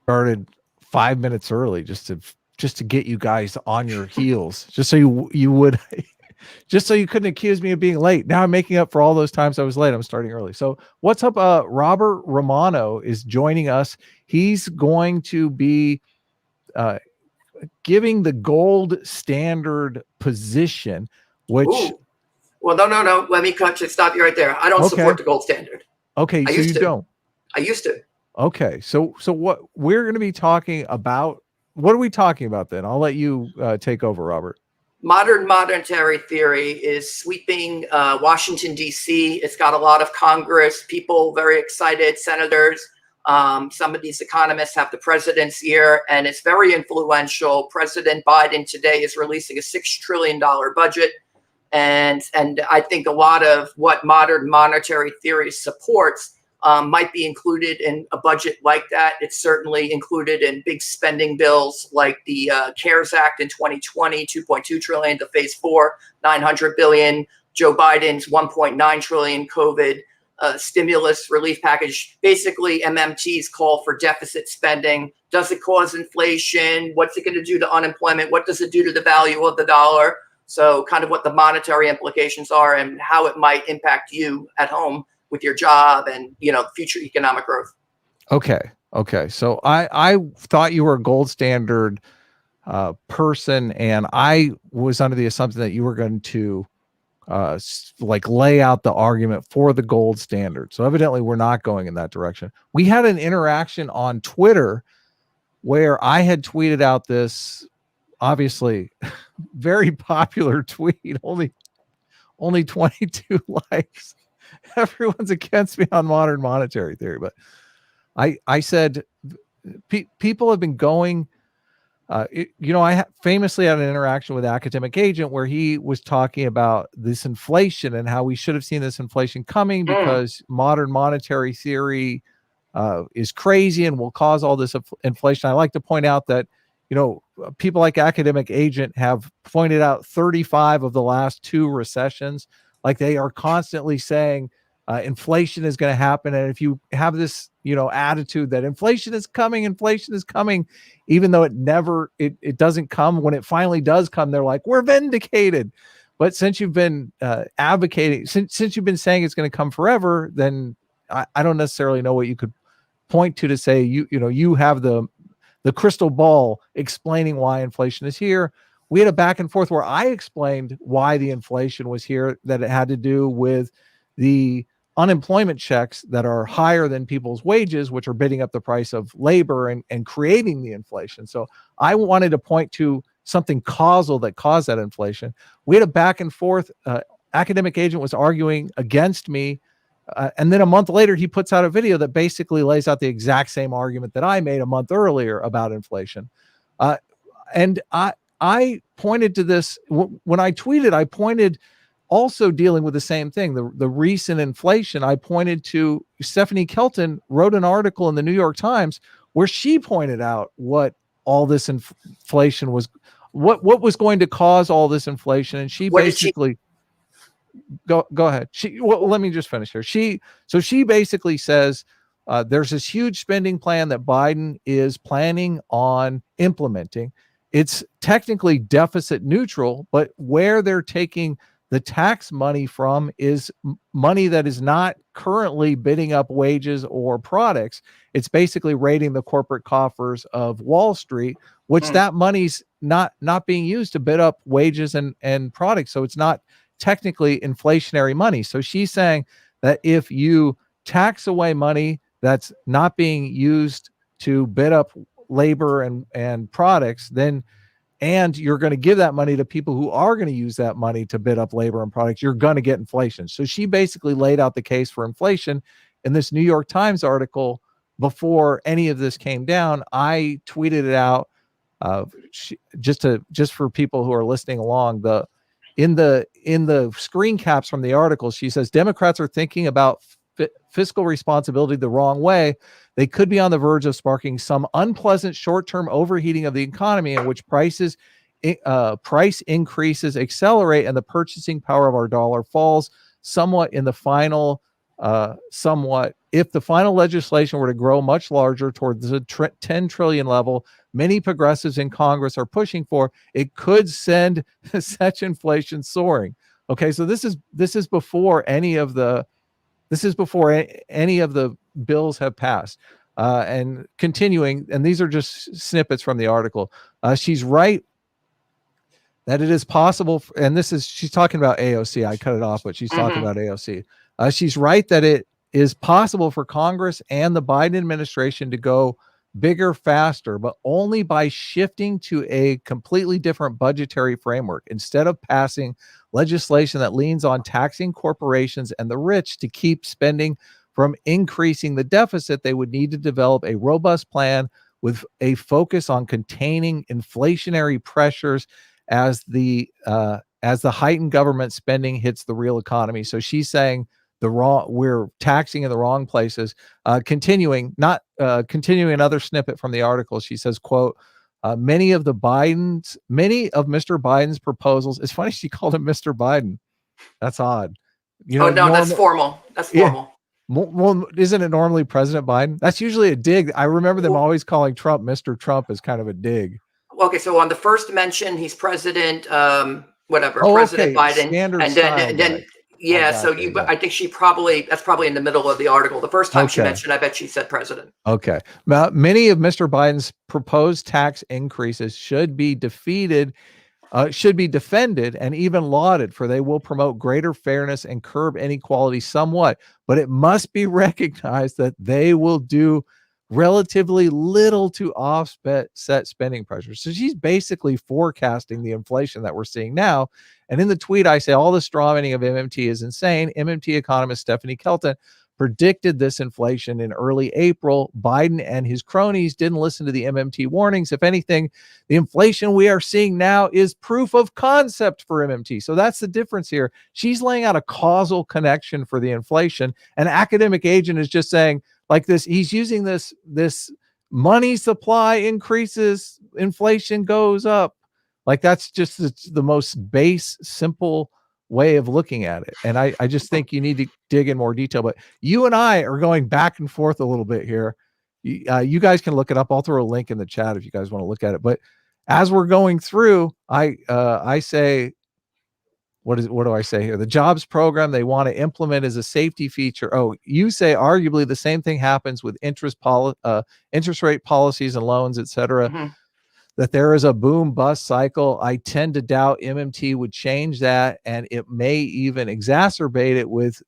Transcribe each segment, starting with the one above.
started 5 minutes early just to get you guys on your heels, just so you would just so you couldn't accuse me of being late. Now I'm making up for all those times I was late. I'm starting early. So what's up? Robert Romano is joining us. He's going to be uh, giving the gold standard position, which Ooh. Well, no. Let me stop you right there. I don't support the gold standard. Okay, so you don't. I used to. Okay, so what we're going to be talking about? What are we talking about then? I'll let you take over, Robert. Modern monetary theory is sweeping Washington, D.C. It's got a lot of Congress, people very excited, senators. Some of these economists have the president's ear, and it's very influential. President Biden today is releasing a $6 trillion budget. And I think a lot of what modern monetary theory supports might be included in a budget like that. It's certainly included in big spending bills like the CARES Act in 2020, $2.2 trillion, the phase 4, $900 billion, Joe Biden's $1.9 trillion COVID stimulus relief package. Basically, MMT's call for deficit spending. Does it cause inflation? What's it going to do to unemployment? What does it do to the value of the dollar? So kind of what the monetary implications are and how it might impact you at home with your job and, future economic growth. Okay. So I thought you were a gold standard person, and I was under the assumption that you were going to lay out the argument for the gold standard. So evidently we're not going in that direction. We had an interaction on Twitter where I had tweeted out this obviously very popular tweet, only 22 likes. Everyone's against me on modern monetary theory, but I said people have been going. I famously had an interaction with Academic Agent where he was talking about this inflation and how we should have seen this inflation coming because modern monetary theory is crazy and will cause all this inflation. I like to point out that people like Academic Agent have pointed out 35 of the last 2 recessions. Like, they are constantly saying inflation is going to happen. And if you have this, attitude that inflation is coming, even though it doesn't come, when it finally does come, they're like, we're vindicated. But since you've been advocating, since you've been saying it's going to come forever, then I don't necessarily know what you could point to say, you have the crystal ball explaining why inflation is here. We had a back and forth where I explained why the inflation was here, that it had to do with the unemployment checks that are higher than people's wages, which are bidding up the price of labor and creating the inflation. So I wanted to point to something causal that caused that inflation. We had a back and forth. Academic Agent was arguing against me. And then a month later, he puts out a video that basically lays out the exact same argument that I made a month earlier about inflation. And I pointed to this when I tweeted. I pointed also dealing with the same thing, the recent inflation. I pointed to Stephanie Kelton wrote an article in the New York Times where she pointed out what all this inflation was, what was going to cause all this inflation. And she basically go ahead. Let me just finish here. She basically says there's this huge spending plan that Biden is planning on implementing. It's technically deficit neutral, but where they're taking the tax money from is money that is not currently bidding up wages or products. It's basically raiding the corporate coffers of Wall Street, which that money's not being used to bid up wages and products. So it's not technically inflationary money. So she's saying that if you tax away money that's not being used to bid up labor and products, and you're going to give that money to people who are going to use that money to bid up labor and products, you're going to get inflation. So she basically laid out the case for inflation in this New York Times article before any of this came down. I tweeted it out just for people who are listening along. In the screen caps from the article, she says Democrats are thinking about fiscal responsibility the wrong way. They could be on the verge of sparking some unpleasant short-term overheating of the economy in which price increases accelerate and the purchasing power of our dollar falls somewhat in the final somewhat. If the final legislation were to grow much larger towards the 10 trillion level, many progressives in Congress are pushing for, it could send such inflation soaring. Okay, so this is before any of the bills have passed. And continuing, and these are just snippets from the article. She's right that it is possible, and she's talking about AOC. I cut it off, but she's talking about AOC. She's right that it is possible for Congress and the Biden administration to go bigger, faster, but only by shifting to a completely different budgetary framework. Instead of passing legislation that leans on taxing corporations and the rich to keep spending from increasing the deficit, they would need to develop a robust plan with a focus on containing inflationary pressures as the heightened government spending hits the real economy. So she's saying we're taxing in the wrong places. Continuing another snippet from the article, she says, quote, many of Mr. Biden's proposals, it's funny she called him Mr. Biden. That's odd. No, that's formal. That's formal. Yeah. Well, isn't it normally President Biden? That's usually a dig. I remember them always calling Trump Mr. Trump as kind of a dig. Okay, so on the first mention, he's President, President Biden, Standard and then yeah. So I think that's probably in the middle of the article. The first time she mentioned, I bet she said President. Okay, now, many of Mr. Biden's proposed tax increases should be defended and even lauded, for they will promote greater fairness and curb inequality somewhat. But it must be recognized that they will do relatively little to offset spending pressures. So she's basically forecasting the inflation that we're seeing now. And in the tweet, I say all the strawmanning of MMT is insane. MMT economist Stephanie Kelton predicted this inflation in early April. Biden and his cronies didn't listen to the MMT warnings. If anything, the inflation we are seeing now is proof of concept for MMT. So that's the difference here. She's laying out a causal connection for the inflation. An academic agent is just saying, like this, he's using this money supply increases, inflation goes up. Like that's just the most base, simple way of looking at it. And I just think you need to dig in more detail. But you and I are going back and forth a little bit here. You guys can look it up. I'll throw a link in the chat if you guys want to look at it. But as we're going through, I say, what do I say here? The jobs program they want to implement as a safety feature. Oh, you say arguably the same thing happens with interest rate policies and loans, et cetera, that there is a boom bust cycle. I tend to doubt MMT would change that, and it may even exacerbate it with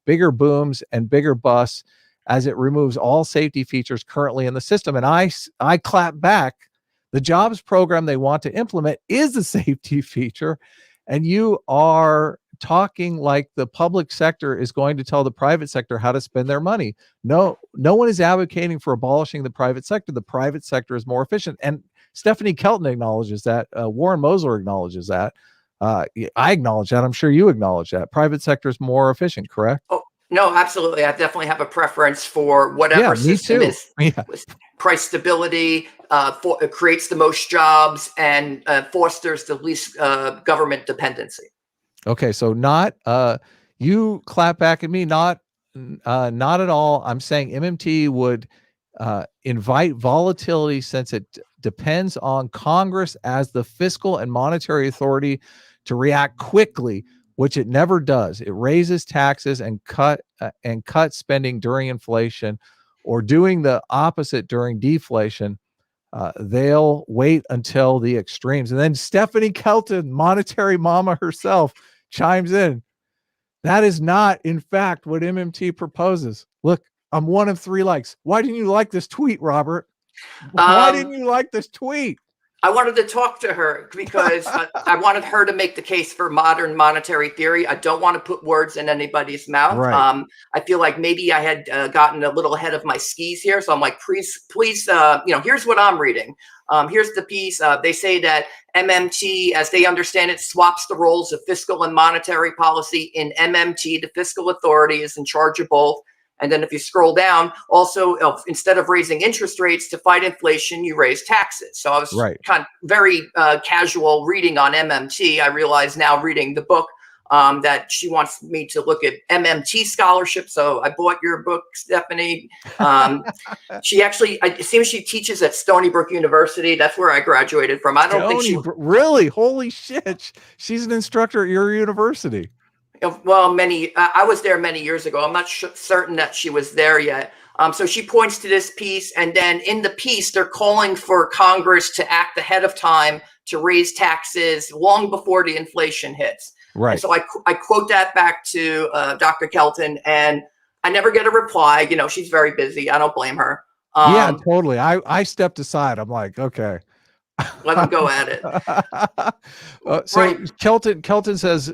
bigger booms and bigger busts as it removes all safety features currently in the system. And I clap back. The jobs program they want to implement is a safety feature. And you are talking like the public sector is going to tell the private sector how to spend their money. No one is advocating for abolishing the private sector. The private sector is more efficient. And Stephanie Kelton acknowledges that. Warren Mosler acknowledges that. I acknowledge that. I'm sure you acknowledge that. Private sector is more efficient, correct? Oh, no, absolutely. I definitely have a preference for whatever system is. Yeah. Price stability, creates the most jobs, and fosters the least government dependency. Okay, so not you clap back at me, not at all. I'm saying MMT would invite volatility since it depends on Congress as the fiscal and monetary authority to react quickly, which it never does. It raises taxes and cut spending during inflation, or doing the opposite during deflation. They'll wait until the extremes. And then Stephanie Kelton, monetary mama herself, chimes in. That is not, in fact, what MMT proposes. Look, I'm one of 3 likes. Why didn't you like this tweet, Robert? Why didn't you like this tweet? I wanted to talk to her because I wanted her to make the case for modern monetary theory. I don't want to put words in anybody's mouth. Right. I feel like maybe I had gotten a little ahead of my skis here. So I'm like, please, here's what I'm reading. Here's the piece. They say that MMT, as they understand it, swaps the roles of fiscal and monetary policy. In MMT, the fiscal authority is in charge of both. And then if you scroll down, also, instead of raising interest rates to fight inflation, you raise taxes. So I was kind of very casual reading on MMT. I realize now, reading the book, that she wants me to look at MMT scholarship. So I bought your book, Stephanie. She actually, it seems she teaches at Stony Brook University. That's where I graduated from. I don't think she really. Holy shit! She's an instructor at your university. Well, I was there many years ago. I'm not certain that she was there yet. So she points to this piece, and then in the piece, they're calling for Congress to act ahead of time to raise taxes long before the inflation hits. Right. And so I quote that back to Dr. Kelton, and I never get a reply. You know, she's very busy. I don't blame her. Yeah, totally. I stepped aside. I'm like, okay. Let them go at it. So Right. Kelton says,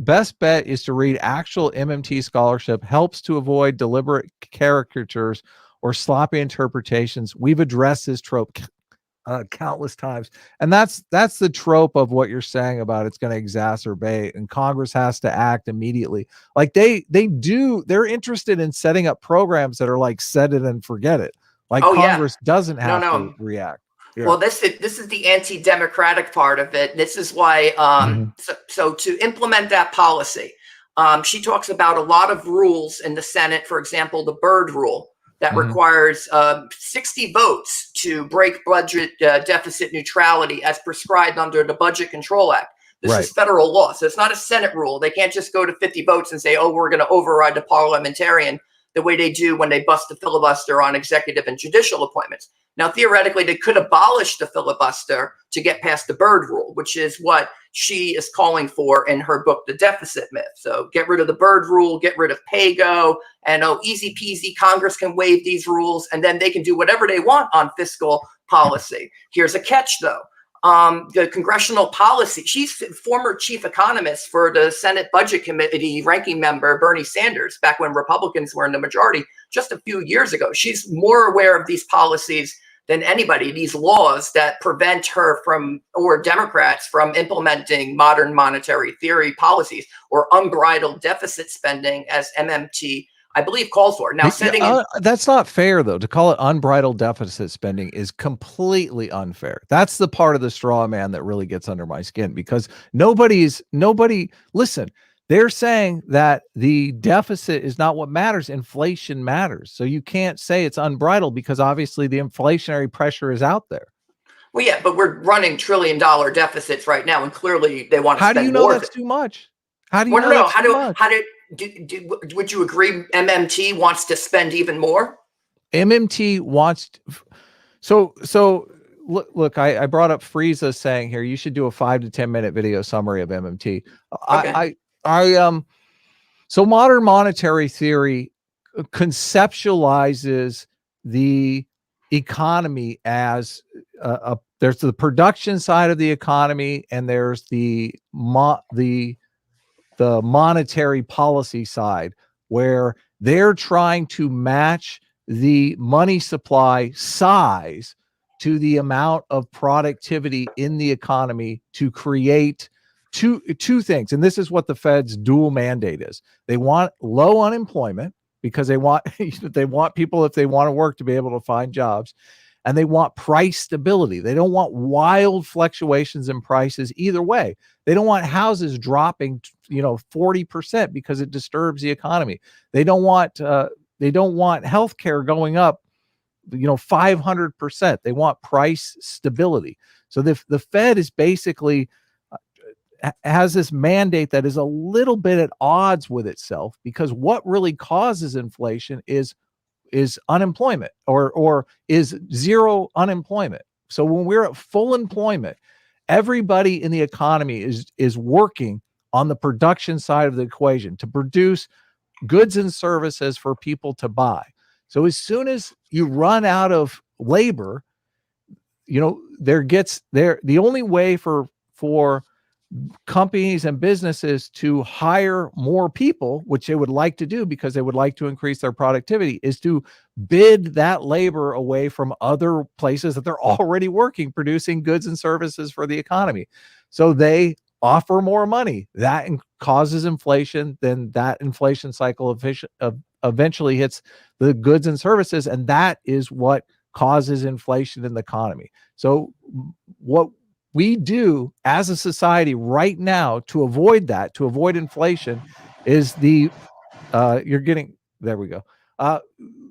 best bet is to read actual MMT scholarship. Helps to avoid deliberate caricatures or sloppy interpretations. We've addressed this trope countless times, and that's the trope of what you're saying about it's going to exacerbate, and Congress has to act immediately. Like they're interested in setting up programs that are like set it and forget it. Like Congress doesn't have to react. Yeah. Well, this is the anti-democratic part of it. This is why. So to implement that policy, she talks about a lot of rules in the Senate. For example, the Byrd rule that requires 60 votes to break budget deficit neutrality as prescribed under the Budget Control Act. This is federal law, so it's not a Senate rule. They can't just go to 50 votes and say, "Oh, we're going to override the parliamentarian," the way they do when they bust the filibuster on executive and judicial appointments. Now, theoretically, they could abolish the filibuster to get past the Byrd rule, which is what she is calling for in her book, The Deficit Myth. So get rid of the Byrd rule, get rid of PAYGO, and easy peasy, Congress can waive these rules, and then they can do whatever they want on fiscal policy. Here's a catch, though. The congressional policy, she's former chief economist for the Senate Budget Committee ranking member Bernie Sanders back when Republicans were in the majority just a few years ago. She's more aware of these policies than anybody, these laws that prevent her from, or Democrats from, implementing modern monetary theory policies or unbridled deficit spending as MMT, I believe, calls for. Now, that's not fair, though. To call it unbridled deficit spending is completely unfair. That's the part of the straw man that really gets under my skin, because listen, they're saying that the deficit is not what matters. Inflation matters. So you can't say it's unbridled because obviously the inflationary pressure is out there. Well, yeah, but we're running $1 trillion deficits right now, and clearly they want to spend more. How do you know that's too much? How do you know that's too much? Would you agree MMT wants to spend even more? MMT wants look, I brought up Frieza saying here you should do a 5 to 10 minute video summary of MMT. Okay. So modern monetary theory conceptualizes the economy as there's the production side of the economy, and there's the monetary policy side, where they're trying to match the money supply size to the amount of productivity in the economy to create two things. And this is what the Fed's dual mandate is. They want low unemployment because they want people, if they want to work, to be able to find jobs. And they want price stability. They don't want wild fluctuations in prices either way. They don't want houses dropping, 40% because it disturbs the economy. They don't want healthcare going up, 500%. They want price stability. So the Fed is basically has this mandate that is a little bit at odds with itself, because what really causes inflation is unemployment or is zero unemployment. So when we're at full employment, everybody in the economy is working on the production side of the equation to produce goods and services for people to buy. So as soon as you run out of labor, the only way for companies and businesses to hire more people, which they would like to do because they would like to increase their productivity, is to bid that labor away from other places that they're already working, producing goods and services for the economy. So they offer more money. That causes inflation. Then that inflation cycle eventually hits the goods and services, and that is what causes inflation in the economy. So what we do as a society right now to avoid that, to avoid inflation, is you're getting, there we go.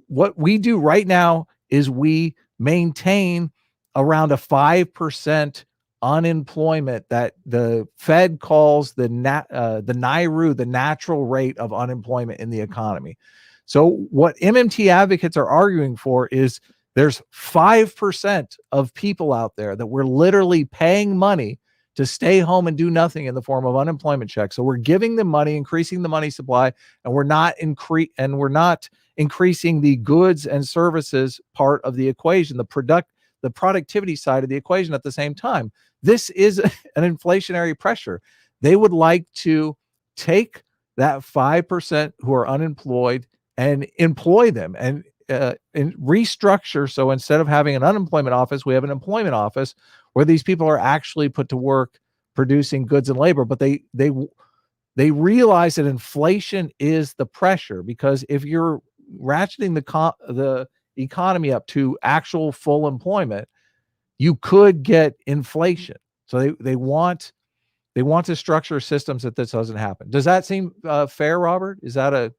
What we do right now is we maintain around a 5% unemployment that the Fed calls the NIRU, the natural rate of unemployment in the economy. So what MMT advocates are arguing for is there's 5% of people out there that we're literally paying money to stay home and do nothing in the form of unemployment checks. So we're giving them money, increasing the money supply, and we're not increasing the goods and services part of the equation, the productivity side of the equation at the same time. This is an inflationary pressure. They would like to take that 5% who are unemployed and employ them and restructure. So instead of having an unemployment office, we have an employment office where these people are actually put to work producing goods and labor. But they realize that inflation is the pressure, because if you're ratcheting the economy up to actual full employment, you could get inflation. So they want to structure systems that this doesn't happen. Does that seem fair, Robert? Is that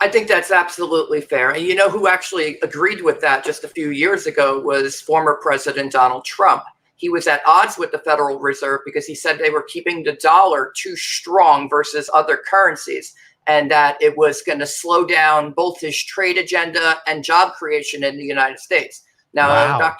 I think that's absolutely fair. And you know who actually agreed with that just a few years ago was former President Donald Trump. He was at odds with the Federal Reserve because he said they were keeping the dollar too strong versus other currencies, and that it was going to slow down both his trade agenda and job creation in the United States. Now, wow?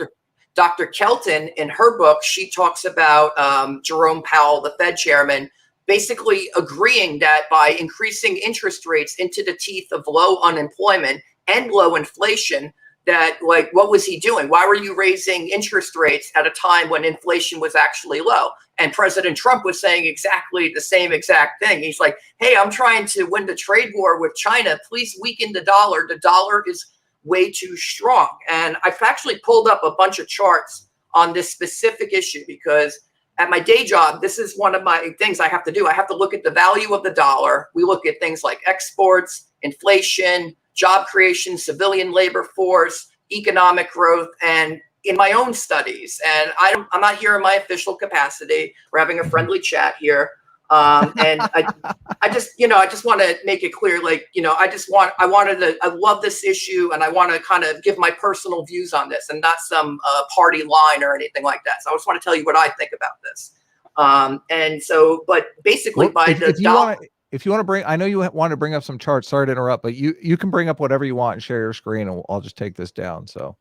Dr. Kelton, in her book, she talks about Jerome Powell, the Fed chairman, basically agreeing that by increasing interest rates into the teeth of low unemployment and low inflation, that, like, what was he doing? Why were you raising interest rates at a time when inflation was actually low? And President Trump was saying exactly the same exact thing. He's like, hey, I'm trying to win the trade war with China. Please weaken the dollar. The dollar is way too strong. And I've actually pulled up a bunch of charts on this specific issue because at my day job, this is one of my things I have to do. I have to look at the value of the dollar. We look at things like exports, inflation, job creation, civilian labor force, economic growth, and in my own studies. And I'm not here in my official capacity. We're having a friendly chat here. And I just want to make it clear, like, I love this issue, and I want to kind of give my personal views on this, and not some party line or anything like that. So I just want to tell you what I think about this. And so, but basically, well, if you want to bring, I know you want to bring up some charts. Sorry to interrupt, but you can bring up whatever you want and share your screen, and I'll just take this down. So,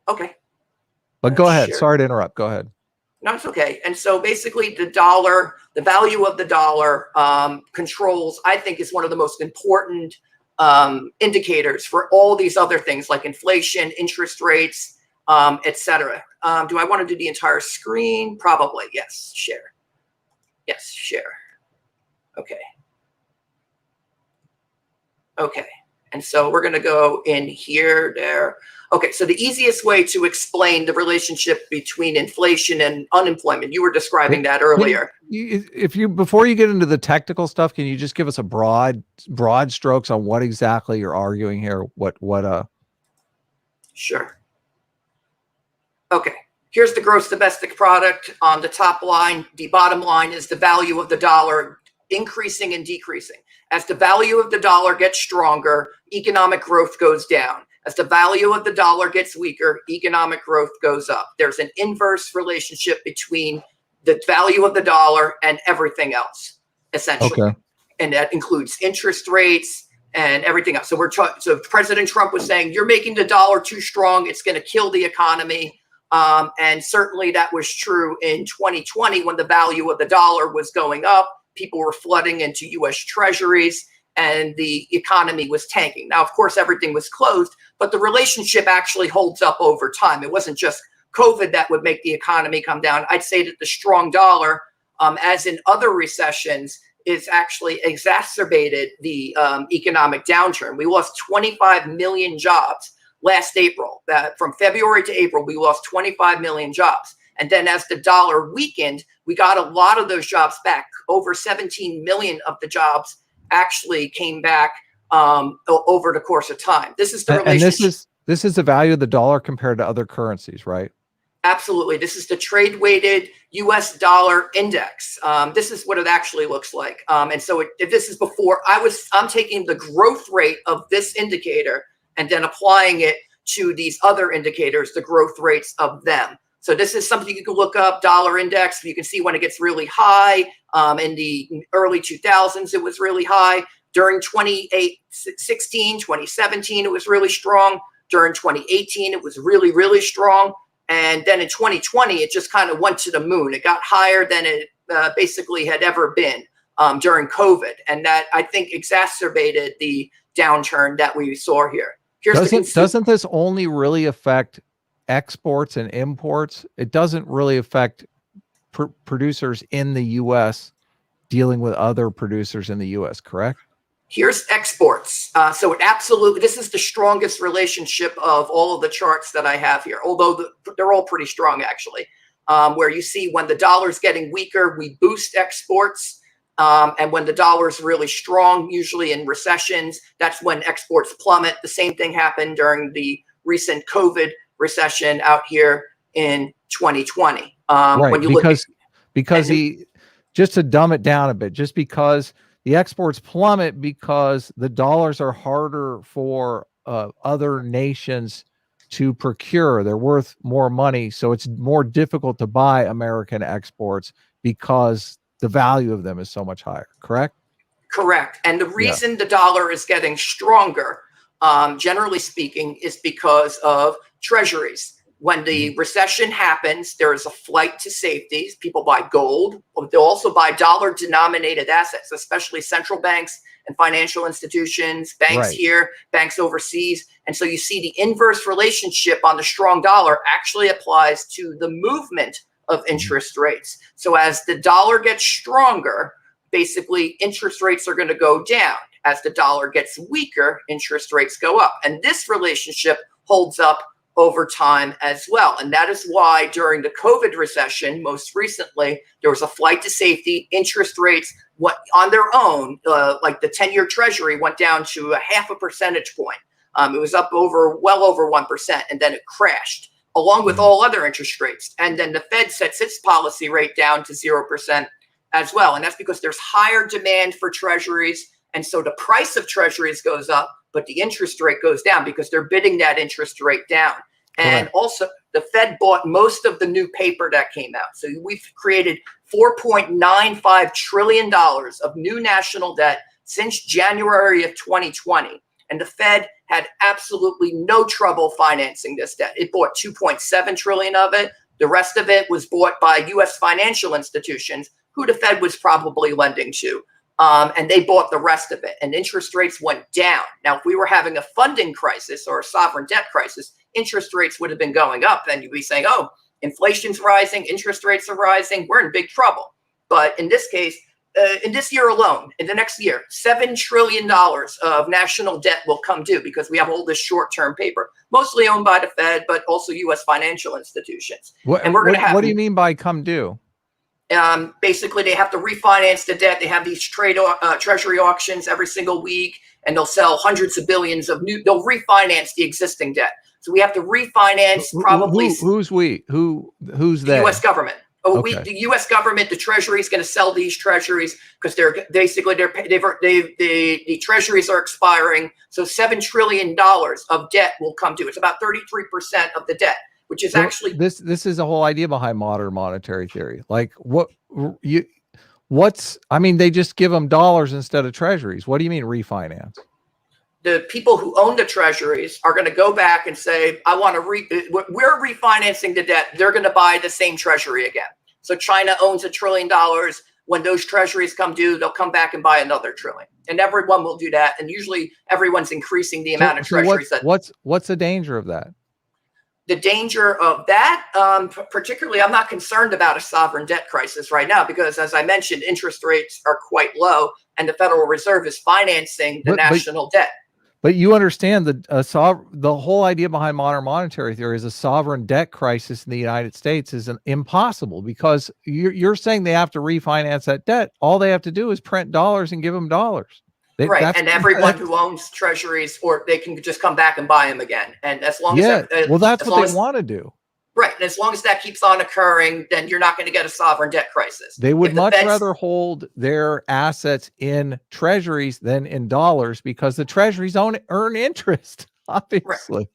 okay. But go ahead. Share. Sorry to interrupt. Go ahead. No, it's okay. And so basically the dollar, the value of the dollar controls, I think, is one of the most important indicators for all these other things like inflation, interest rates, etc. Do I want to do the entire screen? Probably. Yes. Share. Yes. Share. Okay. Okay. And so we're going to go in here, there. Okay, so the easiest way to explain the relationship between inflation and unemployment, you were describing that earlier. Before you get into the technical stuff, can you just give us a broad strokes on what exactly you're arguing here? Sure. Okay, here's the gross domestic product on the top line. The bottom line is the value of the dollar increasing and decreasing. As the value of the dollar gets stronger, economic growth goes down. As the value of the dollar gets weaker, economic growth goes up. There's an inverse relationship between the value of the dollar and everything else, essentially. Okay. And that includes interest rates and everything else. So President Trump was saying, you're making the dollar too strong. It's going to kill the economy. And certainly that was true in 2020 when the value of the dollar was going up. People were flooding into U.S. treasuries, and the economy was tanking. Now, of course, everything was closed, but the relationship actually holds up over time. It wasn't just COVID that would make the economy come down. I'd say that the strong dollar, as in other recessions, is actually exacerbated the economic downturn. We lost 25 million jobs last April. From February to April, we lost 25 million jobs. And then as the dollar weakened, we got a lot of those jobs back. Over 17 million of the jobs actually came back over the course of time. This is the relationship. And this is the value of the dollar compared to other currencies, right? Absolutely. This is the trade weighted US dollar index. This is what it actually looks like. And so if this is before I'm taking the growth rate of this indicator and then applying it to these other indicators, the growth rates of them. So this is something you can look up, dollar index. You can see when it gets really high. In the early 2000s, it was really high. During 2016, 2017, it was really strong. During 2018, it was really, really strong. And then in 2020, it just kind of went to the moon. It got higher than it basically had ever been during COVID. And that, I think, exacerbated the downturn that we saw here. Doesn't this only really affect exports and imports? It doesn't really affect producers in the U.S. dealing with other producers in the U.S., correct? Here's exports. So this is the strongest relationship of all of the charts that I have here, although they're all pretty strong, actually, where you see when the dollar's getting weaker, we boost exports. And when the dollar's really strong, usually in recessions, that's when exports plummet. The same thing happened during the recent COVID recession out here in 2020. Right, when you just to dumb it down a bit, just because the exports plummet because the dollars are harder for other nations to procure. They're worth more money, so it's more difficult to buy American exports because the value of them is so much higher, correct? Correct. And the reason the dollar is getting stronger, generally speaking, is because of treasuries. When the recession happens, there is a flight to safety. People buy gold. They'll also buy dollar-denominated assets, especially central banks and financial institutions, banks here, banks overseas. And so you see the inverse relationship on the strong dollar actually applies to the movement of interest rates. So as the dollar gets stronger, basically interest rates are going to go down. As the dollar gets weaker, interest rates go up. And this relationship holds up over time as well. And that is why during the COVID recession, most recently, there was a flight to safety. Interest rates went on their own, like the 10-year treasury went down to a 0.5 percentage point. It was up well over 1%, and then it crashed along with all other interest rates. And then the Fed sets its policy rate down to 0% as well. And that's because there's higher demand for treasuries. And so the price of treasuries goes up, but the interest rate goes down because they're bidding that interest rate down. And also the Fed bought most of the new paper that came out. So we've created $4.95 trillion of new national debt since January of 2020. And the Fed had absolutely no trouble financing this debt. It bought 2.7 trillion of it. The rest of it was bought by U.S. financial institutions who the Fed was probably lending to. And they bought the rest of it, and interest rates went down. Now, if we were having a funding crisis or a sovereign debt crisis, interest rates would have been going up. Then you'd be saying, oh, inflation's rising, interest rates are rising, we're in big trouble. But in this case, in this year alone, in the next year, $7 trillion of national debt will come due because we have all this short-term paper, mostly owned by the Fed, but also U.S. financial institutions. And we're going to have. What do you mean by come due? Basically, they have to refinance the debt. They have these treasury auctions every single week, and they'll sell hundreds of billions of new. They'll refinance the existing debt. So we have to refinance probably. Who's we? Who's the that? U.S. government. Oh, okay. The U.S. government, the Treasury is going to sell these treasuries because they're basically the treasuries are expiring. So $7 trillion of debt will come due. It's about 33% of the debt, which is actually this is the whole idea behind modern monetary theory. Like they just give them dollars instead of treasuries. What do you mean refinance? The people who own the treasuries are going to go back and say, I want to we're refinancing the debt. They're going to buy the same treasury again. So China owns $1 trillion. When those treasuries come due, they'll come back and buy another trillion. And everyone will do that. And usually everyone's increasing the amount of treasuries. What's the danger of that? The danger of that, particularly, I'm not concerned about a sovereign debt crisis right now because, as I mentioned, interest rates are quite low and the Federal Reserve is financing the national debt. But you understand that the whole idea behind modern monetary theory is a sovereign debt crisis in the United States is impossible because you're saying they have to refinance that debt. All they have to do is print dollars and give them dollars. Right, and everyone who owns treasuries, or they can just come back and buy them again. And as long as well, that's what they want to do. Right. And as long as that keeps on occurring, then you're not going to get a sovereign debt crisis. They would If the much Fed's rather hold their assets in treasuries than in dollars because the treasuries don't earn interest, right, obviously.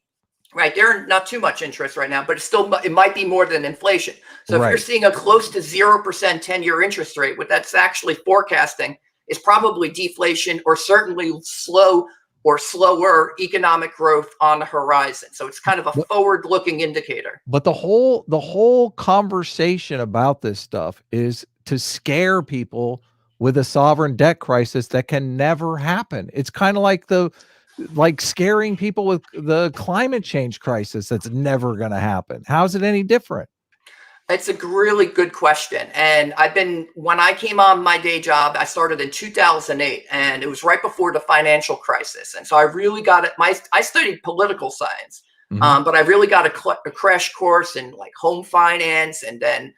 right, they're not too much interest right now, but it's still, it might be more than inflation. So if you're Right. seeing a close to 0% 10-year interest rate, what that's actually forecasting is probably deflation or certainly slow or slower economic growth on the horizon. So it's kind of a forward-looking indicator. But the whole conversation about this stuff is to scare people with a sovereign debt crisis that can never happen. It's kind of like scaring people with the climate change crisis that's never going to happen. How's it any different? It's a really good question. And when I came on my day job, I started in 2008, and it was right before the financial crisis. And so I really got it. I studied political science, Mhm. but I really got a crash course in like home finance and then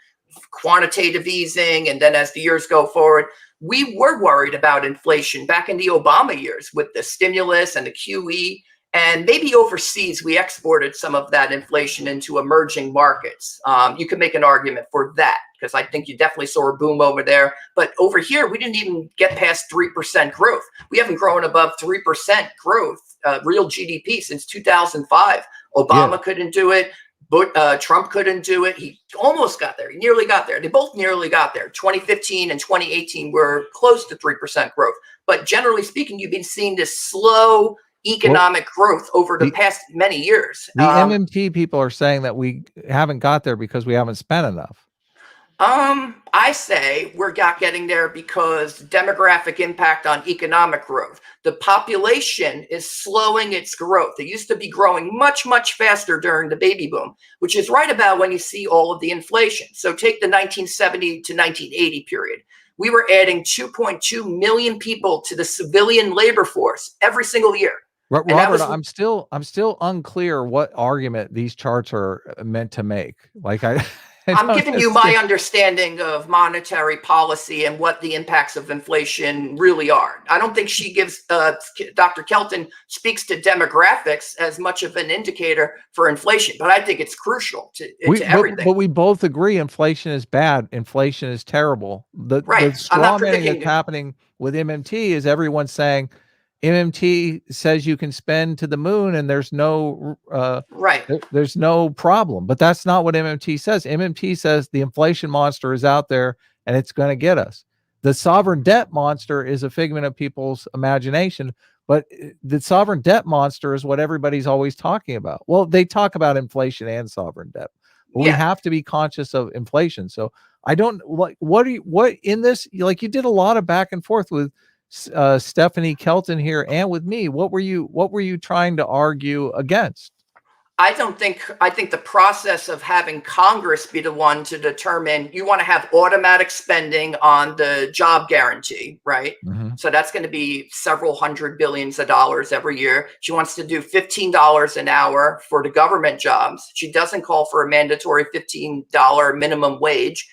quantitative easing. And then as the years go forward, we were worried about inflation back in the Obama years with the stimulus and the QE. And maybe overseas, we exported some of that inflation into emerging markets. You could make an argument for that because I think you definitely saw a boom over there. But over here, we didn't even get past 3% growth. We haven't grown above 3% growth, real GDP, since 2005. Obama Yeah. couldn't do it. But Trump couldn't do it. He almost got there. He nearly got there. They both nearly got there. 2015 and 2018 were close to 3% growth. But generally speaking, you've been seeing this slow economic growth over the past many years. The MMT people are saying that we haven't got there because we haven't spent enough. I say we're not getting there because demographic impact on economic growth. The population is slowing its growth. It used to be growing much, much faster during the baby boom, which is right about when you see all of the inflation. So take the 1970 to 1980 period. We were adding 2.2 million people to the civilian labor force every single year. Robert, I'm still unclear what argument these charts are meant to make. Like I'm giving you my understanding of monetary policy and what the impacts of inflation really are. I don't think she gives, Dr. Kelton speaks to demographics as much of an indicator for inflation, but I think it's crucial to everything. But we both agree inflation is bad. Inflation is terrible. The straw manning that's happening with MMT is everyone saying MMT says you can spend to the moon and there's no there's no problem. But that's not what MMT says. MMT says the inflation monster is out there and it's going to get us. The sovereign debt monster is a figment of people's imagination, but the sovereign debt monster is what everybody's always talking about. Well, they talk about inflation and sovereign debt, but we have to be conscious of inflation. So I don't like what in this, like you did a lot of back and forth with Stephanie Kelton here and with me. What were you trying to argue against? I think the process of having Congress be the one to determine, you want to have automatic spending on the job guarantee, right? Mm-hmm. So that's going to be several hundred billions of dollars every year. She wants to do $15 an hour for the government jobs. She doesn't call for a mandatory $15 minimum wage.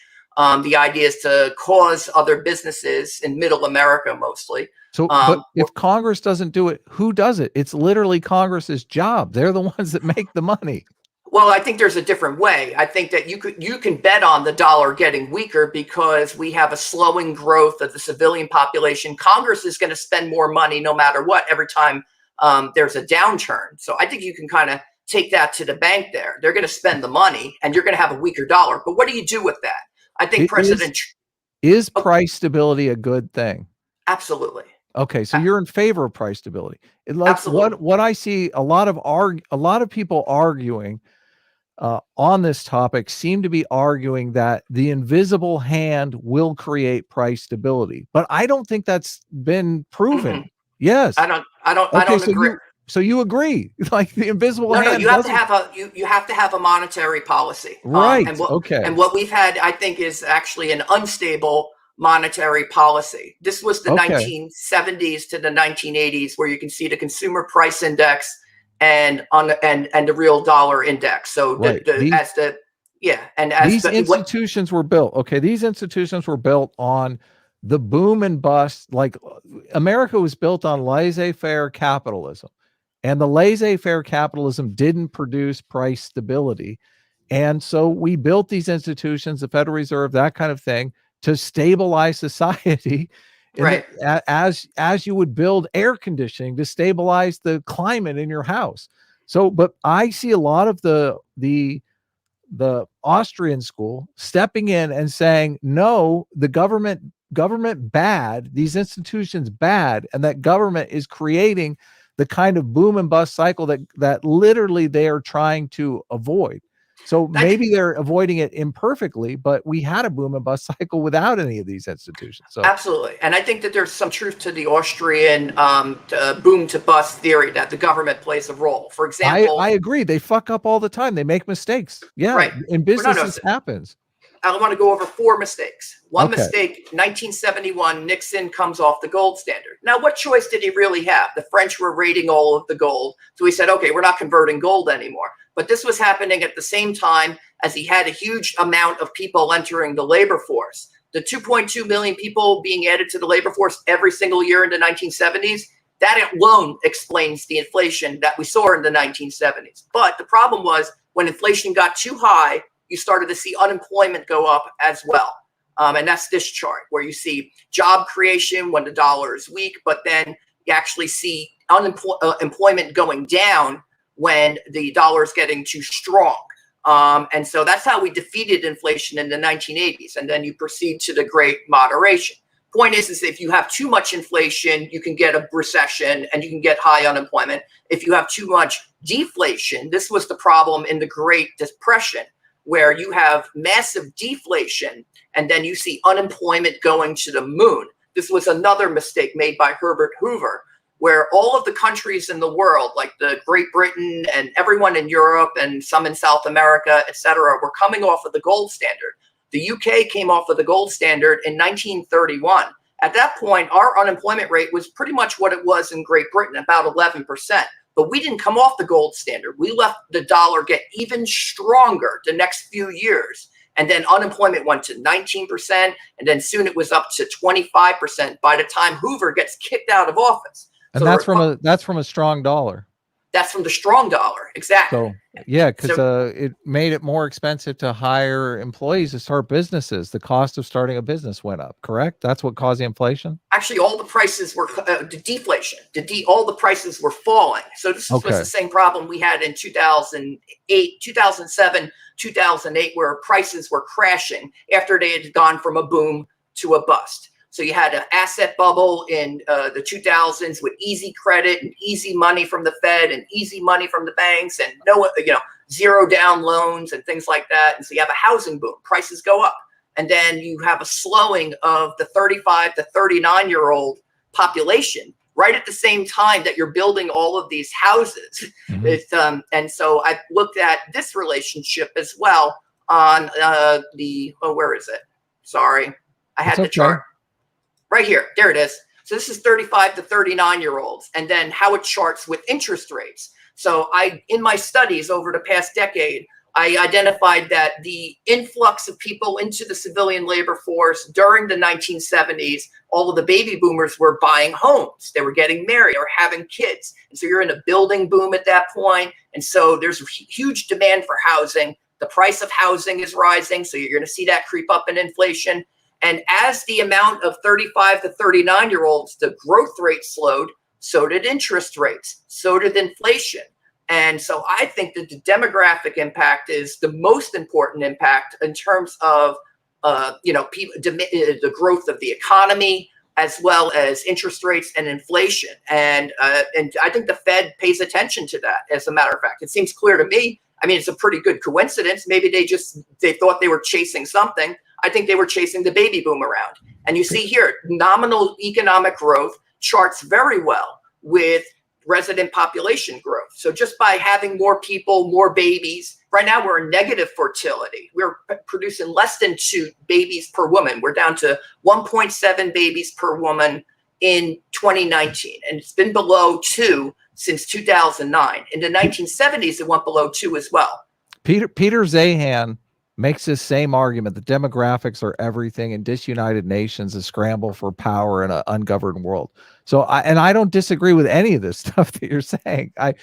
The idea is to cause other businesses in middle America mostly. So, but if Congress doesn't do it, who does it? It's literally Congress's job. They're the ones that make the money. Well, I think there's a different way. I think that you can bet on the dollar getting weaker because we have a slowing growth of the civilian population. Congress is going to spend more money no matter what every time there's a downturn. So I think you can kind of take that to the bank there. They're going to spend the money and you're going to have a weaker dollar. But what do you do with that? I think is price stability a good thing? Absolutely. Okay, so you're in favor of price stability. Like what I see a lot of people arguing on this topic seem to be arguing that the invisible hand will create price stability, but I don't think that's been proven. Mm-hmm. Yes, I don't agree. So you agree, like the invisible hand? No, you have to have you have to have a monetary policy, right? And what we've had, I think, is actually an unstable monetary policy. This was the 1970s to the 1980s, where you can see the consumer price index and the real dollar index. So these institutions were built. Okay, these institutions were built on the boom and bust. Like America was built on laissez-faire capitalism. And the laissez-faire capitalism didn't produce price stability. And so we built these institutions, the Federal Reserve, that kind of thing, to stabilize society Right. as you would build air conditioning to stabilize the climate in your house. So, but I see a lot of the Austrian school stepping in and saying, no, the government bad, these institutions bad, and that government is creating the kind of boom and bust cycle that literally they are trying to avoid. So maybe they're avoiding it imperfectly, but we had a boom and bust cycle without any of these institutions. So absolutely. And I think that there's some truth to the Austrian boom to bust theory that the government plays a role. For example, I agree. They fuck up all the time. They make mistakes. Yeah. Right. In business, it happens. I want to go over 4 mistakes. One Okay. mistake, 1971, Nixon comes off the gold standard. Now, what choice did he really have? The French were raiding all of the gold. So he said, okay, we're not converting gold anymore. But this was happening at the same time as he had a huge amount of people entering the labor force. The 2.2 million people being added to the labor force every single year in the 1970s, that alone explains the inflation that we saw in the 1970s. But the problem was when inflation got too high, you started to see unemployment go up as well. And that's this chart where you see job creation when the dollar is weak, but then you actually see employment going down when the dollar is getting too strong. And so that's how we defeated inflation in the 1980s. And then you proceed to the Great Moderation. Point is if you have too much inflation, you can get a recession and you can get high unemployment. If you have too much deflation, this was the problem in the Great Depression, where you have massive deflation and then you see unemployment going to the moon. This was another mistake made by Herbert Hoover, where all of the countries in the world, like the Great Britain and everyone in Europe and some in South America, et cetera, were coming off of the gold standard. The UK came off of the gold standard in 1931. At that point, our unemployment rate was pretty much what it was in Great Britain, about 11%. But we didn't come off the gold standard. We left the dollar get even stronger the next few years. And then unemployment went to 19%. And then soon it was up to 25% by the time Hoover gets kicked out of office. And so that's from a strong dollar. That's from the strong dollar. Exactly. So yeah, because it made it more expensive to hire employees to start businesses. The cost of starting a business went up, correct? That's what caused the inflation? Actually, all the prices were the deflation. All the prices were falling. So this was the same problem we had in 2008, 2007, 2008, where prices were crashing after they had gone from a boom to a bust. So you had an asset bubble in the 2000s with easy credit and easy money from the Fed and easy money from the banks and zero down loans and things like that. And so you have a housing boom, prices go up. And then you have a slowing of the 35 to 39-year-old population right at the same time that you're building all of these houses. Mm-hmm. And so I looked at this relationship as well on where is it? Sorry, I had the chart. Right here, there it is. So this is 35 to 39-year-olds, and then how it charts with interest rates. So in my studies over the past decade, I identified that the influx of people into the civilian labor force during the 1970s, all of the baby boomers were buying homes. They were getting married or having kids. And so you're in a building boom at that point. And so there's a huge demand for housing. The price of housing is rising. So you're going to see that creep up in inflation. And as the amount of 35 to 39-year-olds, the growth rate slowed, so did interest rates, so did inflation. And so I think that the demographic impact is the most important impact in terms of, the growth of the economy, as well as interest rates and inflation. And I think the Fed pays attention to that, as a matter of fact. It seems clear to me. I mean, it's a pretty good coincidence. Maybe they thought they were chasing something. I think they were chasing the baby boom around. And you see here, nominal economic growth charts very well with resident population growth. So just by having more people, more babies, right now we're in negative fertility. We're producing less than 2 babies per woman. We're down to 1.7 babies per woman in 2019. And it's been below 2 since 2009. In the 1970s, it went below 2 as well. Peter Zahan makes this same argument. The demographics are everything, and disunited nations, a scramble for power in an ungoverned world. So I don't disagree with any of this stuff that you're saying. I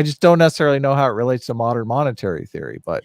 just don't necessarily know how it relates to modern monetary theory, but.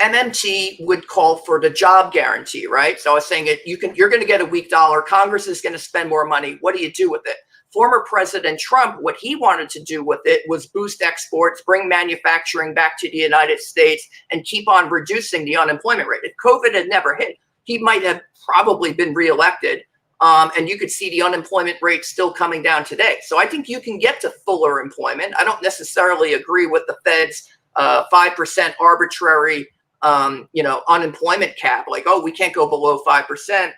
MMT would call for the job guarantee, right? So I was saying you're going to get a weak dollar. Congress is going to spend more money. What do you do with it? Former President Trump, what he wanted to do with it was boost exports, bring manufacturing back to the United States, and keep on reducing the unemployment rate. If COVID had never hit, he might have probably been reelected. And you could see the unemployment rate still coming down today. So I think you can get to fuller employment. I don't necessarily agree with the Fed's 5% arbitrary, unemployment cap. Like, oh, we can't go below 5%.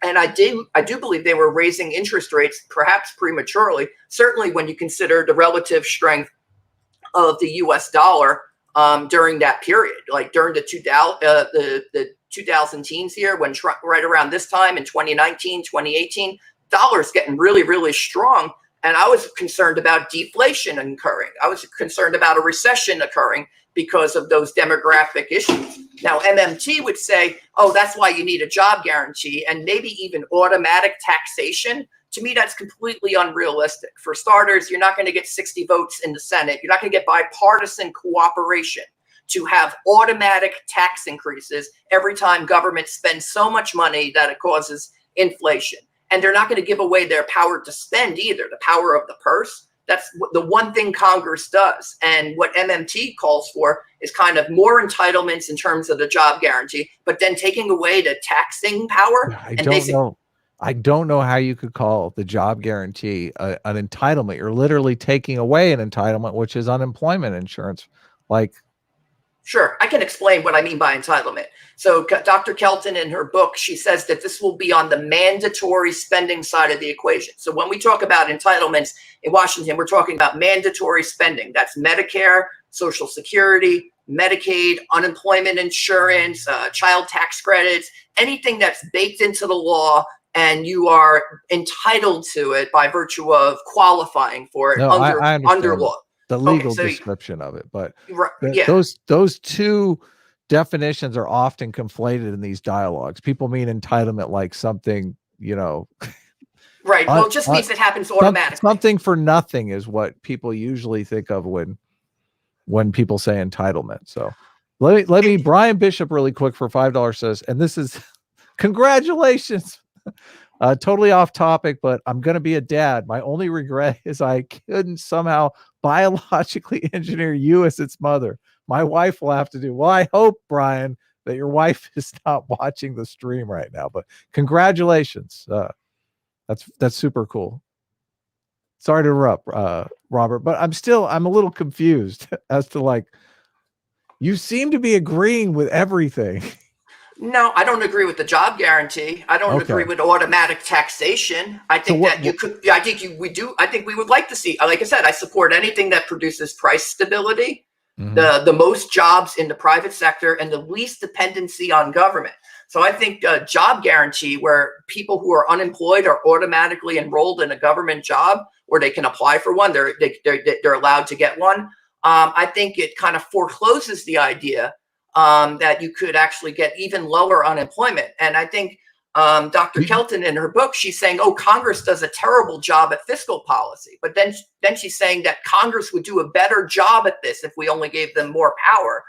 And I do believe they were raising interest rates, perhaps prematurely. Certainly, when you consider the relative strength of the U.S. dollar during that period, like during the 2000 teens here, when right around this time in 2019, 2018, dollar's getting really, really strong. And I was concerned about deflation occurring. I was concerned about a recession occurring because of those demographic issues. Now, MMT would say, oh, that's why you need a job guarantee and maybe even automatic taxation. To me, that's completely unrealistic. For starters, you're not going to get 60 votes in the Senate. You're not going to get bipartisan cooperation to have automatic tax increases every time government spends so much money that it causes inflation. And they're not going to give away their power to spend either, the power of the purse. That's the one thing Congress does. And what MMT calls for is kind of more entitlements in terms of the job guarantee, but then taking away the taxing power. I don't know how you could call the job guarantee an entitlement. You're literally taking away an entitlement, which is unemployment insurance. Like, sure, I can explain what I mean by entitlement. So Dr. Kelton, in her book, she says that this will be on the mandatory spending side of the equation. So when we talk about entitlements in Washington, we're talking about mandatory spending. That's Medicare, Social Security, Medicaid, unemployment insurance, child tax credits, anything that's baked into the law and you are entitled to it by virtue of qualifying for it under law. The legal description of it, but yeah. those two definitions are often conflated in these dialogues. People mean entitlement like something, right. Well, it just means it happens automatically. Something for nothing is what people usually think of when people say entitlement. So let me Brian Bishop really quick for $5 says, and this is congratulations. Totally off topic, but I'm going to be a dad. My only regret is I couldn't somehow biologically engineer you as its mother. My wife will have to do. Well, I hope, Brian, that your wife is not watching the stream right now, but congratulations. That's super cool. Sorry to interrupt, Robert, but I'm a little confused as to you seem to be agreeing with everything. No, I don't agree with the job guarantee. I don't agree with automatic taxation. I think I think we would like to see, like I said, I support anything that produces price stability, the most jobs in the private sector, and the least dependency on government. So I think a job guarantee where people who are unemployed are automatically enrolled in a government job or they can apply for one, they're allowed to get one. I think it kind of forecloses the idea that you could actually get even lower unemployment. And I think Dr. Kelton, in her book, she's saying, oh, Congress does a terrible job at fiscal policy. But then she's saying that Congress would do a better job at this if we only gave them more power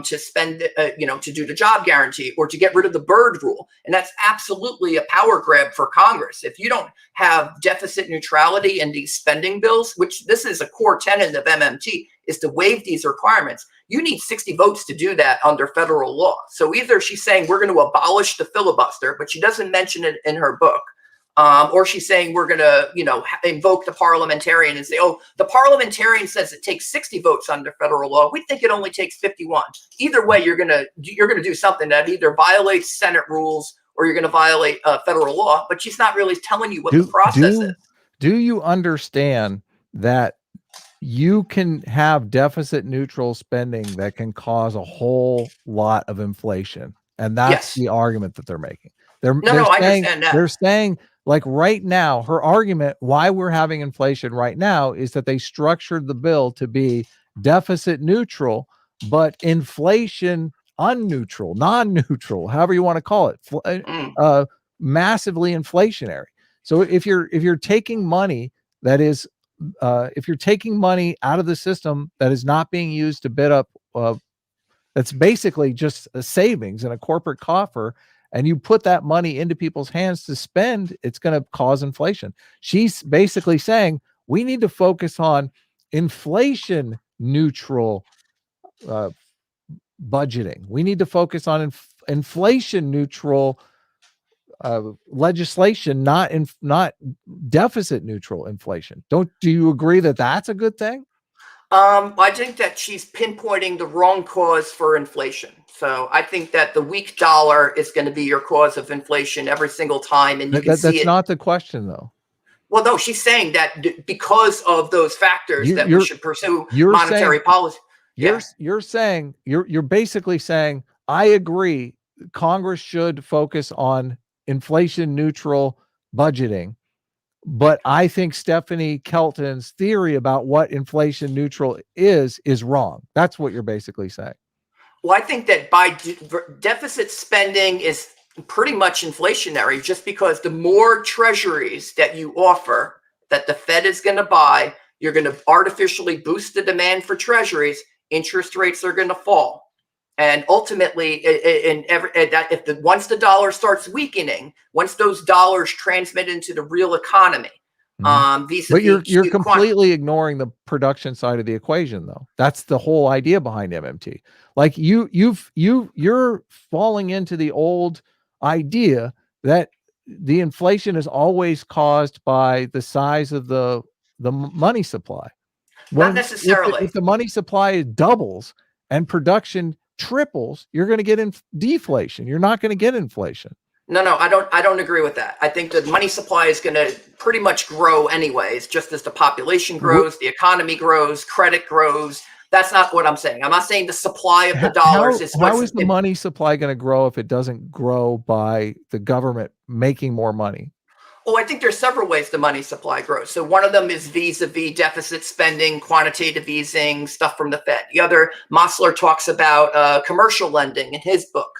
to spend, to do the job guarantee or to get rid of the Byrd rule. And that's absolutely a power grab for Congress. If you don't have deficit neutrality in these spending bills, which this is a core tenet of MMT, is to waive these requirements. You need 60 votes to do that under federal law. So either she's saying we're going to abolish the filibuster, but she doesn't mention it in her book, or she's saying we're going to, invoke the parliamentarian and say, oh, the parliamentarian says it takes 60 votes under federal law. We think it only takes 51. Either way, you're going to do something that either violates Senate rules or you're going to violate federal law. But she's not really telling you what the process is. Do you understand that you can have deficit neutral spending that can cause a whole lot of inflation? And that's the argument that they're making. I understand that. They're saying, right now, her argument why we're having inflation right now is that they structured the bill to be deficit neutral, but inflation unneutral, non-neutral, however you want to call it, massively inflationary. So if you're taking money that is if you're taking money out of the system that is not being used to bid up that's basically just a savings in a corporate coffer, and you put that money into people's hands to spend, it's going to cause inflation. She's basically saying we need to focus on inflation neutral uh, budgeting. We need to focus on inflation neutral legislation, not deficit neutral inflation. Do you agree that that's a good thing? I think that she's pinpointing the wrong cause for inflation. So I think that the weak dollar is going to be your cause of inflation every single time, and you can see That's it. not the question, though. Well, no, she's saying that because of those factors that we should pursue monetary policy. You're saying you're basically saying I agree. Congress should focus on inflation neutral budgeting, but I think Stephanie Kelton's theory about what inflation neutral is wrong. That's what you're basically saying. Well, I think that by deficit spending is pretty much inflationary, just because the more treasuries that you offer that the Fed is going to buy, you're going to artificially boost the demand for treasuries. Interest rates are going to fall. And ultimately, once the dollar starts weakening, once those dollars transmit into the real economy, but you're completely ignoring the production side of the equation, though. That's the whole idea behind MMT. Like you're falling into the old idea that the inflation is always caused by the size of the money supply. Not necessarily. If the money supply doubles and production triples, you're going to get deflation. You're not going to get inflation. No, I don't agree with that. I think the money supply is going to pretty much grow anyways, just as the population grows, the economy grows, credit grows. That's not what I'm saying. I'm not saying the supply of the dollars is how is the money supply going to grow if it doesn't grow by the government making more money? Oh, I think there's several ways the money supply grows. So one of them is vis-a-vis deficit spending, quantitative easing, stuff from the Fed. The other, Mossler talks about commercial lending in his book.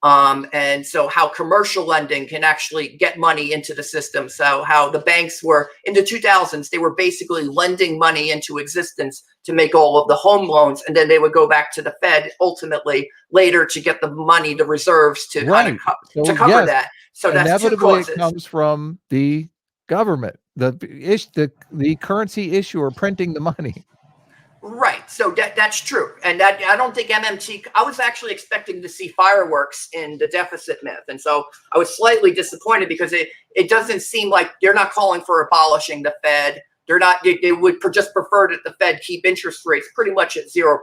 And so how commercial lending can actually get money into the system. So how the banks were in the 2000s, they were basically lending money into existence to make all of the home loans. And then they would go back to the Fed ultimately later to get the money, the reserves to kind of to cover that. So that's two causes. It comes from the government, the currency issuer printing the money. Right. So that's true. And that I don't think MMT, I was actually expecting to see fireworks in the deficit myth. And so I was slightly disappointed because it doesn't seem like they're not calling for abolishing the Fed. They're not, they would just prefer that the Fed keep interest rates pretty much at 0%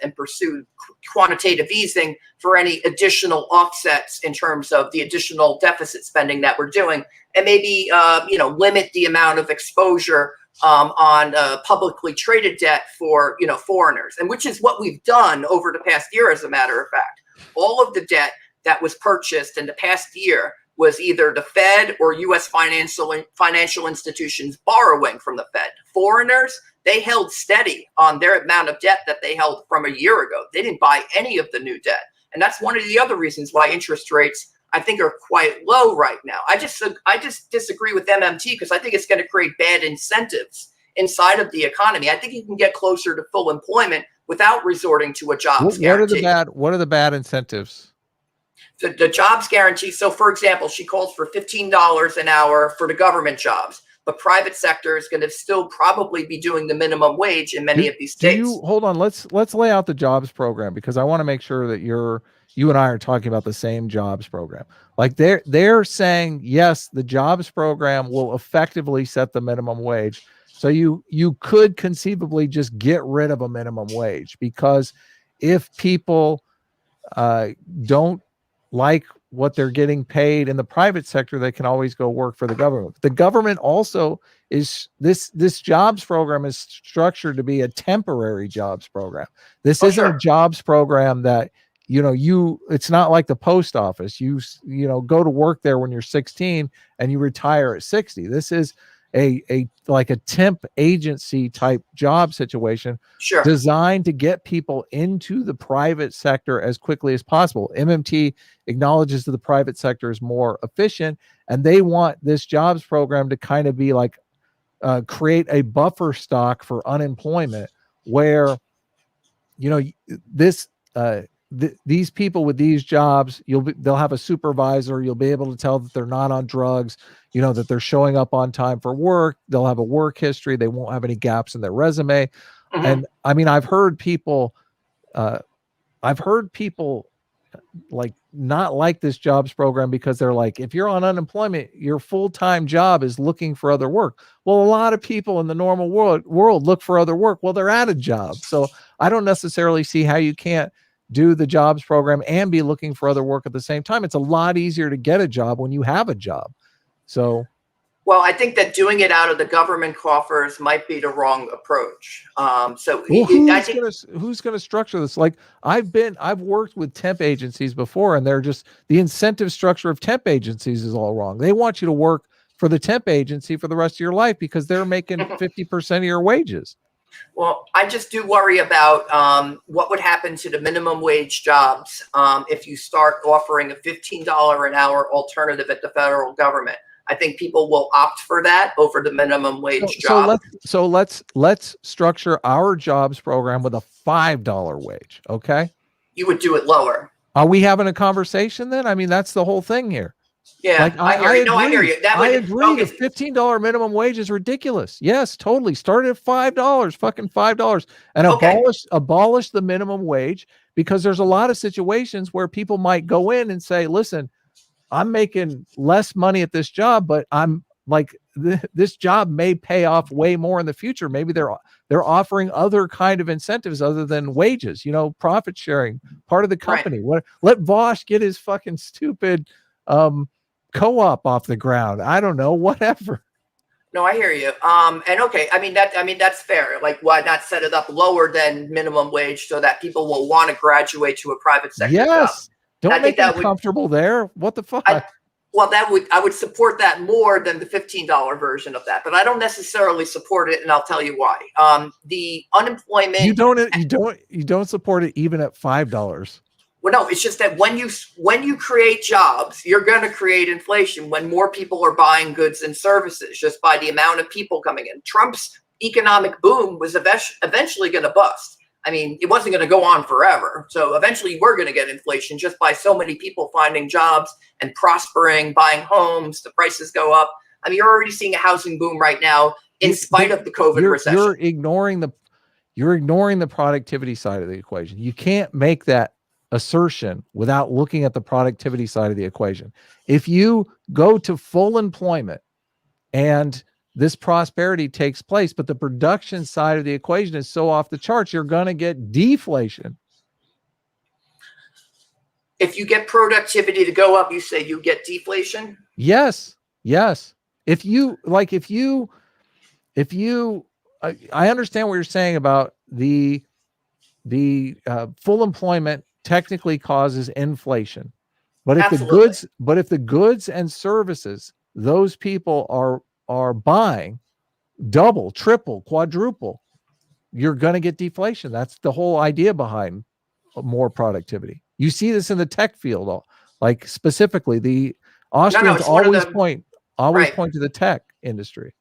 and pursue quantitative easing for any additional offsets in terms of the additional deficit spending that we're doing. And maybe, limit the amount of exposure on publicly traded debt for foreigners, and which is what we've done over the past year. As a matter of fact, all of the debt that was purchased in the past year was either the Fed or U.S. financial institutions borrowing from the Fed. Foreigners, they held steady on their amount of debt that they held from a year ago. They didn't buy any of the new debt, and that's one of the other reasons why interest rates, I think, are quite low right now. I just disagree with MMT because I think it's going to create bad incentives inside of the economy. I think you can get closer to full employment without resorting to a jobs guarantee. What are the bad incentives? The jobs guarantee. So, for example, she calls for $15 an hour for the government jobs. The private sector is going to still probably be doing the minimum wage in many of these states. Hold on. Let's lay out the jobs program, because I want to make sure that you and I are talking about the same jobs program. Like they're saying, yes, the jobs program will effectively set the minimum wage. So you could conceivably just get rid of a minimum wage, because if people don't like what they're getting paid in the private sector, they can always go work for the government. The government also is this jobs program is structured to be a temporary jobs program. This isn't a jobs program that it's not like the post office. You go to work there when you're 16 and you retire at 60. This is a temp agency type job situation, designed to get people into the private sector as quickly as possible. MMT acknowledges that the private sector is more efficient, and they want this jobs program to kind of be like create a buffer stock for unemployment, where this these people with these jobs, they'll have a supervisor. You'll be able to tell that they're not on drugs, that they're showing up on time for work. They'll have a work history. They won't have any gaps in their resume. Mhm. And I mean, I've heard people like not like this jobs program because they're like, if you're on unemployment, your full-time job is looking for other work. Well, a lot of people in the normal world look for other work. Well, they're at a job. So I don't necessarily see how you can't do the jobs program and be looking for other work at the same time. It's a lot easier to get a job when you have a job. So well, I think that doing it out of the government coffers might be the wrong approach. well, who's gonna structure this? Like I've worked with temp agencies before, and they're just, the incentive structure of temp agencies is all wrong. They want you to work for the temp agency for the rest of your life because they're making 50% of your wages. Well, I just do worry about what would happen to the minimum wage jobs if you start offering a $15 an hour alternative at the federal government. I think people will opt for that over the minimum wage job. So let's structure our jobs program with a $5 wage. Okay. You would do it lower. Are we having a conversation then? I mean, that's the whole thing here. Yeah, like, I hear you. No, I hear you. I agree. The $15 minimum wage is ridiculous. Yes, totally. Start at $5, fucking $5, and abolish the minimum wage, because there's a lot of situations where people might go in and say, listen, I'm making less money at this job, but I'm like, this job may pay off way more in the future. Maybe they're offering other kind of incentives other than wages, profit sharing, part of the company. Right. Let Vosh get his fucking stupid co-op off the ground. I don't know, whatever. No, I hear you. And okay, that's fair. Like, why not set it up lower than minimum wage so that people will want to graduate to a private sector job? Don't make them comfortable there. What the fuck? I would support that more than the $15 version of that, but I don't necessarily support it, and I'll tell you why. The unemployment, you don't support it even at $5. Well, no, it's just that when you create jobs, you're going to create inflation when more people are buying goods and services just by the amount of people coming in. Trump's economic boom was eventually going to bust. I mean, it wasn't going to go on forever. So eventually we're going to get inflation just by so many people finding jobs and prospering, buying homes, the prices go up. I mean, you're already seeing a housing boom right now in spite of the COVID recession. You're ignoring the productivity side of the equation. You can't make that assertion without looking at the productivity side of the equation. If you go to full employment and this prosperity takes place, but the production side of the equation is so off the charts, you're going to get deflation. If you get productivity to go up, you say you get deflation? Yes. If you, I understand what you're saying about the full employment technically causes inflation, but if the goods and services those people are buying double, triple, quadruple, you're going to get deflation. That's the whole idea behind more productivity. You see this in the tech field, like specifically the Austrians always point to the tech industry.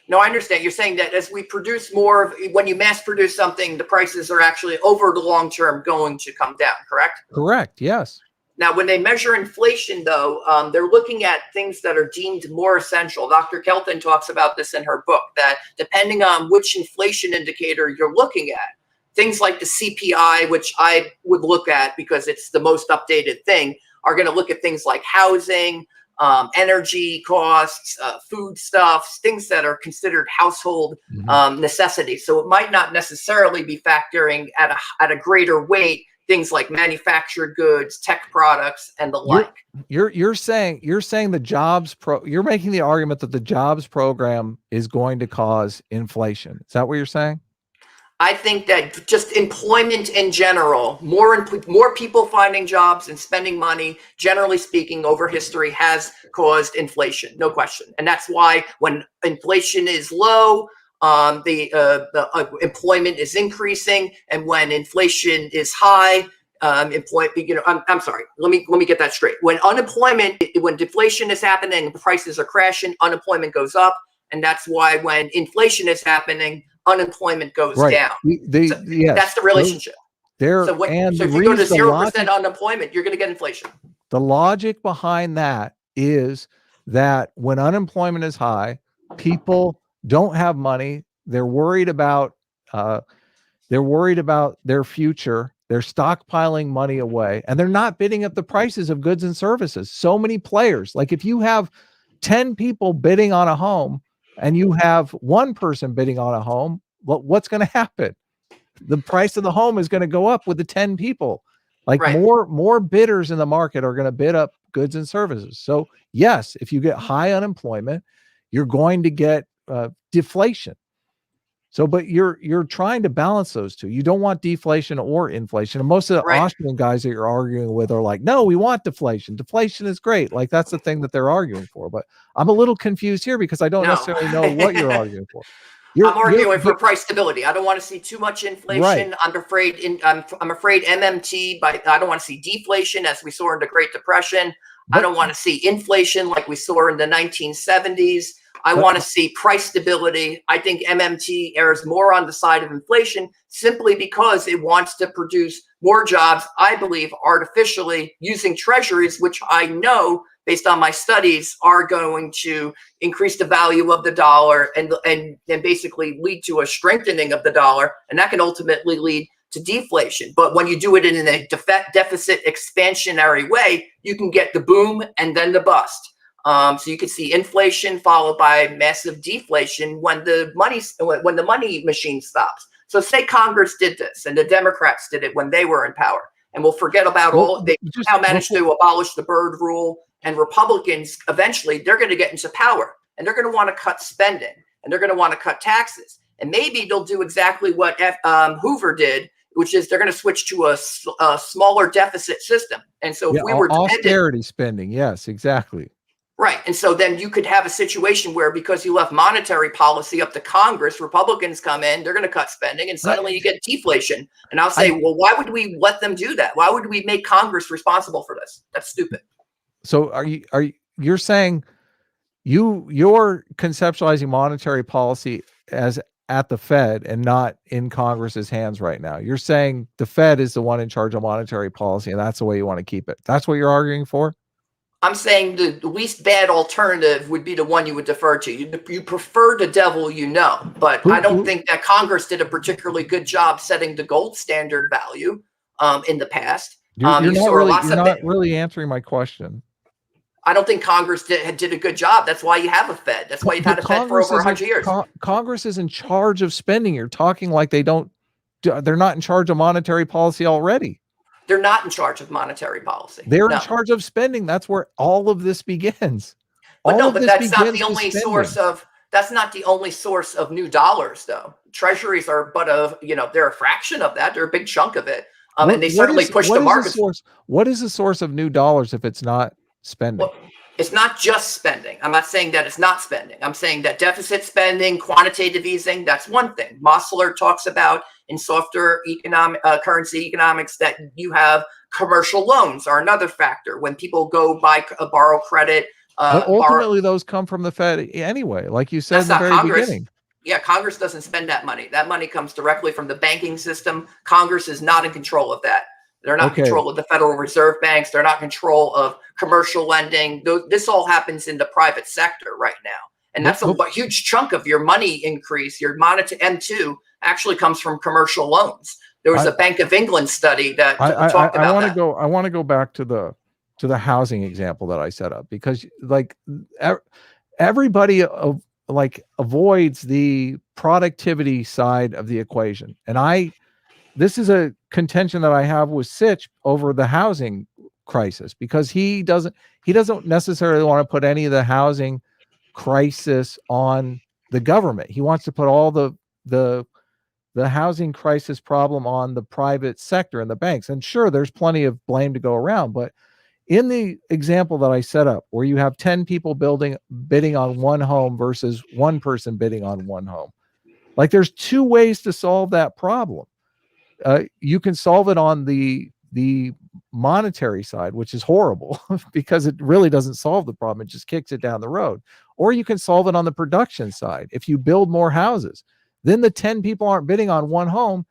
No, I understand. You're saying that as we produce more, when you mass produce something, the prices are actually over the long term going to come down, correct? Correct, yes. Now, when they measure inflation, though, they're looking at things that are deemed more essential. Dr. Kelton talks about this in her book, that depending on which inflation indicator you're looking at, things like the CPI, which I would look at because it's the most updated thing, are going to look at things like housing, energy costs, foodstuffs, things that are considered household necessities. So it might not necessarily be factoring at a greater weight things like manufactured goods, tech products, and the like. You're saying the jobs you're making the argument that the jobs program is going to cause inflation. Is that what you're saying? I think that just employment in general, more people finding jobs and spending money, generally speaking, over history has caused inflation, no question. And that's why when inflation is low, the employment is increasing, and when inflation is high, I'm sorry. Let me get that straight. When deflation is happening, prices are crashing, unemployment goes up, and that's why when inflation is happening, unemployment goes down. That's the relationship. There, So and so the if you go to reason, 0% unemployment, you're going to get inflation. the logic behind that is that when unemployment is high, people don't have money. They're worried about uh, their future. They're stockpiling money away, and they're not bidding up the prices of goods and services. So many players. Like if you have 10 people bidding on a home and you have one person bidding on a home, what's going to happen? The price of the home is going to go up with the 10 people. Like Right. more bidders in the market are going to bid up goods and services. So yes, if you get high unemployment, you're going to get deflation. So, but you're trying to balance those two. You don't want deflation or inflation. And most of the Right. Austrian guys that you're arguing with are like, no, we want deflation. Deflation is great. Like that's the thing that they're arguing for. But I'm a little confused here because I don't No. necessarily know what you're arguing for. I'm arguing for price stability. I don't want to see too much inflation. Right. I'm afraid I'm afraid MMT, but I don't want to see deflation as we saw in the Great Depression. I don't want to see inflation like we saw in the 1970s. I want to see price stability. I think MMT errs more on the side of inflation simply because it wants to produce more jobs, I believe, artificially using treasuries, which I know based on my studies are going to increase the value of the dollar and basically lead to a strengthening of the dollar. And that can ultimately lead to deflation. But when you do it in a deficit expansionary way, you can get the boom and then the bust. So you can see inflation followed by massive deflation when the money machine stops. So say Congress did this and the Democrats did it when they were in power, and we'll forget about they now managed to abolish the Byrd rule, and Republicans eventually they're going to get into power and they're going to want to cut spending and they're going to want to cut taxes, and maybe they'll do exactly what Hoover did, which is they're going to switch to a smaller deficit system. And so if we were austerity spending, yes, exactly. Right. And so then you could have a situation where because you left monetary policy up to Congress, Republicans come in, they're going to cut spending, and suddenly you get deflation. And I'll say, well, why would we let them do that? Why would we make Congress responsible for this? That's stupid. So you're saying you're conceptualizing monetary policy as at the Fed and not in Congress's hands right now. You're saying the Fed is the one in charge of monetary policy and that's the way you want to keep it. That's what you're arguing for? I'm saying the least bad alternative would be the one you would defer to. You prefer the devil, but I don't think that Congress did a particularly good job setting the gold standard value in the past. You're not really answering my question. I don't think Congress did a good job. That's why you have a Fed. That's why you've had a Fed for over 100 years. Congress is in charge of spending. You're talking like they're not in charge of monetary policy already. They're not in charge of monetary policy. They're in charge of spending. That's where all of this begins. But that's not the only source of. That's not the only source of new dollars, though. Treasuries are they're a fraction of that. They're a big chunk of it, and they certainly push the market. What is the source of new dollars if it's not spending? Well, it's not just spending. I'm not saying that it's not spending. I'm saying that deficit spending, quantitative easing, that's one thing. Mossler talks about in softer currency economics that you have commercial loans are another factor. When people go borrow credit. But ultimately, those come from the Fed anyway, like you said in the very beginning. Yeah, Congress doesn't spend that money. That money comes directly from the banking system. Congress is not in control of that. They're not in control of the Federal Reserve banks. They're not in control of commercial lending. This all happens in the private sector right now. And that's a huge chunk of your money increase. Your monetary M2 actually comes from commercial loans. There was a Bank of England study that talked about that. I want to go back to the housing example that I set up, because like everybody avoids the productivity side of the equation. And this is a contention that I have with Sitch over the housing crisis, because he doesn't necessarily want to put any of the housing crisis on the government. He wants to put all the housing crisis problem on the private sector and the banks. And sure, there's plenty of blame to go around, but in the example that I set up, where you have 10 people bidding on one home versus one person bidding on one home, like there's two ways to solve that problem. You can solve it on the monetary side, which is horrible because it really doesn't solve the problem. It just kicks it down the road. Or you can solve it on the production side. If you build more houses, then the 10 people aren't bidding on one home.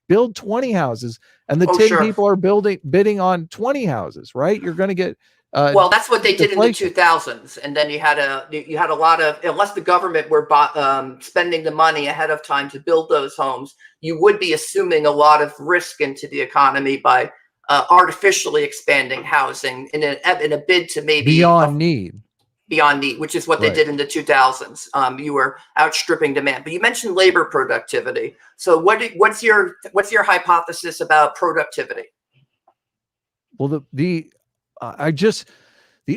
build 20 houses, and the Oh, 10 sure. people are bidding on 20 houses, right? You're going to get Well, that's what they did in the deflation. 2000s, and then you had a lot of, unless the government were spending the money ahead of time to build those homes, you would be assuming a lot of risk into the economy by artificially expanding housing in a bid to maybe Beyond need. beyond need, which is what they Right. did in the 2000s. You were outstripping demand. But you mentioned labor productivity. So what's your hypothesis about productivity? Well, the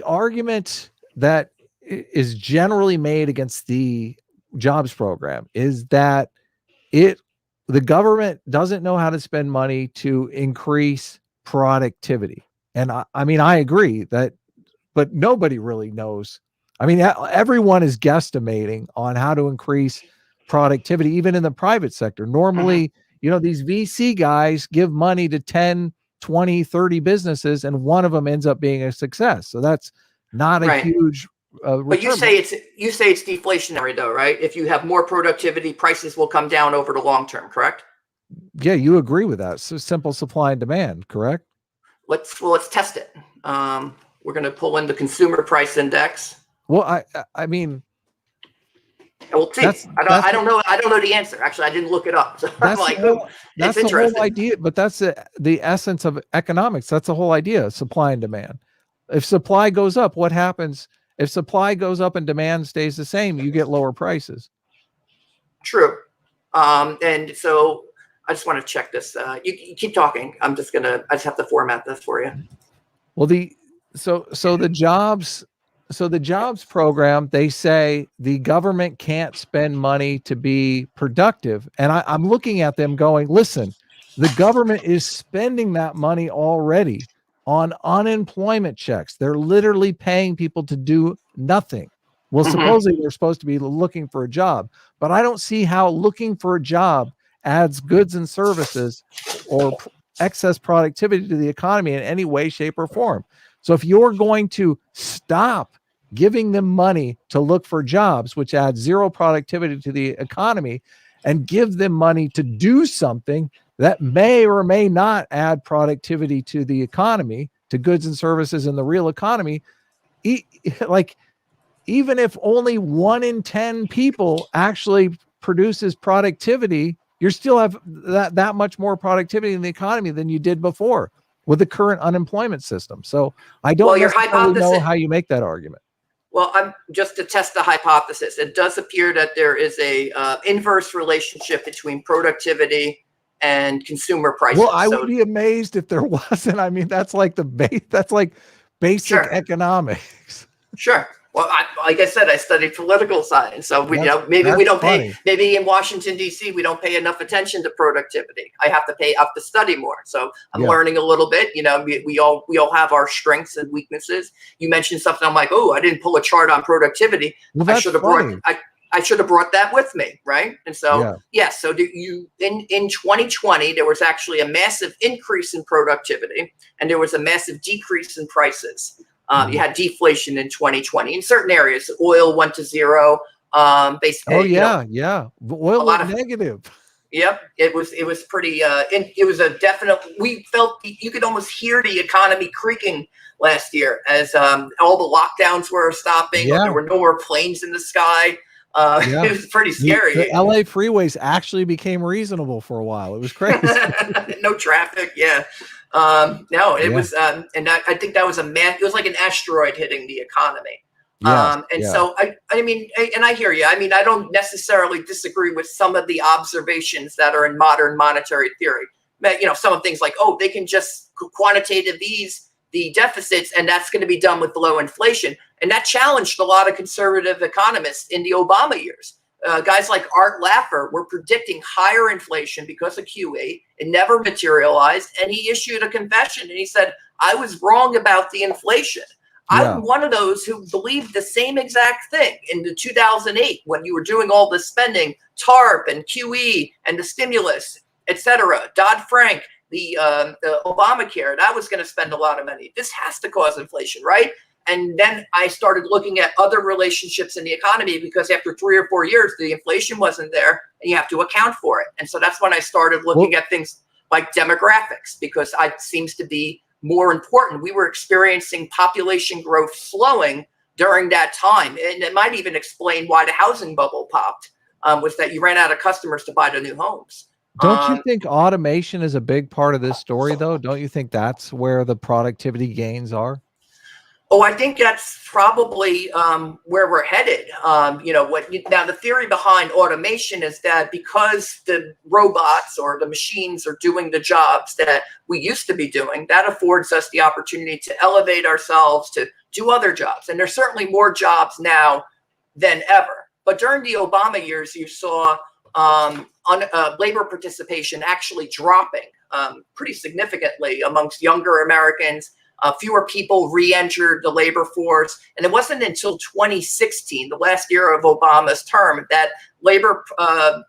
argument that is generally made against the jobs program is that the government doesn't know how to spend money to increase productivity. And I mean, I agree that, but nobody really knows. I mean, everyone is guesstimating on how to increase productivity, even in the private sector. Normally, these VC guys give money to 10, 20, 30 businesses, and one of them ends up being a success. So that's not a Right. huge But return. you say it's deflationary, though, right? If you have more productivity, prices will come down over the long term, correct? Yeah, you agree with that. So simple supply and demand, correct? Let's test it. We're going to pull in the consumer price index. Well, I mean, and we'll see. I don't know the answer. Actually, I didn't look it up. So I'm like, that's the whole idea. But that's the essence of economics. That's the whole idea: supply and demand. If supply goes up, what happens? If supply goes up and demand stays the same, you get lower prices. True. And so I just want to check this. You keep talking. I just have to format this for you. Well, the jobs program, they say the government can't spend money to be productive. And I'm looking at them going, listen, the government is spending that money already on unemployment checks. They're literally paying people to do nothing. Well, supposedly they're supposed to be looking for a job, but I don't see how looking for a job adds goods and services or excess productivity to the economy in any way, shape, or form. So if you're going to stop giving them money to look for jobs, which adds zero productivity to the economy, and give them money to do something that may or may not add productivity to the economy, to goods and services in the real economy, even if only 1 in 10 people actually produces productivity, you still have that much more productivity in the economy than you did before with the current unemployment system. So I don't necessarily know how you make that argument. Well, I'm just to test the hypothesis. It does appear that there is a inverse relationship between productivity and consumer prices. Well, I would be amazed if there wasn't. I mean, that's like basic economics. Sure. Well, like I said, I studied political science, so maybe in Washington D.C. we don't pay enough attention to productivity. I have to study more. So I'm learning a little bit. We all have our strengths and weaknesses. You mentioned something. I'm like, oh, I didn't pull a chart on productivity. Well, I should have brought that with me, right? And so So in 2020 there was actually a massive increase in productivity, and there was a massive decrease in prices. You had deflation in 2020 in certain areas. Oil went to zero. Basically, oil went negative. Yep, it was pretty. It was a definite. We felt you could almost hear the economy creaking last year as all the lockdowns were stopping. There were no more planes in the sky. It was pretty scary. The LA freeways actually became reasonable for a while. It was crazy. No traffic. Yeah. Was, and I think that was it was like an asteroid hitting the economy. So I mean, and I hear you. I mean, I don't necessarily disagree with some of the observations that are in modern monetary theory. Some of things like, they can just quantitative ease the deficits, and that's going to be done with low inflation. And that challenged a lot of conservative economists in the Obama years. Guys like Art Laffer were predicting higher inflation because of QE. It never materialized. And he issued a confession and he said, I was wrong about the inflation. I'm one of those who believed the same exact thing in the 2008 when you were doing all this spending, TARP and QE and the stimulus, etc. Dodd-Frank, the Obamacare, that was going to spend a lot of money. This has to cause inflation, right? And then I started looking at other relationships in the economy, because after 3 or 4 years, the inflation wasn't there and you have to account for it. And so that's when I started looking at things like demographics, because it seems to be more important. We were experiencing population growth slowing during that time. And it might even explain why the housing bubble popped, was that you ran out of customers to buy the new homes. Don't you think automation is a big part of this story, though? Don't you think that's where the productivity gains are? Oh, I think that's probably where we're headed. Now the theory behind automation is that because the robots or the machines are doing the jobs that we used to be doing, that affords us the opportunity to elevate ourselves, to do other jobs. And there's certainly more jobs now than ever. But during the Obama years, you saw labor participation actually dropping pretty significantly amongst younger Americans. Fewer people re-entered the labor force. And it wasn't until 2016, the last year of Obama's term, that labor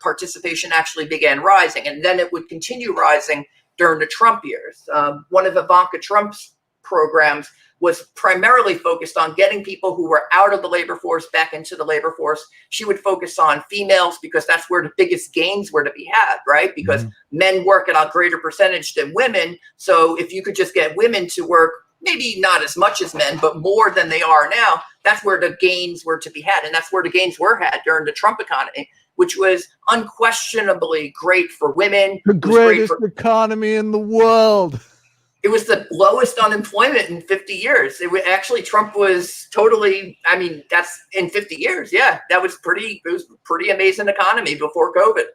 participation actually began rising. And then it would continue rising during the Trump years. One of Ivanka Trump's programs was primarily focused on getting people who were out of the labor force back into the labor force. She would focus on females because that's where the biggest gains were to be had, right? Because men work at a greater percentage than women. So if you could just get women to work, maybe not as much as men, but more than they are now, that's where the gains were to be had. And that's where the gains were had during the Trump economy, which was unquestionably great for women. The greatest economy in the world. It was the lowest unemployment in 50 years. Trump was totally, that's in 50 years. Yeah, it was pretty amazing economy before COVID.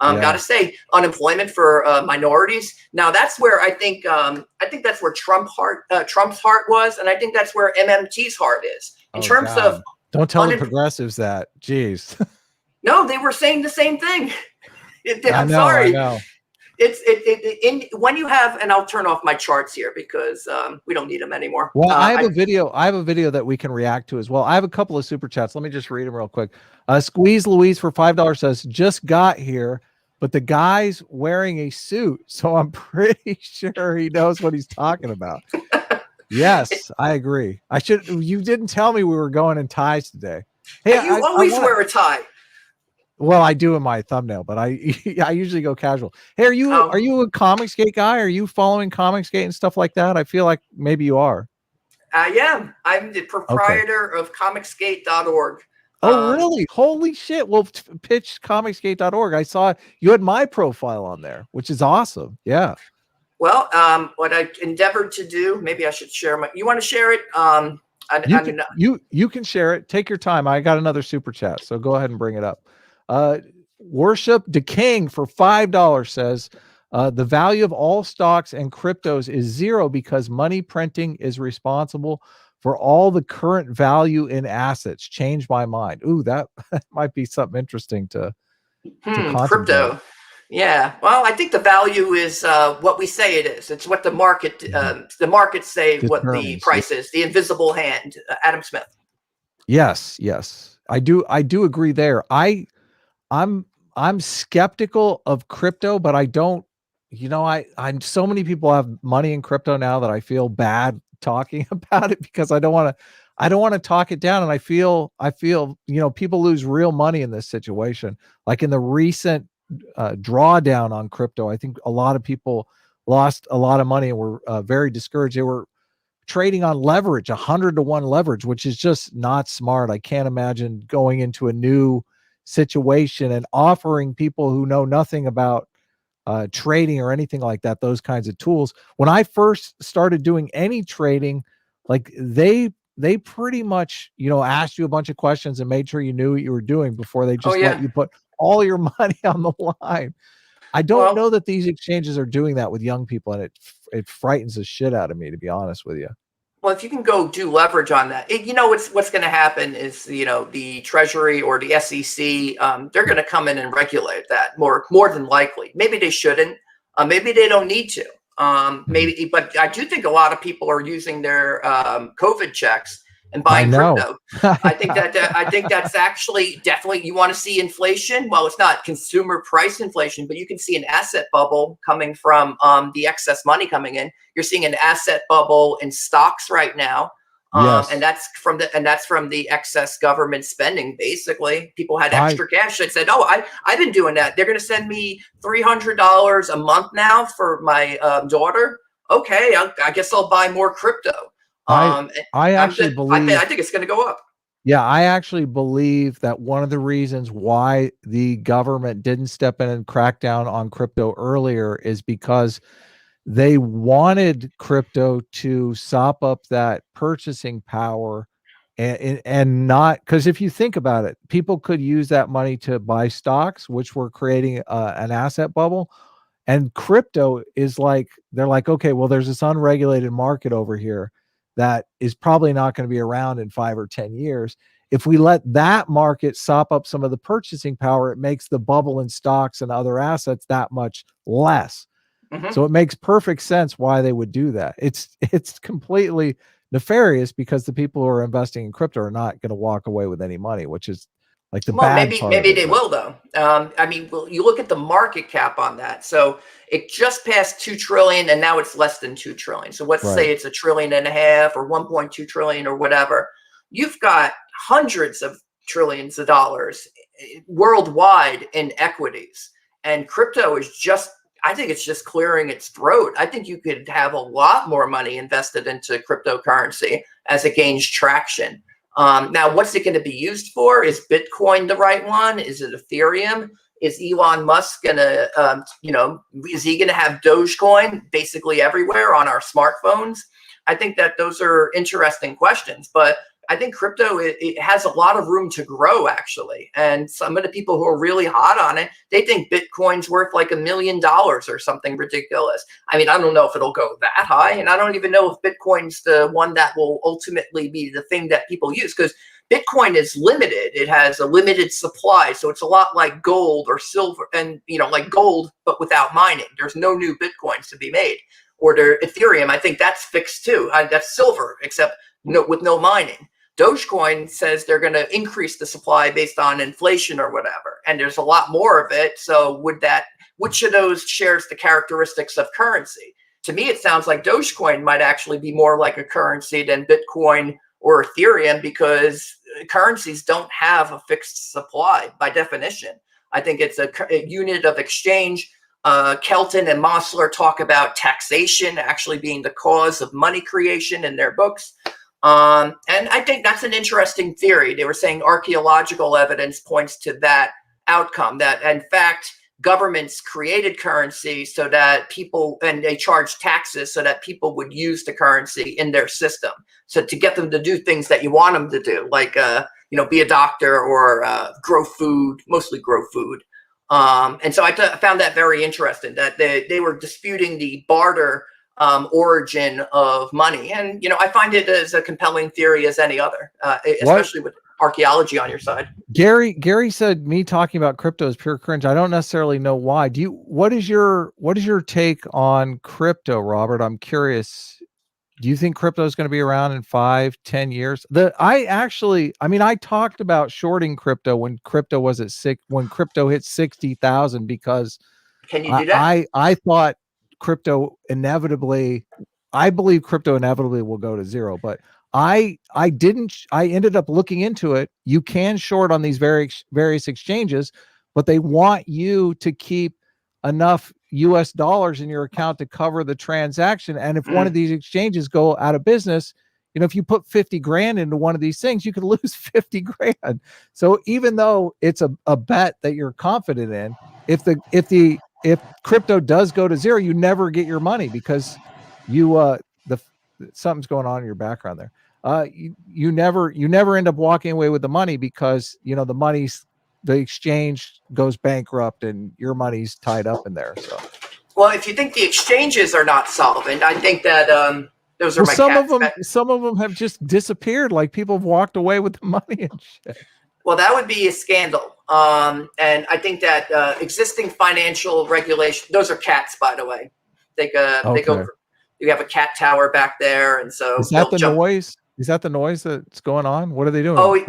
Got to say, unemployment for minorities. Now that's where I think that's where Trump's heart was. And I think that's where MMT's heart is in terms of. Don't tell the progressives that. Jeez. No, they were saying the same thing. I'm sorry. I know. When you have, and I'll turn off my charts here because we don't need them anymore. Well, I have a video that we can react to as well. I have a couple of super chats. Let me just read them real quick. Squeeze Louise for $5 says, just got here, but the guy's wearing a suit, so I'm pretty sure he knows what he's talking about. Yes, I agree. You didn't tell me we were going in ties today. Hey, you always wear a tie. Well, I do in my thumbnail, but I usually go casual. Hey, are you a Comicsgate guy? Are you following Comicsgate and stuff like that? I feel like maybe you are. I am. I'm the proprietor of Comicsgate.org. Oh, really? Holy shit. Well, pitch Comicsgate.org. I saw you had my profile on there, which is awesome. Yeah. Well, what I endeavored to do, maybe I should share you want to share it? You can share it. Take your time. I got another super chat, so go ahead and bring it up. Worship Decaying for $5 says, the value of all stocks and cryptos is zero because money printing is responsible for all the current value in assets. Change my mind. Ooh, that might be something interesting to crypto. Yeah. Well, I think the value is what we say it is. It's what the markets say what the price is. The invisible hand, Adam Smith. Yes. I do agree there. I'm skeptical of crypto, but I don't, I'm so many people have money in crypto now that I feel bad talking about it because I don't want to talk it down. And I feel, people lose real money in this situation. Like in the recent drawdown on crypto, I think a lot of people lost a lot of money and were very discouraged. They were trading on leverage, 100-to-1 leverage, which is just not smart. I can't imagine going into a new situation and offering people who know nothing about trading or anything like that, those kinds of tools. When I first started doing any trading, like they pretty much, asked you a bunch of questions and made sure you knew what you were doing before they just let you put all your money on the line. I don't know that these exchanges are doing that with young people, and it frightens the shit out of me, to be honest with you. Well, if you can go do leverage on that, what's going to happen is, the Treasury or the SEC, they're going to come in and regulate that more than likely. Maybe they shouldn't. Maybe they don't need to. But I do think a lot of people are using their COVID checks and buying crypto. I think that's actually definitely, you want to see inflation. Well, it's not consumer price inflation, but you can see an asset bubble coming from the excess money coming in. You're seeing an asset bubble in stocks right now. Yes. And that's from the excess government spending. Basically, people had extra cash. They said, "Oh, I've been doing that. They're going to send me $300 a month now for my daughter. Okay, I guess I'll buy more crypto." I actually believe. I think it's going to go up. Yeah, I actually believe that one of the reasons why the government didn't step in and crack down on crypto earlier is because they wanted crypto to sop up that purchasing power and not, because if you think about it, people could use that money to buy stocks, which were creating an asset bubble. And crypto is like, they're like, okay, well, there's this unregulated market over here that is probably not going to be around in 5 or 10 years. If we let that market sop up some of the purchasing power, it makes the bubble in stocks and other assets that much less. So it makes perfect sense why they would do that. It's completely nefarious because the people who are investing in crypto are not going to walk away with any money, which is like the bad part. Maybe they will though. I mean, well, you look at the market cap on that. So it just passed 2 trillion, and now it's less than 2 trillion. So let's say it's 1.5 trillion or 1.2 trillion or whatever. You've got hundreds of trillions of dollars worldwide in equities, and crypto is just, I think it's just clearing its throat. I think you could have a lot more money invested into cryptocurrency as it gains traction. Now, what's it going to be used for? Is Bitcoin the right one? Is it Ethereum? Is Elon Musk going to, is he going to have Dogecoin basically everywhere on our smartphones? I think that those are interesting questions, but I think crypto, it has a lot of room to grow, actually. And some of the people who are really hot on it, they think Bitcoin's worth like $1 million or something ridiculous. I mean, I don't know if it'll go that high. And I don't even know if Bitcoin's the one that will ultimately be the thing that people use, because Bitcoin is limited. It has a limited supply. So it's a lot like gold or silver, and, like gold, but without mining. There's no new Bitcoins to be made. Or Ethereum, I think that's fixed too. That's silver, except with no mining. Dogecoin says they're going to increase the supply based on inflation or whatever, and there's a lot more of it. So which of those shares the characteristics of currency? To me, it sounds like Dogecoin might actually be more like a currency than Bitcoin or Ethereum, because currencies don't have a fixed supply by definition. I think it's a unit of exchange. Kelton and Mosler talk about taxation actually being the cause of money creation in their books. And I think that's an interesting theory. They were saying archaeological evidence points to that outcome, that in fact, governments created currency so that people, and they charged taxes so that people would use the currency in their system. So to get them to do things that you want them to do, like, be a doctor or grow food, mostly grow food. And so I found that very interesting, that they were disputing the barter origin of money. And, I find it as a compelling theory as any other, especially with archaeology on your side. Gary said me talking about crypto is pure cringe. I don't necessarily know why. What is your take on crypto, Robert? I'm curious. Do you think crypto is going to be around in 5-10 years? I talked about shorting crypto when crypto hit 60,000, because can you do that? I thought I believe crypto inevitably will go to zero, but I ended up looking into it. You can short on these various exchanges, but they want you to keep enough US dollars in your account to cover the transaction. And if one of these exchanges go out of business, if you put 50 grand into one of these things, you could lose 50 grand. So even though it's a bet that you're confident in, if crypto does go to zero, you never get your money, because something's going on in your background there. You never end up walking away with the money, because the exchange goes bankrupt and your money's tied up in there. So, well, if you think the exchanges are not solvent, I think that those are some of them have just disappeared. Like, people have walked away with the money and shit. Well, that would be a scandal. And I think that existing financial regulation, those are cats, by the way. You have a cat tower back there. And so is that the noise? Is that the noise that's going on? What are they doing?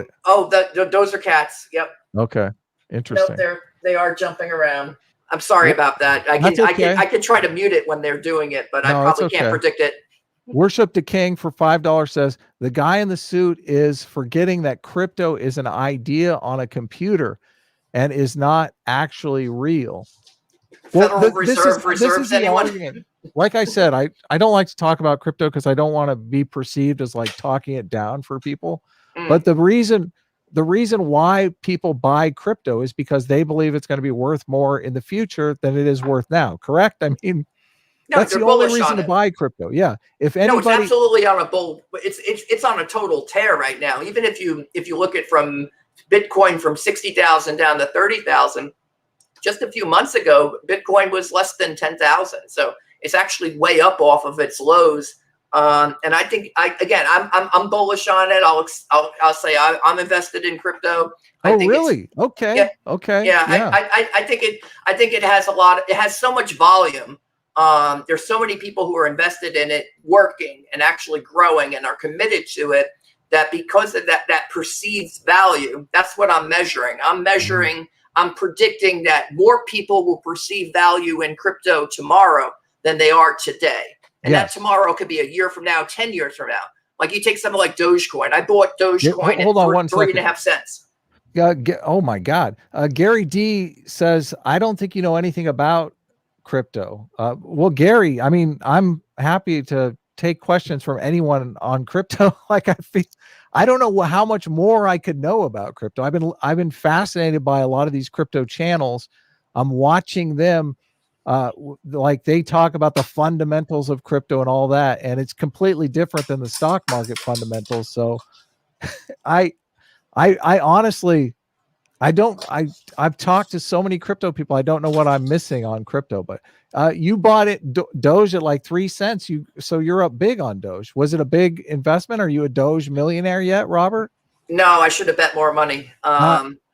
Those are cats. Yep. Okay. Interesting. No, they are jumping around. I'm sorry about that. I can try to mute it when they're doing it, but I probably can't predict it. Worship the King for $5 says the guy in the suit is forgetting that crypto is an idea on a computer and is not actually real. Federal This Reserve is reserves the anyone? argument. Like I said, I don't like to talk about crypto because I don't want to be perceived as like talking it down for people. But the reason why people buy crypto is because they believe it's going to be worth more in the future than it is worth now. Correct? I mean, No, that's they're the only bullish reason on to it. buy crypto. Yeah. If No, it's anybody, absolutely on a bull. It's on a total tear right now. Even if you look at from Bitcoin from 60,000 down to 30,000, just a few months ago, Bitcoin was less than 10,000. So it's actually way up off of its lows. And I think I'm bullish on it. I'll say I'm invested in crypto. I oh, think really? it's yeah, Okay. Okay. yeah. Yeah. I think it has it has so much volume. There's so many people who are invested in it, working and actually growing and are committed to it, that because of that perceived value, that's what I'm measuring. I'm predicting that more people will perceive value in crypto tomorrow than they are today. And Yes. that tomorrow could be a year from now, 10 years from now. Like you take something like Dogecoin. I bought Dogecoin Hold on one at three and second. a half cents. Oh my God. Gary D says, I don't think you know anything about crypto. Well, Gary, I mean, I'm happy to take questions from anyone on crypto. Like I don't know how much more I could know about crypto. I've been fascinated by a lot of these crypto channels. I'm watching them, like they talk about the fundamentals of crypto and all that, and it's completely different than the stock market fundamentals. So I I honestly, I've talked to so many crypto people. I don't know what I'm missing on crypto, but you bought it Doge at like 3 cents. So you're up big on Doge. Was it a big investment? Are you a Doge millionaire yet, Robert? No, I should have bet more money.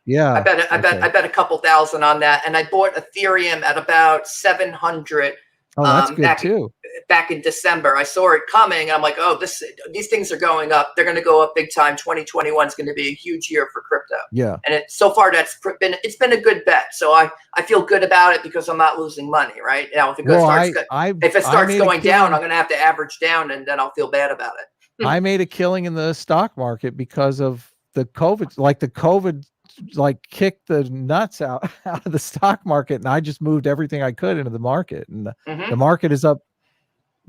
Yeah. I bet a couple thousand on that, and I bought Ethereum at about 700. Oh, that's good too. Back in December, I saw it coming, and I'm like, oh, these things are going up. They're going to go up big time. 2021 is going to be a huge year for crypto. Yeah. And so far it's been a good bet. So I feel good about it because I'm not losing money right now. If it starts going down, I'm going to have to average down, and then I'll feel bad about it. I made a killing in the stock market because of the COVID. Like the COVID kicked the nuts out of the stock market, and I just moved everything I could into the market, and the market is up.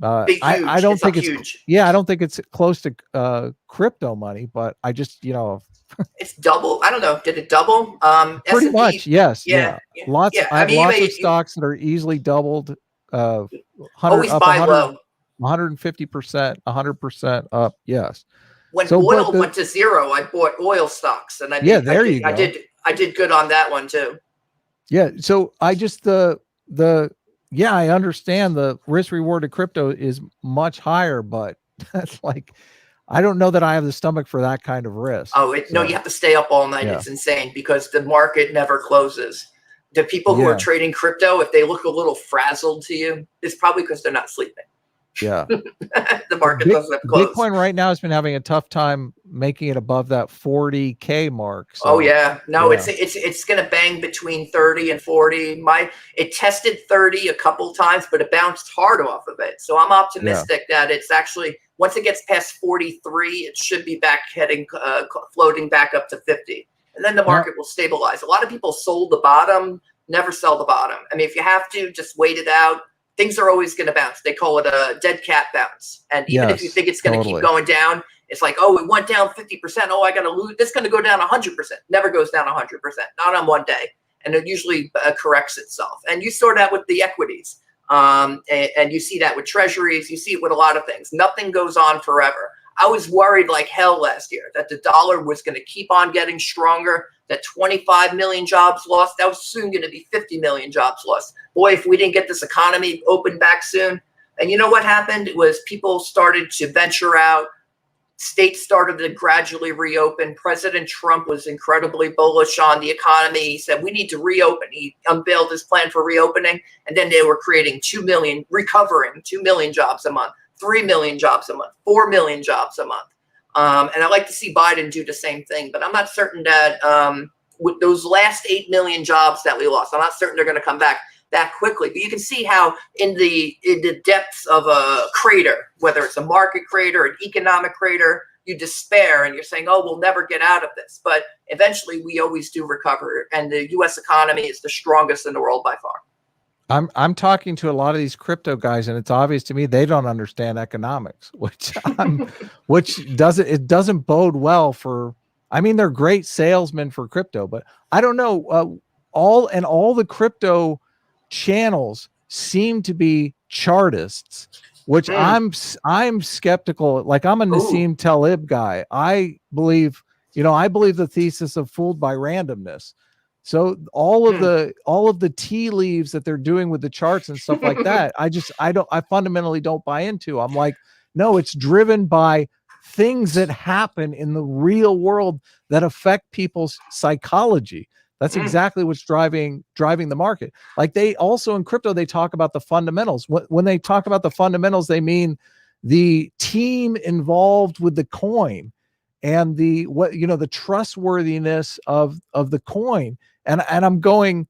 I don't think it's huge. Yeah, I don't think it's close to crypto money, but I just it's double. I don't know. Did it double? Pretty S&P, much, yes. Yeah. Lots. I have lots of stocks that are easily doubled. Always buy low. 150%, 100% up. Yes. When oil went to zero, I bought oil stocks, and I did good on that one too. Yeah. So I just I understand the risk reward of crypto is much higher, but that's like, I don't know that I have the stomach for that kind of risk. Oh, no, you have to stay up all night. Yeah. It's insane because the market never closes. The people who are trading crypto, if they look a little frazzled to you, it's probably because they're not sleeping. Yeah. The market doesn't close. Bitcoin right now has been having a tough time making it above that 40K mark. So, oh yeah. No, it's going to bang between 30 and 40. It tested 30 a couple times, but it bounced hard off of it. So I'm optimistic that it's actually, once it gets past 43, it should be back floating back up to 50. And then the market will stabilize. A lot of people sold the bottom, never sell the bottom. I mean, if you have to, just wait it out. Things are always going to bounce. They call it a dead cat bounce. And even if you think it's going to keep going down, it's like, oh, it went down 50%. Oh, I got to lose. This is going to go down 100%. Never goes down 100%. Not on one day. And it usually corrects itself. And you saw that with the equities. And you see that with treasuries. You see it with a lot of things. Nothing goes on forever. I was worried like hell last year that the dollar was going to keep on getting stronger, that 25 million jobs lost. That was soon going to be 50 million jobs lost. Boy, if we didn't get this economy open back soon. And you know what happened? It was people started to venture out. States started to gradually reopen. President Trump was incredibly bullish on the economy. He said, we need to reopen. He unveiled his plan for reopening. And then they were creating 2 million jobs a month. 3 million jobs a month, 4 million jobs a month. And I'd like to see Biden do the same thing, but I'm not certain that with those last 8 million jobs that we lost, I'm not certain they're going to come back. that quickly. But you can see how in the depths of a crater, whether it's a market crater, an economic crater, you despair and you're saying, oh, we'll never get out of this. But eventually we always do recover. And the US economy is the strongest in the world by far. I'm talking to a lot of these crypto guys, and it's obvious to me they don't understand economics, which doesn't bode well for. I mean, they're great salesmen for crypto, but I don't know. All the crypto channels seem to be chartists, which I'm skeptical. Like, I'm a Nassim Taleb guy. I believe the thesis of fooled by randomness. So all of the tea leaves that they're doing with the charts and stuff like that, I fundamentally don't buy into. I'm like, no, it's driven by things that happen in the real world that affect people's psychology. That's exactly what's driving the market. Like, they also in crypto, they talk about the fundamentals. When they talk about the fundamentals, they mean the team involved with the coin and the trustworthiness of the coin. And I'm going,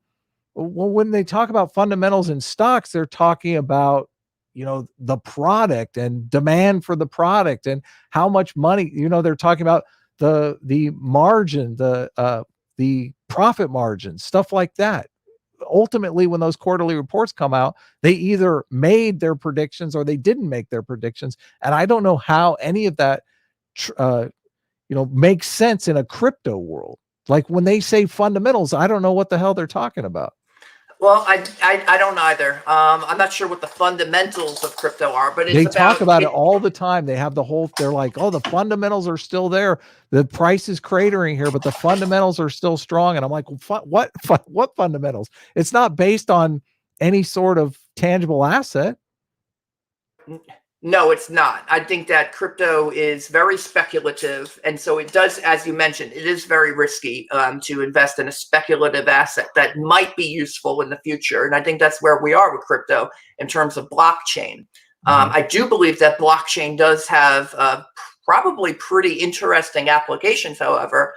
well, when they talk about fundamentals in stocks, they're talking about, the product and demand for the product and how much money, they're talking about the margin, the profit margin, stuff like that. Ultimately, when those quarterly reports come out, they either made their predictions or they didn't make their predictions. And I don't know how any of that, makes sense in a crypto world. Like, when they say fundamentals, I don't know what the hell they're talking about. Well, I don't either. I'm not sure what the fundamentals of crypto are, but they talk about it all the time. They have they're like, oh, the fundamentals are still there. The price is cratering here, but the fundamentals are still strong. And I'm like, what fundamentals? It's not based on any sort of tangible asset. No, it's not. I think that crypto is very speculative. And so it does, as you mentioned, it is very risky to invest in a speculative asset that might be useful in the future. And I think that's where we are with crypto in terms of blockchain. I do believe that blockchain does have probably pretty interesting applications, however,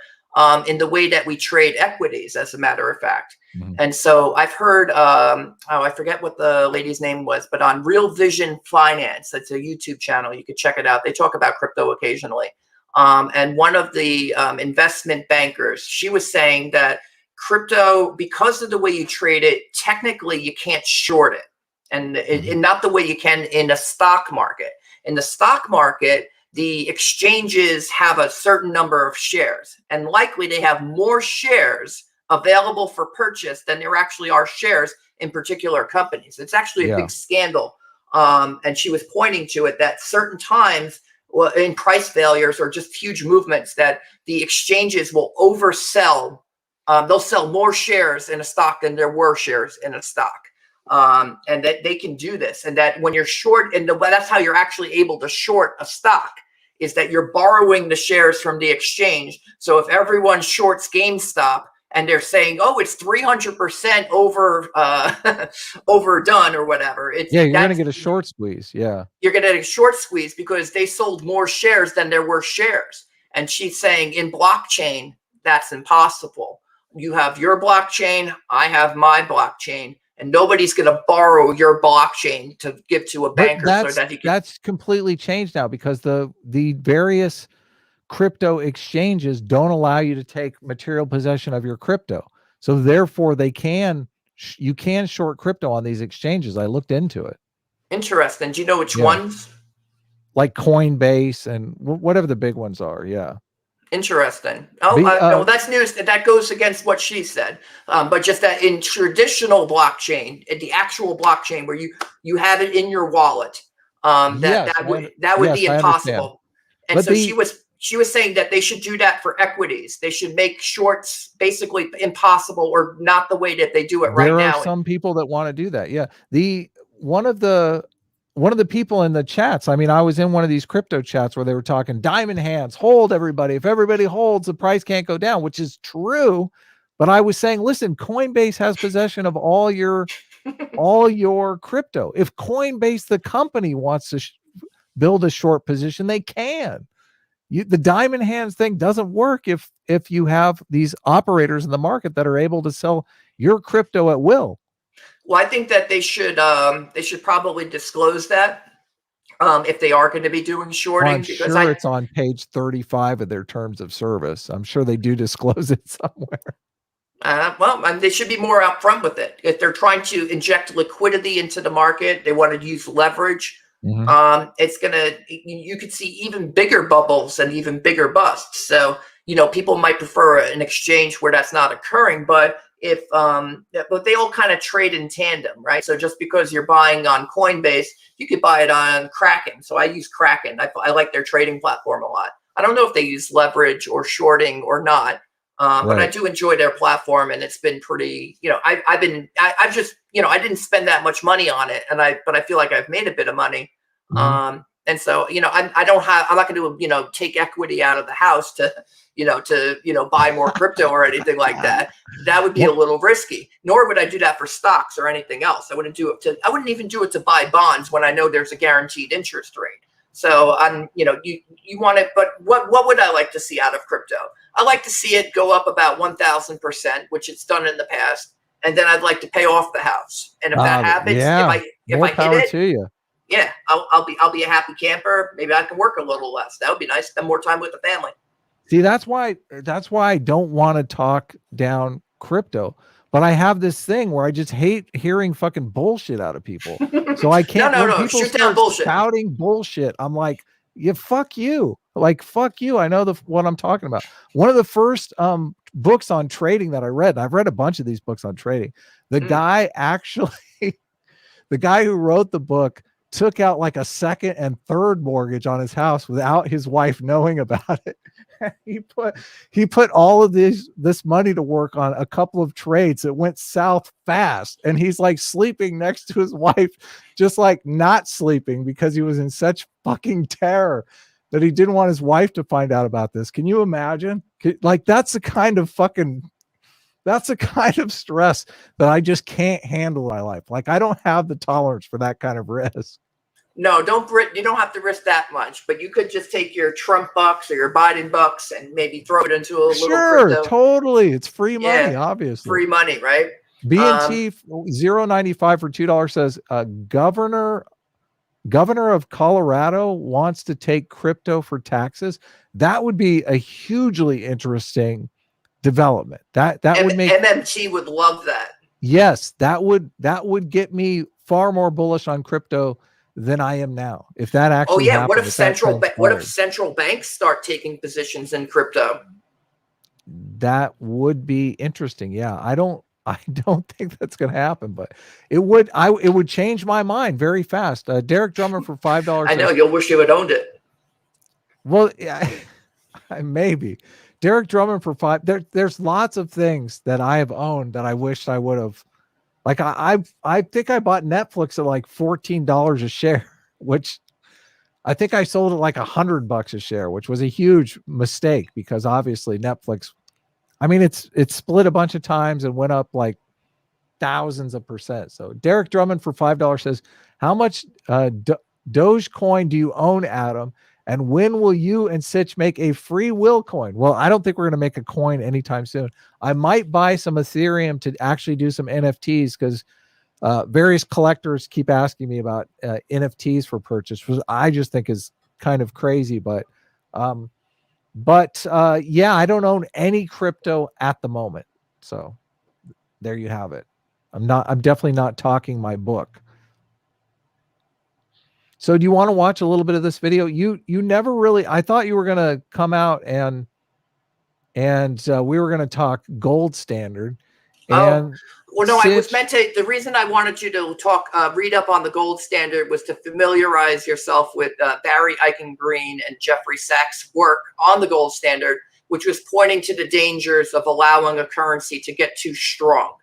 in the way that we trade equities, as a matter of fact. And so I've heard, I forget what the lady's name was, but on Real Vision Finance, that's a YouTube channel, you could check it out. They talk about crypto occasionally. And one of the investment bankers, she was saying that crypto, because of the way you trade it, technically you can't short it. And not the way you can in a stock market. In the stock market, the exchanges have a certain number of shares, and likely they have more shares available for purchase than there actually are shares in particular companies. It's actually a big scandal. And she was pointing to it that certain times in price failures or just huge movements that the exchanges will oversell. They'll sell more shares in a stock than there were shares in a stock. And that they can do this. And that when you're short, and that's how you're actually able to short a stock, is that you're borrowing the shares from the exchange. So if everyone shorts GameStop, and they're saying, oh, it's 300% over overdone or whatever. You're going to get a short squeeze. Yeah. You're going to get a short squeeze because they sold more shares than there were shares. And she's saying in blockchain, that's impossible. You have your blockchain, I have my blockchain, and nobody's going to borrow your blockchain to give to a banker. That's completely changed now, because the various crypto exchanges don't allow you to take material possession of your crypto. So therefore you can short crypto on these exchanges. I looked into it. Interesting. Do you know which ones? Like Coinbase and whatever the big ones are. Yeah. Interesting. No, that's news. That goes against what she said. But just that in traditional blockchain, the actual blockchain where you have it in your wallet, that would be impossible. And but so she was saying that they should do that for equities. They should make shorts basically impossible, or not the way that they do it right now. There are some people that want to do that. Yeah. One of the people in the chats, I mean, I was in one of these crypto chats where they were talking diamond hands, hold everybody. If everybody holds, the price can't go down, which is true. But I was saying, listen, Coinbase has possession of all your crypto. If Coinbase, the company, wants to build a short position, they can. The diamond hands thing doesn't work if you have these operators in the market that are able to sell your crypto at will. Well, I think that they should probably disclose that if they are going to be doing Well, I'm shorting, because sure it's on page 35 of their terms of service. I'm sure they do disclose it somewhere. well, they should be more upfront with it. If they're trying to inject liquidity into the market, they want to use leverage. Mhm. It's gonna. You could see even bigger bubbles and even bigger busts. So people might prefer an exchange where that's not occurring. But but they all kind of trade in tandem, right? So just because you're buying on Coinbase, you could buy it on Kraken. So I use Kraken. I like their trading platform a lot. I don't know if they use leverage or shorting or not. But I Right. do enjoy their platform, and it's been pretty. I've just, I didn't spend that much money on it, but I feel like I've made a bit of money. Mhm. And so, I don't have, I'm not going to, take equity out of the house to, buy more crypto or anything like that. That would be a Well, little risky. Nor would I do that for stocks or anything else. I wouldn't even do it to buy bonds when I know there's a guaranteed interest rate. So you want it, but what would I like to see out of crypto? I like to see it go up about 1,000%, which it's done in the past, and then I'd like to pay off the house. And if that happens, yeah, if more I hit power it, to you. yeah, I'll be a happy camper. Maybe I can work a little less. That would be nice. Spend more time with the family. See, that's why I don't want to talk down crypto. But I have this thing where I just hate hearing fucking bullshit out of people. So I No, can't, no, when no. people Shoot down start bullshit. spouting bullshit, I'm like, yeah, fuck you. Like, fuck you. I know what I'm talking about. One of the first books on trading that I read, and I've read a bunch of these books on trading. The guy actually, the guy who wrote the book took out like a second and third mortgage on his house without his wife knowing about it. he put all of this money to work on a couple of trades that went south fast, and he's like sleeping next to his wife, just like not sleeping because he was in such fucking terror that he didn't want his wife to find out about this. Can you imagine? Like, that's the kind of stress that I just can't handle in my life. Like, I don't have the tolerance for that kind of risk. No, you don't have to risk that much, but you could just take your Trump bucks or your Biden bucks and maybe throw it into a little Sure, crypto. totally. It's free money, Yeah, obviously. free money, right? BNT 0.95 for $2 says governor of Colorado wants to take crypto for taxes. That would be a hugely interesting development. That would make MMT would love that. Yes, that would get me far more bullish on crypto than I am now. If that actually happened, what if central banks start taking positions in crypto? That would be interesting. Yeah, I don't think that's going to happen, but it would change my mind very fast. Derek Drummer for $5. I know you'll wish you had owned it. Well, yeah, maybe. Derek Drummond for $5. There's lots of things that I have owned that I wished I would have. Like, I think I bought Netflix at like $14 a share, which I think I sold it like $100 a share, which was a huge mistake because obviously Netflix, I mean, it's split a bunch of times and went up like thousands of percent. So Derek Drummond for $5 says, how much Dogecoin do you own, Adam? And when will you and Sitch make a free will coin? Well, I don't think we're going to make a coin anytime soon. I might buy some Ethereum to actually do some NFTs because various collectors keep asking me about NFTs for purchase, which I just think is kind of crazy. But yeah, I don't own any crypto at the moment. So there you have it. I'm definitely not talking my book. So do you want to watch a little bit of this video? You never really, I thought you were going to come out and we were going to talk gold standard. And well, no, I was meant to. The reason I wanted you to read up on the gold standard was to familiarize yourself with Barry Eichengreen and Jeffrey Sachs' work on the gold standard, which was pointing to the dangers of allowing a currency to get too strong.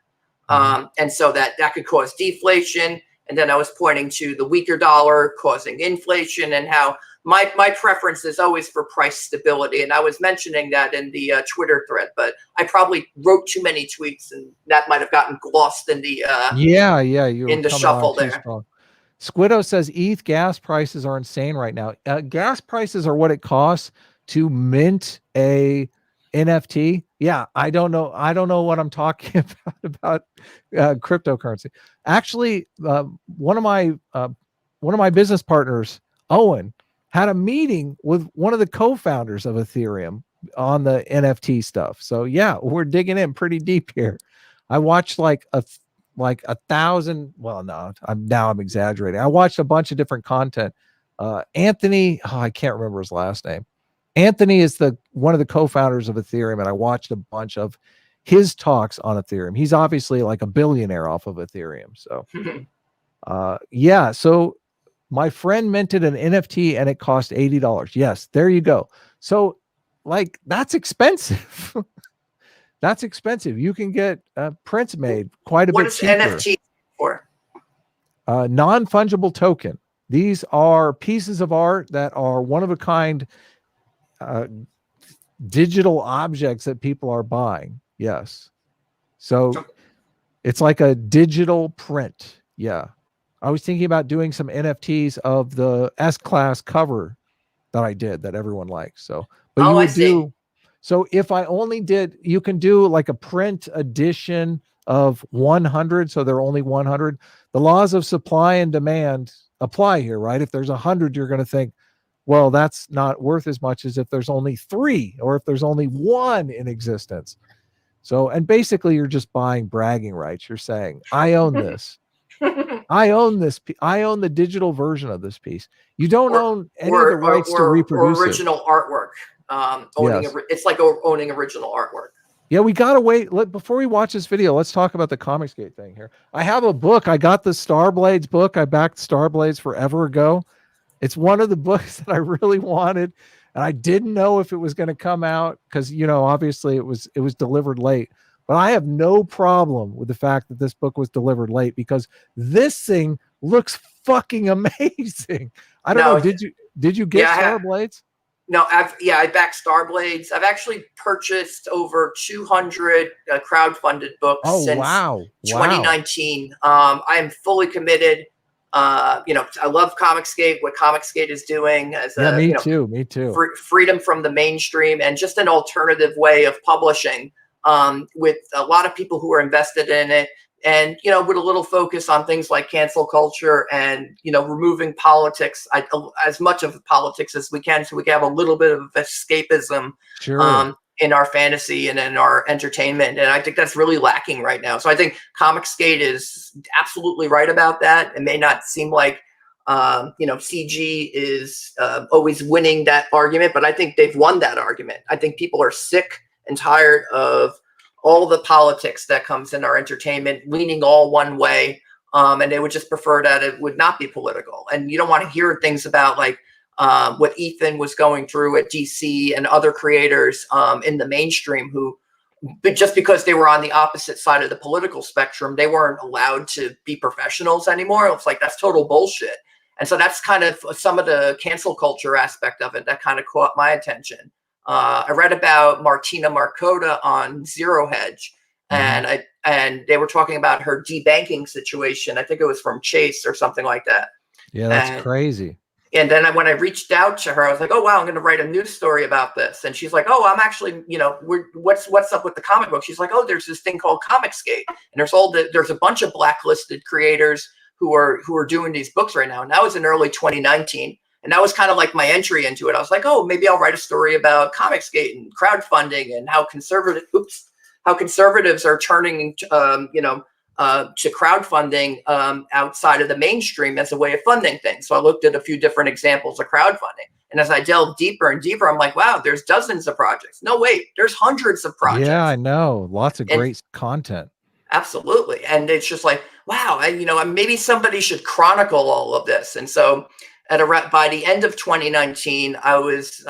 And so that could cause deflation. And then I was pointing to the weaker dollar causing inflation, and how my preference is always for price stability. And I was mentioning that in the Twitter thread, but I probably wrote too many tweets, and that might have gotten lost in the in the shuffle there. Squiddo says ETH gas prices are insane right now. Gas prices are what it costs to mint a NFT. Yeah, I don't know. I don't know what I'm talking about cryptocurrency. Actually, one of my business partners, Owen, had a meeting with one of the co-founders of Ethereum on the NFT stuff. So yeah, we're digging in pretty deep here. I watched like a thousand. Well, no, I'm exaggerating. I watched a bunch of different content. Anthony, I can't remember his last name. Anthony is one of the co-founders of Ethereum, and I watched a bunch of his talks on Ethereum. He's obviously like a billionaire off of Ethereum. So yeah. So my friend minted an NFT and it cost $80. Yes, there you go. So like that's expensive. That's expensive. You can get prints made quite a bit cheaper. What is NFT for? Non-fungible token. These are pieces of art that are one of a kind digital objects that people are buying. Yes. So it's like a digital print. Yeah. I was thinking about doing some NFTs of the S-Class cover that I did that everyone likes. So, but you would do, so if I only did, you can do like a print edition of 100. So there are only 100. The laws of supply and demand apply here, right? If there's 100, you're going to think, well, that's not worth as much as if there's only 3 or if there's only 1 in existence. So, and basically you're just buying bragging rights. You're saying, I own this. I own this. I own the digital version of this piece. You don't own any of the rights to reproduce original artwork. It's like owning original artwork. Yeah, we gotta wait. Before we watch this video, let's talk about the Comicsgate thing here. I have a book. I got the Starblades book. I backed Starblades forever ago. It's one of the books that I really wanted, and I didn't know if it was going to come out because, you know, obviously it was delivered late. But I have no problem with the fact that this book was delivered late because this thing looks fucking amazing. I don't know. Did you get Starblades? No, I backed Starblades. I've actually purchased over 200 crowdfunded books since 2019. I am fully committed. You know, I love Comicsgate, what Comicsgate is doing as me too. Freedom from the mainstream and just an alternative way of publishing with a lot of people who are invested in it. And, you know, with a little focus on things like cancel culture and, you know, removing politics, as much of politics as we can, so we can have a little bit of escapism in our fantasy and in our entertainment. And I think that's really lacking right now. So I think Comicsgate is absolutely right about that. It may not seem like, you know, CG is always winning that argument, but I think they've won that argument. I think people are sick and tired of all the politics that comes in our entertainment, leaning all one way. And they would just prefer that it would not be political. And you don't want to hear things about like what Ethan was going through at DC and other creators in the mainstream but just because they were on the opposite side of the political spectrum, they weren't allowed to be professionals anymore. It's like, that's total bullshit. And so that's kind of some of the cancel culture aspect of it that kind of caught my attention. I read about Martina Markota on Zero Hedge, and they were talking about her debanking situation. I think it was from Chase or something like that. Yeah, that's crazy. And then when I reached out to her, I was like, "Oh wow, I'm going to write a news story about this." And she's like, "Oh, I'm actually, you know, what's up with the comic book?" She's like, "Oh, there's this thing called Comicsgate, and there's a bunch of blacklisted creators who are doing these books right now." And that was in early 2019. And that was kind of like my entry into it. I was like, oh, maybe I'll write a story about Comicsgate and crowdfunding and how conservatives are turning, to crowdfunding outside of the mainstream as a way of funding things. So I looked at a few different examples of crowdfunding. And as I delved deeper and deeper, I'm like, wow, there's dozens of projects. No, wait, there's hundreds of projects. Yeah, I know. Lots of great content. Absolutely. And it's just like, wow, maybe somebody should chronicle all of this. And so by the end of 2019, I was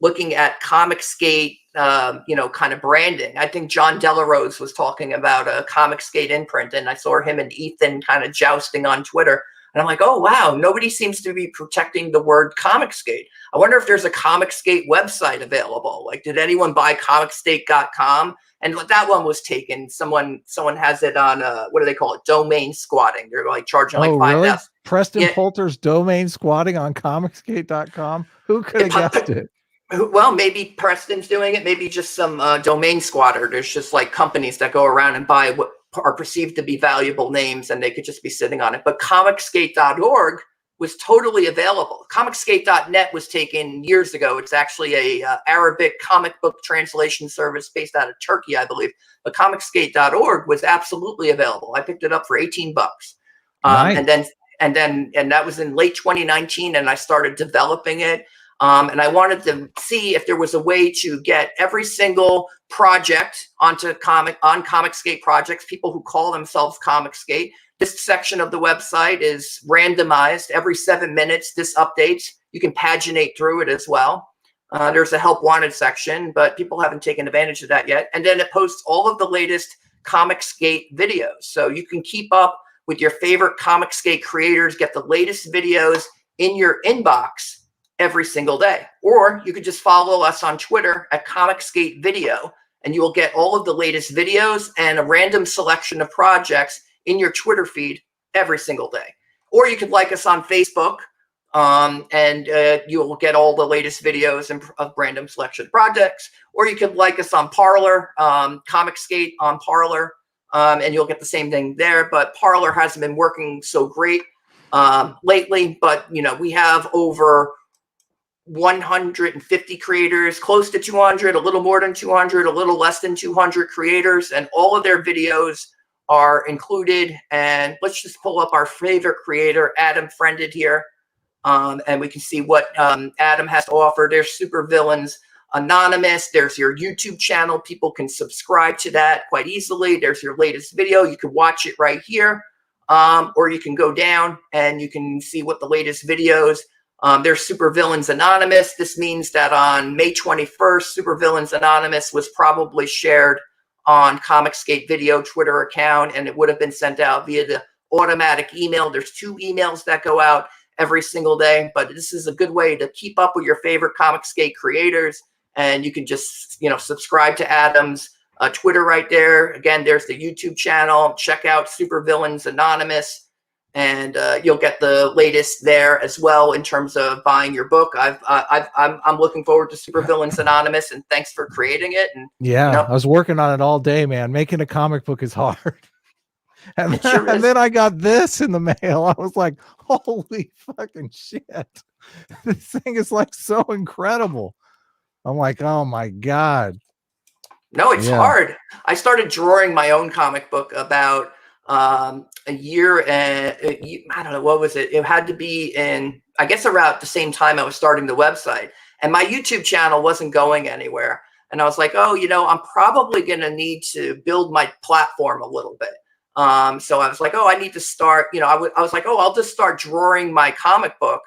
looking at Comicsgate, kind of branding. I think John Delarose was talking about a Comicsgate imprint, and I saw him and Ethan kind of jousting on Twitter. And I'm like, oh, wow, nobody seems to be protecting the word Comicsgate. I wonder if there's a Comicsgate website available. Like, did anyone buy Comicsgate.com? And that one was taken. Someone has it on, what do they call it? Domain squatting. They're like charging like $5,000. Really? Preston Poulter's domain squatting on Comicsgate.com. Who could have guessed it? Well, maybe Preston's doing it. Maybe just some domain squatter. There's just like companies that go around and buy what are perceived to be valuable names, and they could just be sitting on it. But Comicskate.org was totally available. Comicskate.net was taken years ago. It's actually a Arabic comic book translation service based out of Turkey, I believe. But Comicskate.org was absolutely available. I picked it up for 18 bucks. Nice. And that was in late 2019, and I started developing it. And I wanted to see if there was a way to get every single project onto Comicskate projects, people who call themselves Comicskate. This section of the website is randomized every 7 minutes. This updates. You can paginate through it as well. There's a help wanted section, but people haven't taken advantage of that yet. And then it posts all of the latest Comicskate videos. So you can keep up with your favorite Comicskate creators, get the latest videos in your inbox every single day. Or you could just follow us on Twitter at Comicskate Video, and you will get all of the latest videos and a random selection of projects in your Twitter feed every single day. Or you could like us on Facebook, and you'll get all the latest videos and of random selection projects. Or you could like us on Parler, Comicskate on Parler, and you'll get the same thing there. But Parler hasn't been working so great lately. But we have over 150 creators, close to 200, a little more than 200, a little less than 200 creators, and all of their videos are included. And let's just pull up our favorite creator, Adam Friended here, and we can see what Adam has to offer. There's Super Villains Anonymous. There's your YouTube channel. People can subscribe to that quite easily. There's your latest video. You can watch it right here, or you can go down and you can see what the latest videos. There's Super Villains Anonymous. This means that on May 21st, Super Villains Anonymous was probably shared on Comicskate Video Twitter account, and it would have been sent out via the automatic email. There's 2 emails that go out every single day, but this is a good way to keep up with your favorite Comicskate creators. And you can just, subscribe to Adam's Twitter right there. Again, there's the YouTube channel. Check out Super Villains Anonymous. And you'll get the latest there as well in terms of buying your book. I'm looking forward to Super Villains Anonymous, and thanks for creating it. And I was working on it all day, man. Making a comic book is hard. And then I got this in the mail. I was like, holy fucking shit. This thing is like so incredible. I'm like, oh my God. No, it's hard. I started drawing my own comic book about a year and I don't know, what was it? It had to be in, I guess, around the same time I was starting the website, and my YouTube channel wasn't going anywhere. And I was like, oh, I'm probably going to need to build my platform a little bit. So I was like, oh, I need to start, I was like, oh, I'll just start drawing my comic book.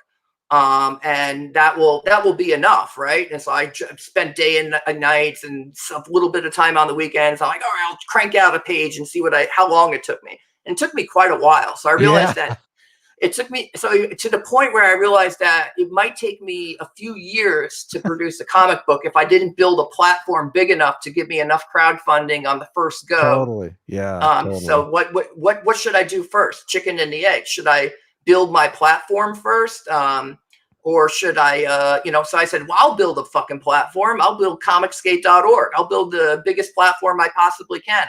And that will be enough. Right. And so I spent day and nights and a little bit of time on the weekends. I'm like, all right, I'll crank out a page and see how long it took me. And it took me quite a while. So I realized that it took me to the point where I realized that it might take me a few years to produce a comic book if I didn't build a platform big enough to give me enough crowdfunding on the first go. Totally. Yeah. Totally. So what should I do first? Chicken and the egg. Should I build my platform first? Or should I, so I said, well, I'll build a fucking platform. I'll build Comicskate.org. I'll build the biggest platform I possibly can.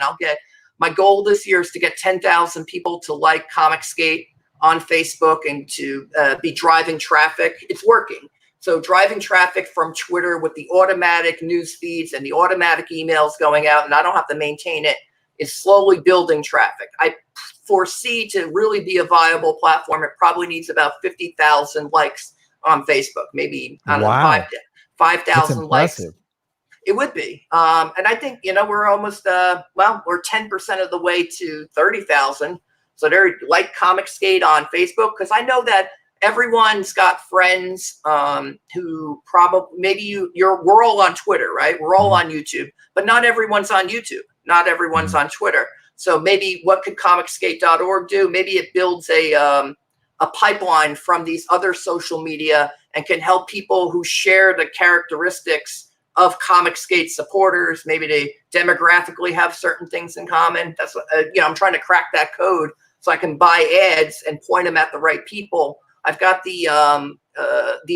My goal this year is to get 10,000 people to like Comicskate on Facebook and to be driving traffic. It's working. So driving traffic from Twitter with the automatic news feeds and the automatic emails going out, and I don't have to maintain it, is slowly building traffic. I foresee to really be a viable platform, it probably needs about 50,000 likes on Facebook, maybe, I don't know, 5,000 likes. It would be. And I think, we're almost, we're 10% of the way to 30,000. So they're like Comicskate on Facebook, because I know that everyone's got friends who probably, maybe we're all on Twitter, right? We're all on YouTube, but not everyone's on YouTube. Not everyone's on Twitter. So maybe what could Comicskate.org do? Maybe it builds a pipeline from these other social media and can help people who share the characteristics of Comicskate supporters. Maybe they demographically have certain things in common. That's what, I'm trying to crack that code so I can buy ads and point them at the right people I've got the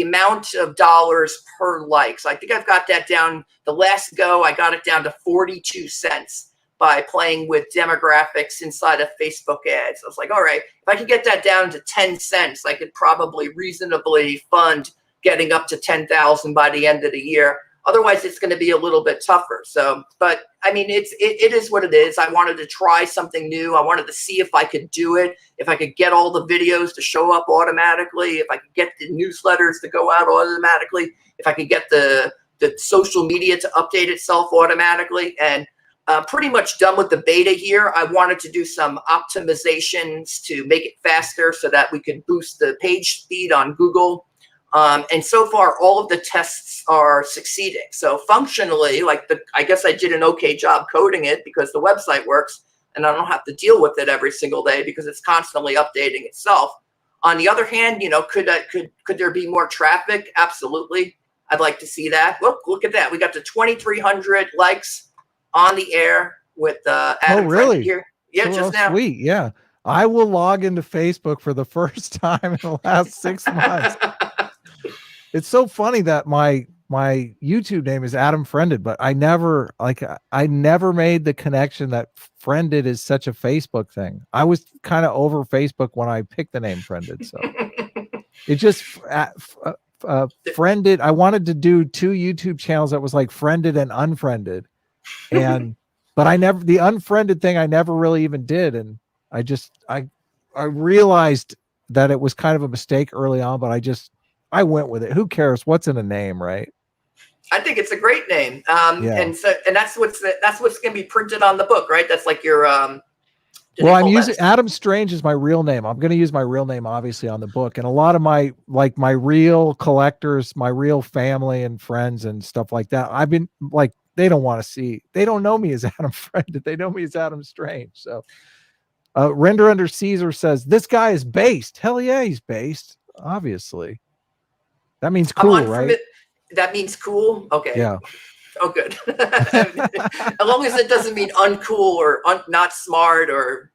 amount of dollars per like. So I think I've got that down. The last go, I got it down to 42 cents by playing with demographics inside of Facebook ads. I was like, all right, if I could get that down to 10 cents, I could probably reasonably fund getting up to 10,000 by the end of the year. Otherwise, it's going to be a little bit tougher. So, but I mean, it is what it is. I wanted to try something new. I wanted to see if I could do it, if I could get all the videos to show up automatically, if I could get the newsletters to go out automatically, if I could get the social media to update itself automatically. And pretty much done with the beta here. I wanted to do some optimizations to make it faster so that we could boost the page speed on Google. And so far, all of the tests are succeeding. So functionally, I guess I did an okay job coding it because the website works and I don't have to deal with it every single day because it's constantly updating itself. On the other hand, could there be more traffic? Absolutely. I'd like to see that. Look at that. We got to 2,300 likes on the air with Adam. Oh, really? Here. Yeah, just now. Sweet. Yeah. I will log into Facebook for the first time in the last 6 months. It's so funny that my YouTube name is Adam Friended, but I never made the connection that Friended is such a Facebook thing. I was kind of over Facebook when I picked the name Friended. So it just Friended. I wanted to do 2 YouTube channels that was like Friended and Unfriended. But the unfriended thing I never really even did. And I realized that it was kind of a mistake early on, but I went with it. Who cares what's in a name, right? I think it's a great name. And that's what's going to be printed on the book, right? That's like your well, I'm using Adam Strange is my real name. I'm going to use my real name obviously on the book, and a lot of my real collectors, my real family and friends and stuff like that. I've been like, they don't want to see. They don't know me as Adam Friended. They know me as Adam Strange. So, Render Under Caesar says this guy is based. Hell yeah, he's based. Obviously, that means cool, right? That means cool. Okay. Yeah. Oh, good. As long as it doesn't mean uncool or not smart or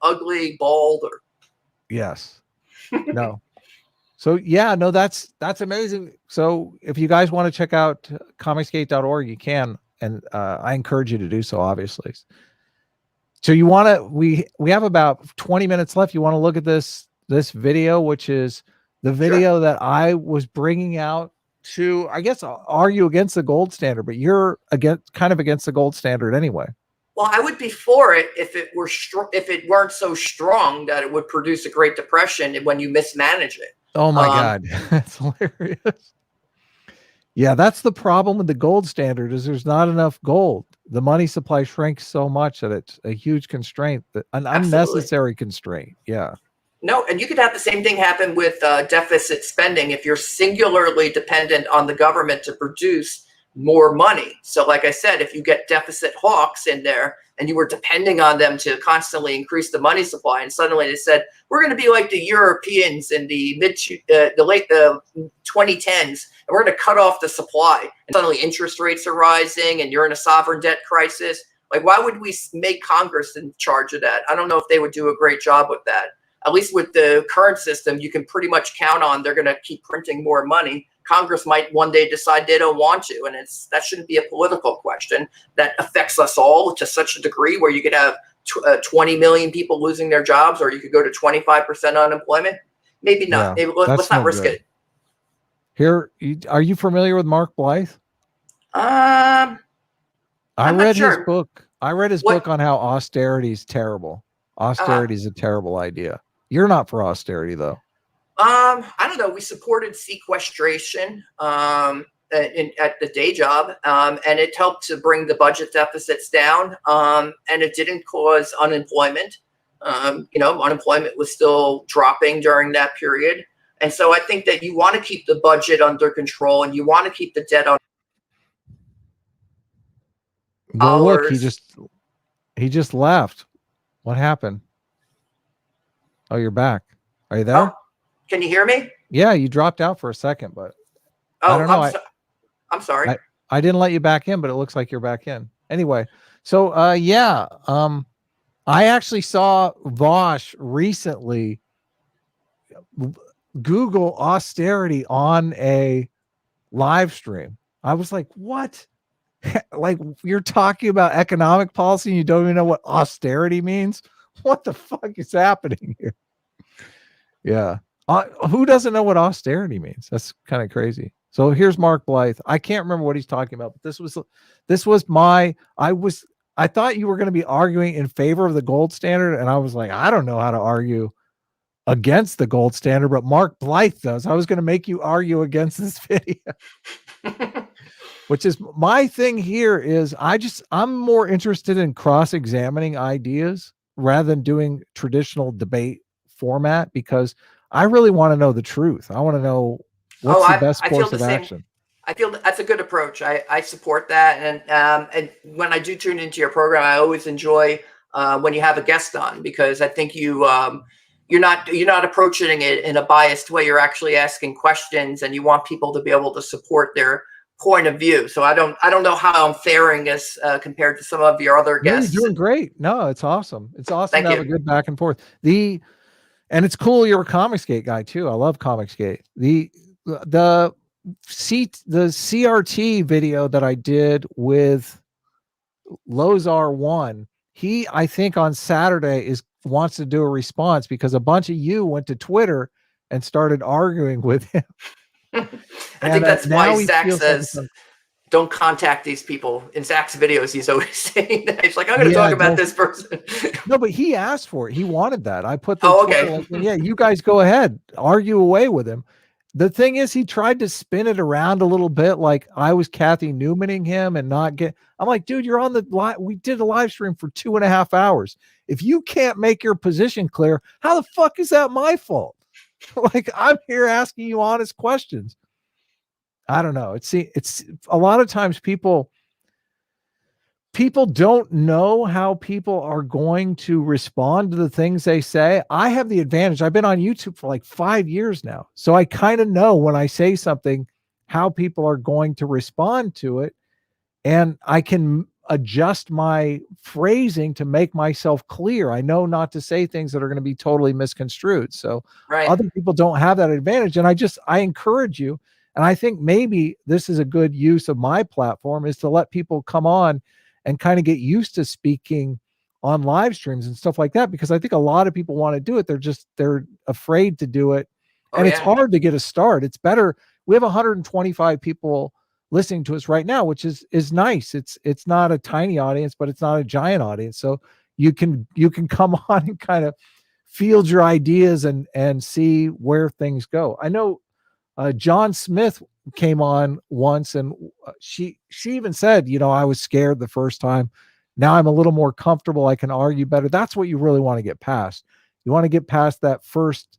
ugly, bald or. Yes. No. So yeah, no, that's amazing. So if you guys want to check out comicsgate.org, you can, and I encourage you to do so, obviously. So you want to, we have about 20 minutes left. You want to look at this video, which is the video that I was bringing out to, I guess, argue against the gold standard, but you're kind of against the gold standard anyway. Well, I would be for it if it weren't so strong that it would produce a Great Depression when you mismanage it. Oh my God, that's hilarious. Yeah, that's the problem with the gold standard is there's not enough gold. The money supply shrinks so much that it's a huge constraint, an unnecessary constraint. Yeah. No, and you could have the same thing happen with deficit spending if you're singularly dependent on the government to produce more money. So like I said, if you get deficit hawks in there and you were depending on them to constantly increase the money supply, and suddenly they said, we're going to be like the Europeans in the late 2010s, and we're going to cut off the supply. And suddenly interest rates are rising and you're in a sovereign debt crisis. Like, why would we make Congress in charge of that? I don't know if they would do a great job with that. At least with the current system, you can pretty much count on they're going to keep printing more money. Congress might one day decide they don't want to, and that shouldn't be a political question that affects us all to such a degree where you could have 20 million people losing their jobs, or you could go to 25% unemployment. Maybe not. Yeah, maybe let's not risk it. Here, are you familiar with Mark Blythe? I read his book. I read his book on how austerity is terrible. Austerity is a terrible idea. You're not for austerity, though. I don't know. We supported sequestration at the day job, and it helped to bring the budget deficits down, and it didn't cause unemployment. Unemployment was still dropping during that period. And so I think that you want to keep the budget under control and you want to keep the debt on. Well, look, he just left. What happened? Oh, you're back. Are you there? Oh, can you hear me? Yeah, you dropped out for a second, but I don't know. I'm sorry. I didn't let you back in, but it looks like you're back in. Anyway, so I actually saw Vosh recently Google austerity on a live stream. I was like, what? Like, you're talking about economic policy and you don't even know what austerity means? What the fuck is happening here? Yeah. Who doesn't know what austerity means? That's kind of crazy. So here's Mark Blythe. I can't remember what he's talking about, but this was my I thought you were going to be arguing in favor of the gold standard, and I was like, I don't know how to argue against the gold standard, but Mark Blythe does. I was going to make you argue against this video. Which is my thing here is I'm more interested in cross-examining ideas rather than doing traditional debate format, because I really want to know the truth. I want to know what's the best course of action. I feel that's a good approach. I support that. And when I do tune into your program, I always enjoy when you have a guest on, because I think you're not approaching it in a biased way. You're actually asking questions, and you want people to be able to support their point of view. So I don't know how I'm faring as compared to some of your other guests. You're doing great. No, it's awesome. It's awesome to have a good back and forth. And it's cool you're a Comicsgate guy too. I love Comicsgate. The CRT video that I did with Lozar One, he, I think on Saturday wants to do a response because a bunch of you went to Twitter and started arguing with him. I think that's why Zach says, don't contact these people. In Zach's videos, he's always saying that. He's like, I'm going to talk about this person. No, but he asked for it. He wanted that. I put the yeah, you guys go ahead, argue away with him. The thing is, he tried to spin it around a little bit, like I was Kathy Newmaning him and not get. I'm like, dude, you're on the live. We did a live stream for 2.5 hours. If you can't make your position clear, how the fuck is that my fault? Like, I'm here asking you honest questions. I don't know. It's a lot of times people don't know how people are going to respond to the things they say. I have the advantage. I've been on YouTube for like 5 years now. So I kind of know when I say something, how people are going to respond to it. And I can adjust my phrasing to make myself clear. I know not to say things that are going to be totally misconstrued. So other people don't have that advantage. And I encourage you. And I think maybe this is a good use of my platform, is to let people come on and kind of get used to speaking on live streams and stuff like that, because I think a lot of people want to do it. They're afraid to do it. And it's hard to get a start. It's better. We have 125 people listening to us right now, which is nice. It's not a tiny audience, but it's not a giant audience. So you can come on and kind of field your ideas and see where things go. I know John Smith came on once, and she even said, I was scared the first time. Now I'm a little more comfortable. I can argue better. That's what you really want to get past. You want to get past that first,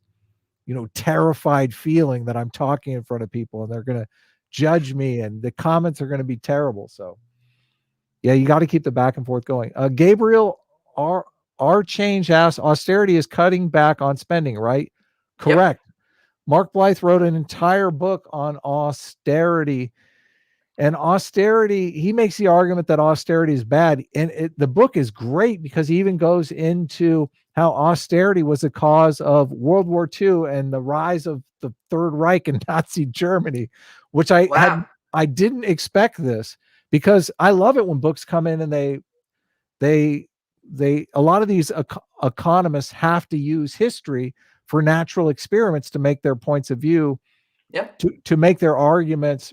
terrified feeling that I'm talking in front of people and they're going to judge me and the comments are going to be terrible. So yeah, you got to keep the back and forth going. Gabriel our change asks, austerity is cutting back on spending, right? Correct. Yep. Mark Blythe wrote an entire book on austerity, and austerity, he makes the argument that austerity is bad. And the book is great because he even goes into how austerity was the cause of World War II and the rise of the Third Reich in Nazi Germany, which I didn't expect this, because I love it when books come in and they a lot of these economists have to use history for natural experiments to make their points of view, to make their arguments,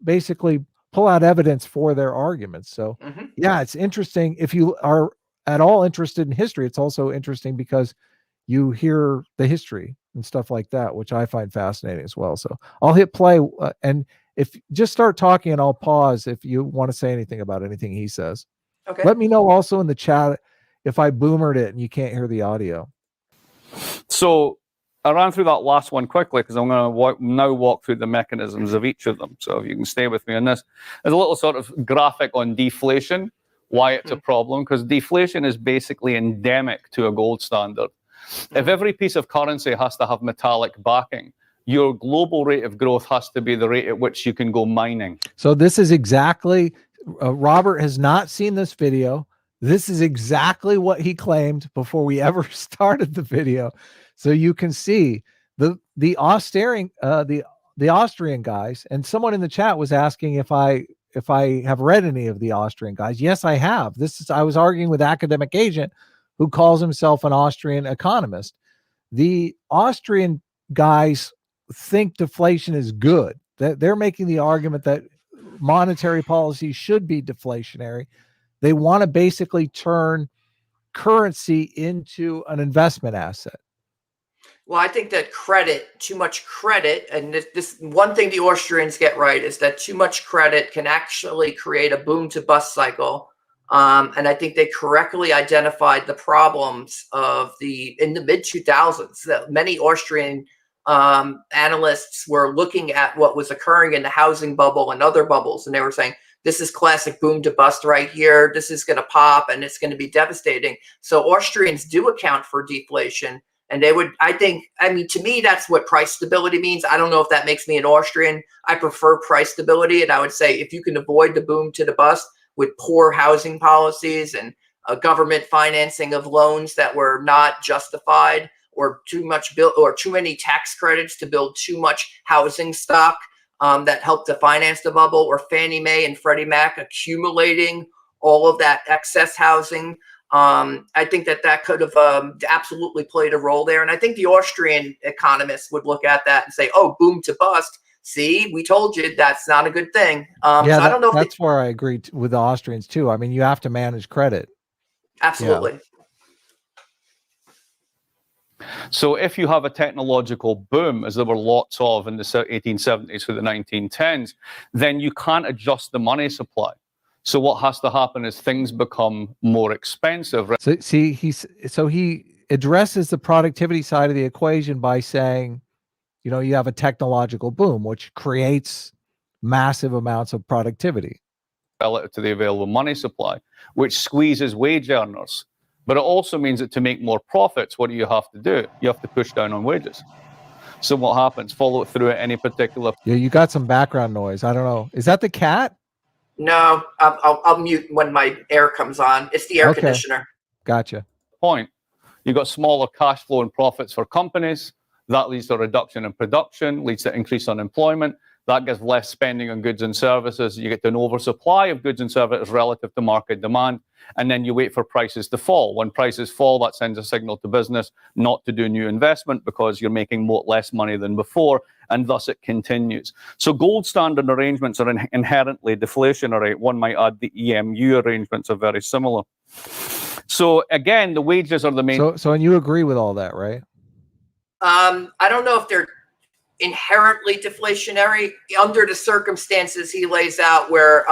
basically pull out evidence for their arguments. So yeah, it's interesting. If you are at all interested in history, it's also interesting because you hear the history and stuff like that, which I find fascinating as well. So I'll hit play, and if just start talking and I'll pause if you want to say anything about anything he says. Okay. Let me know also in the chat if I boomered it and you can't hear the audio. So I ran through that last one quickly because I'm going to now walk through the mechanisms of each of them. So if you can stay with me on this, there's a little sort of graphic on deflation, why it's a problem, because deflation is basically endemic to a gold standard. If every piece of currency has to have metallic backing, your global rate of growth has to be the rate at which you can go mining. So this is exactly, Robert has not seen this video. This is exactly what he claimed before we ever started the video. So you can see the Austrian guys, and someone in the chat was asking if I have read any of the Austrian guys. Yes, I have. I was arguing with Academic Agent, who calls himself an Austrian economist. The Austrian guys think deflation is good. They're making the argument that monetary policy should be deflationary. They want to basically turn currency into an investment asset. Well, I think that too much credit, and this one thing the Austrians get right is that too much credit can actually create a boom to bust cycle. And I think they correctly identified the problems in the mid 2000s that many Austrian analysts were looking at what was occurring in the housing bubble and other bubbles, and they were saying, this is classic boom to bust right here. This is going to pop and it's going to be devastating. So Austrians do account for deflation. And they would, to me, that's what price stability means. I don't know if that makes me an Austrian. I prefer price stability. And I would say if you can avoid the boom to the bust with poor housing policies and government financing of loans that were not justified, or too many tax credits to build too much housing stock that helped to finance the bubble, or Fannie Mae and Freddie Mac accumulating all of that excess housing. I think that could have absolutely played a role there. And I think the Austrian economists would look at that and say, oh, boom to bust. See, we told you that's not a good thing. I don't know. That's where I agree with the Austrians too. I mean, you have to manage credit. Absolutely. Yeah. So if you have a technological boom, as there were lots of in the 1870s through the 1910s, then you can't adjust the money supply. So what has to happen is things become more expensive. So see, he addresses the productivity side of the equation by saying, you have a technological boom, which creates massive amounts of productivity relative to the available money supply, which squeezes wage earners. But it also means that to make more profits, what do you have to do? You have to push down on wages. So what happens? Follow it through at any particular... Yeah, you got some background noise. I don't know. Is that the cat? No, I'll mute when my air comes on. It's the air conditioner. Gotcha. Point. You've got smaller cash flow and profits for companies. That leads to a reduction in production, leads to increased unemployment. That gives less spending on goods and services. You get an oversupply of goods and services relative to market demand. And then you wait for prices to fall. When prices fall, that sends a signal to business not to do new investment because you're making less money than before. And thus it continues. So gold standard arrangements are inherently deflationary. One might add the EMU arrangements are very similar. So again, the wages are the main... So and you agree with all that, right? I don't know if they're inherently deflationary under the circumstances he lays out, where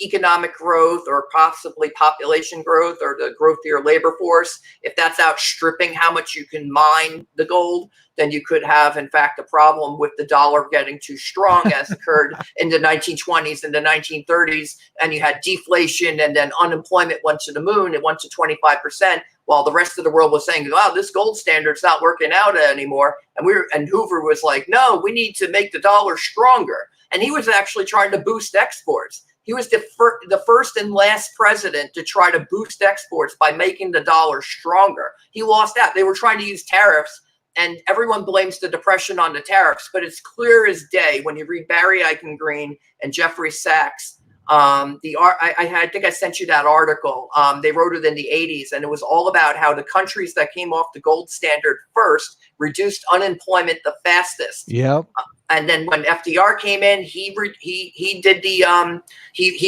economic growth or possibly population growth or the growth of your labor force, if that's outstripping how much you can mine the gold, then you could have, in fact, a problem with the dollar getting too strong, as occurred in the 1920s and the 1930s. And you had deflation, and then unemployment went to the moon. It went to 25%, while the rest of the world was saying, wow, this gold standard's not working out anymore. And Hoover was like, no, we need to make the dollar stronger. And he was actually trying to boost exports. He was the first and last president to try to boost exports by making the dollar stronger. He lost out. They were trying to use tariffs, and everyone blames the Depression on the tariffs. But it's clear as day when you read Barry Eichengreen and Jeffrey Sachs. I think I sent you that article. They wrote it in the 80s, and it was all about how the countries that came off the gold standard first reduced unemployment the fastest. Yep. And then when FDR came in, he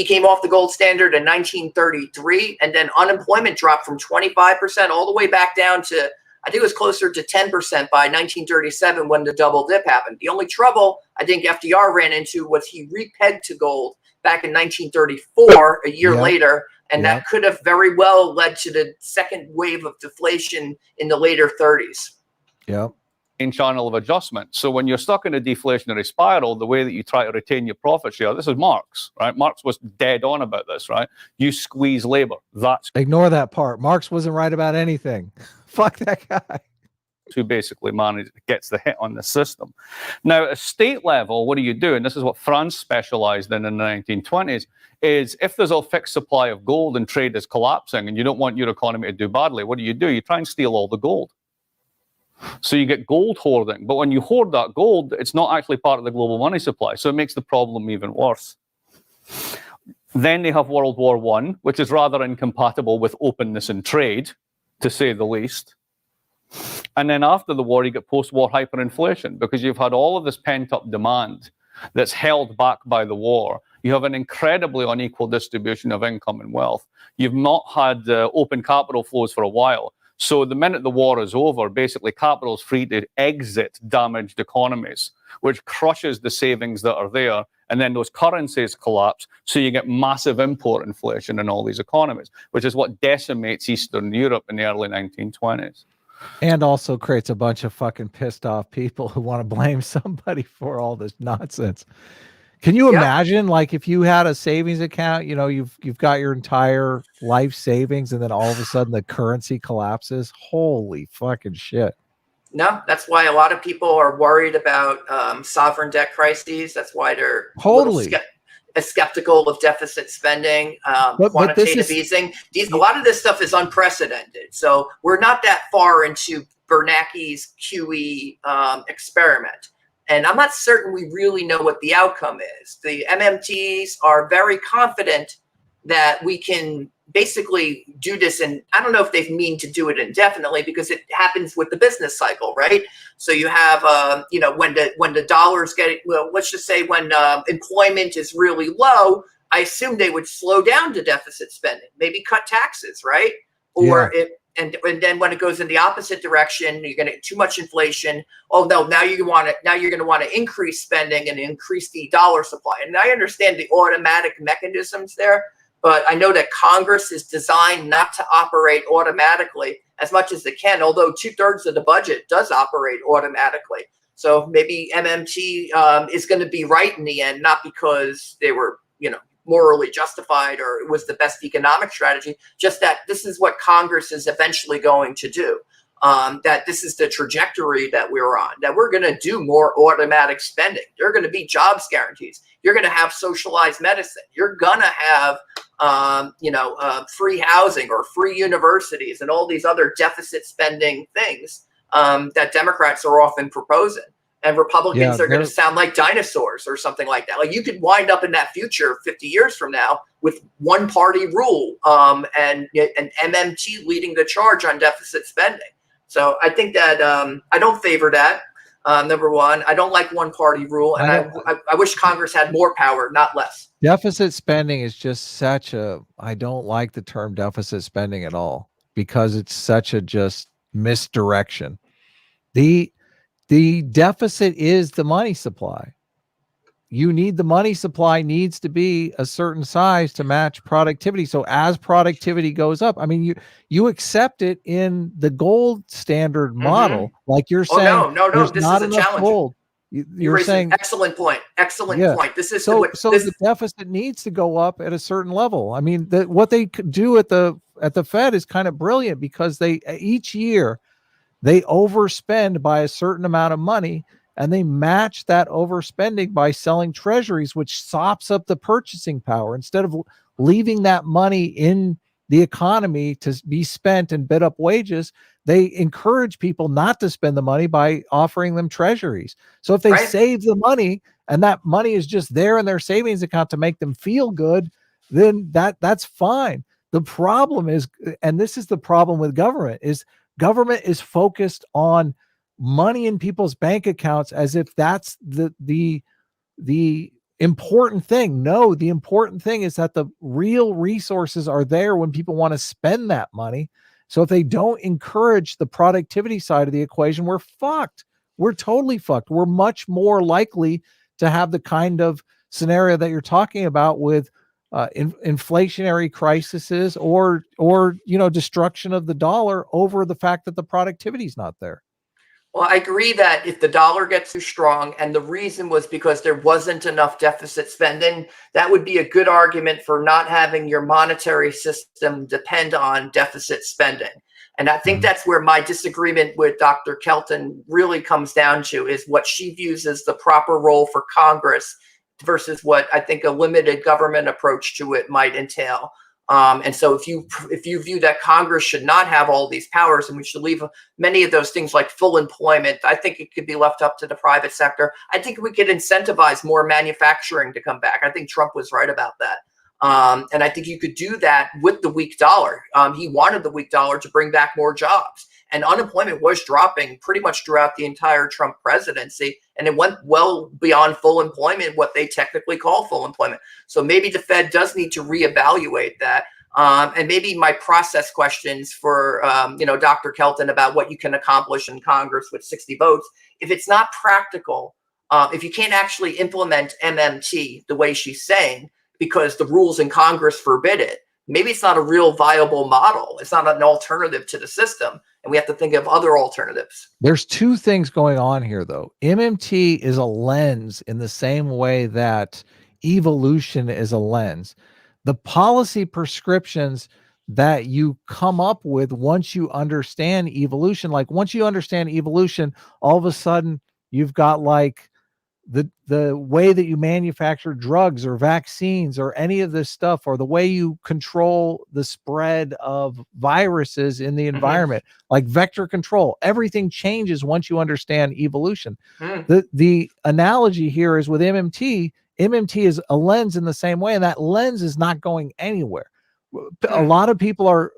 came off the gold standard in 1933, and then unemployment dropped from 25% all the way back down to, I think it was closer to 10% by 1937 when the double dip happened. The only trouble I think FDR ran into was he repegged to gold back in 1934, a year later, and that could have very well led to the second wave of deflation in the later 30s. Yep. In channel of adjustment. So when you're stuck in a deflationary spiral, the way that you try to retain your profit share, this is Marx, right? Marx was dead on about this, right? You squeeze labor. Ignore that part. Marx wasn't right about anything. Fuck that guy. Who basically gets the hit on the system. Now, at state level, what do you do? And this is what France specialized in the 1920s, is if there's a fixed supply of gold and trade is collapsing and you don't want your economy to do badly, what do? You try and steal all the gold. So you get gold hoarding. But when you hoard that gold, it's not actually part of the global money supply. So it makes the problem even worse. Then they have World War I, which is rather incompatible with openness in trade, to say the least. And then after the war, you get post-war hyperinflation because you've had all of this pent-up demand that's held back by the war. You have an incredibly unequal distribution of income and wealth. You've not had open capital flows for a while. So the minute the war is over, basically capital is free to exit damaged economies, which crushes the savings that are there. And then those currencies collapse. So you get massive import inflation in all these economies, which is what decimates Eastern Europe in the early 1920s. And also creates a bunch of fucking pissed off people who want to blame somebody for all this nonsense. Can you imagine, like, if you had a savings account, you know, you've got your entire life savings, and then all of a sudden the currency collapses? Holy fucking shit. No, that's why a lot of people are worried about sovereign debt crises. That's why they're totally skeptical of deficit spending, quantitative easing. A lot of this stuff is unprecedented. So we're not that far into Bernanke's QE experiment. And I'm not certain we really know what the outcome is. The MMTs are very confident that we can basically do this, and I don't know if they mean to do it indefinitely because it happens with the business cycle, right? So you have, you know, when the dollar's getting, well, let's just say when employment is really low, I assume they would slow down the deficit spending, maybe cut taxes, right? Or and then when it goes in the opposite direction, you're going to get too much inflation. Oh no, now you're going to want to increase spending and increase the dollar supply. And I understand the automatic mechanisms there, but I know that Congress is designed not to operate automatically as much as it can, although 2/3 of the budget does operate automatically. So maybe MMT is going to be right in the end, not because they were, you know, morally justified or it was the best economic strategy, just that this is what Congress is eventually going to do. That this is the trajectory that we're on, that we're going to do more automatic spending. There are going to be jobs guarantees. You're going to have socialized medicine. You're going to have, free housing or free universities and all these other deficit spending things that Democrats are often proposing. And Republicans are going to sound like dinosaurs or something like that. Like you could wind up in that future 50 years from now with one party rule and MMT leading the charge on deficit spending. So I think that I don't favor that. Number one, I don't like one party rule. And I wish Congress had more power, not less. Deficit spending is just such a, I don't like the term deficit spending at all because it's such a just misdirection. The deficit is the money supply. The money supply needs to be a certain size to match productivity. So as productivity goes up, I mean, you accept it in the gold standard model, like you're saying. No, this is a challenge. Gold. You're saying excellent point. Excellent point. This is the deficit needs to go up at a certain level. I mean, what they do at the Fed is kind of brilliant because they each year they overspend by a certain amount of money, and they match that overspending by selling treasuries, which sops up the purchasing power. Instead of leaving that money in the economy to be spent and bid up wages, they encourage people not to spend the money by offering them treasuries. So if they save the money and that money is just there in their savings account to make them feel good, then that's fine. The problem is, and this is the problem with government, is government is focused on money in people's bank accounts as if that's the important thing. No, the important thing is that the real resources are there when people want to spend that money. So if they don't encourage the productivity side of the equation, we're fucked. We're totally fucked. We're much more likely to have the kind of scenario that you're talking about with inflationary crises or destruction of the dollar over the fact that the productivity is not there. Well, I agree that if the dollar gets too strong and the reason was because there wasn't enough deficit spending, that would be a good argument for not having your monetary system depend on deficit spending. And I think that's where my disagreement with Dr. Kelton really comes down to, is what she views as the proper role for Congress versus what I think a limited government approach to it might entail. And so if you view that Congress should not have all these powers and we should leave many of those things like full employment, I think it could be left up to the private sector. I think we could incentivize more manufacturing to come back. I think Trump was right about that. And I think you could do that with the weak dollar. He wanted the weak dollar to bring back more jobs. And unemployment was dropping pretty much throughout the entire Trump presidency. And it went well beyond full employment, what they technically call full employment. So maybe the Fed does need to reevaluate that. And maybe my process questions for, Dr. Kelton about what you can accomplish in Congress with 60 votes. If it's not practical, if you can't actually implement MMT the way she's saying, because the rules in Congress forbid it, maybe it's not a real viable model. It's not an alternative to the system. And we have to think of other alternatives. There's two things going on here, though. MMT is a lens in the same way that evolution is a lens. The policy prescriptions that you come up with once you understand evolution, like once you understand evolution, all of a sudden you've got like the way that you manufacture drugs or vaccines or any of this stuff, or the way you control the spread of viruses in the environment, like vector control, everything changes once you understand evolution. The analogy here is with MMT. MMT is a lens in the same way, and that lens is not going anywhere. A lot of people are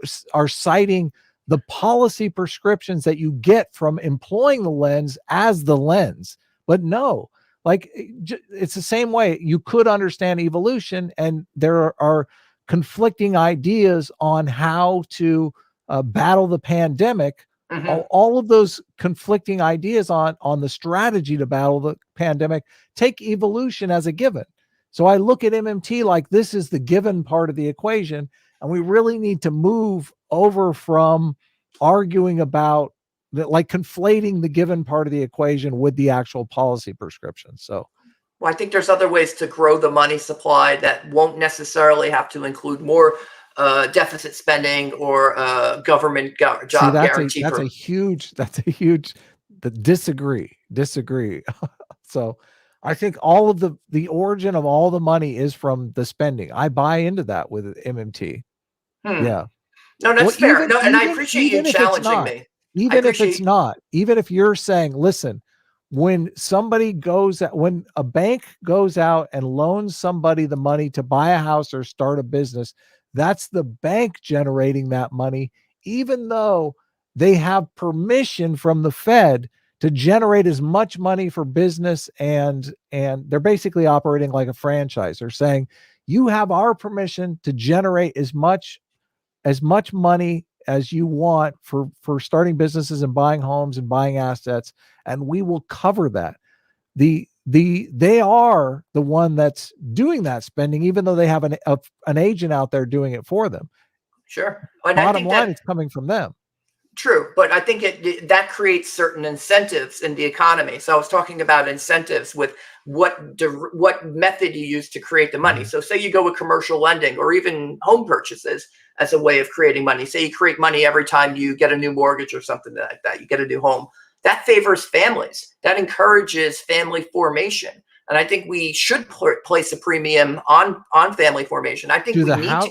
citing the policy prescriptions that you get from employing the lens as the lens, but no. Like, it's the same way you could understand evolution, and there are conflicting ideas on how to battle the pandemic. All of those conflicting ideas on the strategy to battle the pandemic take evolution as a given. So I look at MMT like this is the given part of the equation, and we really need to move over from arguing about like conflating the given part of the equation with the actual policy prescription. So, well, I think there's other ways to grow the money supply that won't necessarily have to include more deficit spending or government job guarantee. That's a huge. Disagree. So, I think all of the origin of all the money is from the spending. I buy into that with MMT. Yeah. No, that's fair. And I appreciate you challenging me. Even if you're saying, listen, when a bank goes out and loans somebody the money to buy a house or start a business, that's the bank generating that money, even though they have permission from the Fed to generate as much money for business, and they're basically operating like a franchise. They're saying, you have our permission to generate as much money as you want for starting businesses and buying homes and buying assets, and we will cover that. They are the one that's doing that spending, even though they have an agent out there doing it for them. Sure. And bottom line, it's coming from them. True, but I think that creates certain incentives in the economy. So I was talking about incentives with what method you use to create the money. So say you go with commercial lending or even home purchases as a way of creating money. Say you create money every time you get a new mortgage or something like that, you get a new home. That favors families. That encourages family formation. And I think we should place a premium on family formation. I think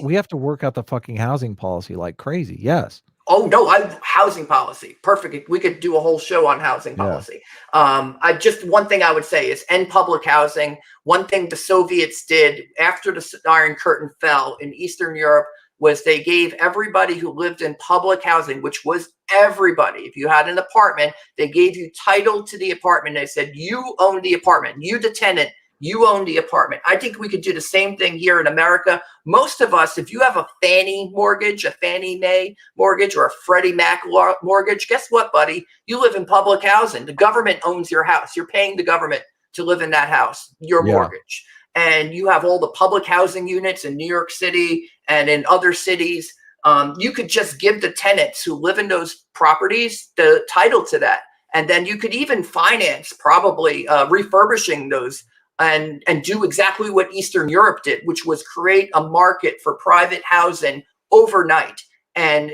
we have to work out the fucking housing policy like crazy. Yes. Oh no, housing policy. Perfect. We could do a whole show on housing policy. One thing I would say is end public housing. One thing the Soviets did after the Iron Curtain fell in Eastern Europe was they gave everybody who lived in public housing, which was everybody. If you had an apartment, they gave you title to the apartment. They said, you own the apartment. You, the tenant, you own the apartment. I think we could do the same thing here in America. Most of us, if you have a Fannie mortgage, a Fannie Mae mortgage, or a Freddie Mac mortgage, guess what, buddy? You live in public housing. The government owns your house. You're paying the government to live in that house, your mortgage. And you have all the public housing units in New York City and in other cities. You could just give the tenants who live in those properties the title to that. And then you could even finance probably refurbishing those and do exactly what Eastern Europe did, which was create a market for private housing overnight. And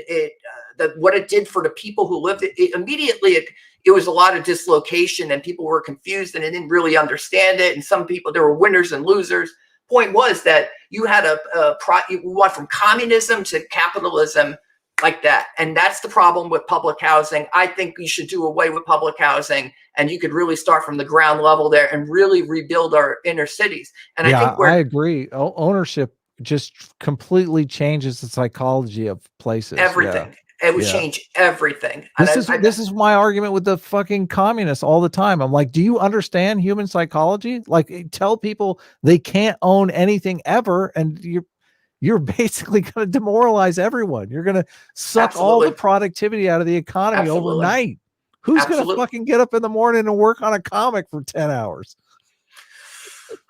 what it did for the people who lived it immediately, it was a lot of dislocation and people were confused and they didn't really understand it. And some people, there were winners and losers. point was that you had you went from communism to capitalism like that. And that's the problem with public housing. I think you should do away with public housing, and you could really start from the ground level there and really rebuild our inner cities. And yeah, I think I agree. Ownership just completely changes the psychology of places. everything. Yeah. It would change everything. This is my argument with the fucking communists all the time. I'm like, do you understand human psychology? Like, tell people they can't own anything ever, and you're basically going to demoralize everyone. You're going to suck all the productivity out of the economy overnight. Who's going to fucking get up in the morning and work on a comic for 10 hours?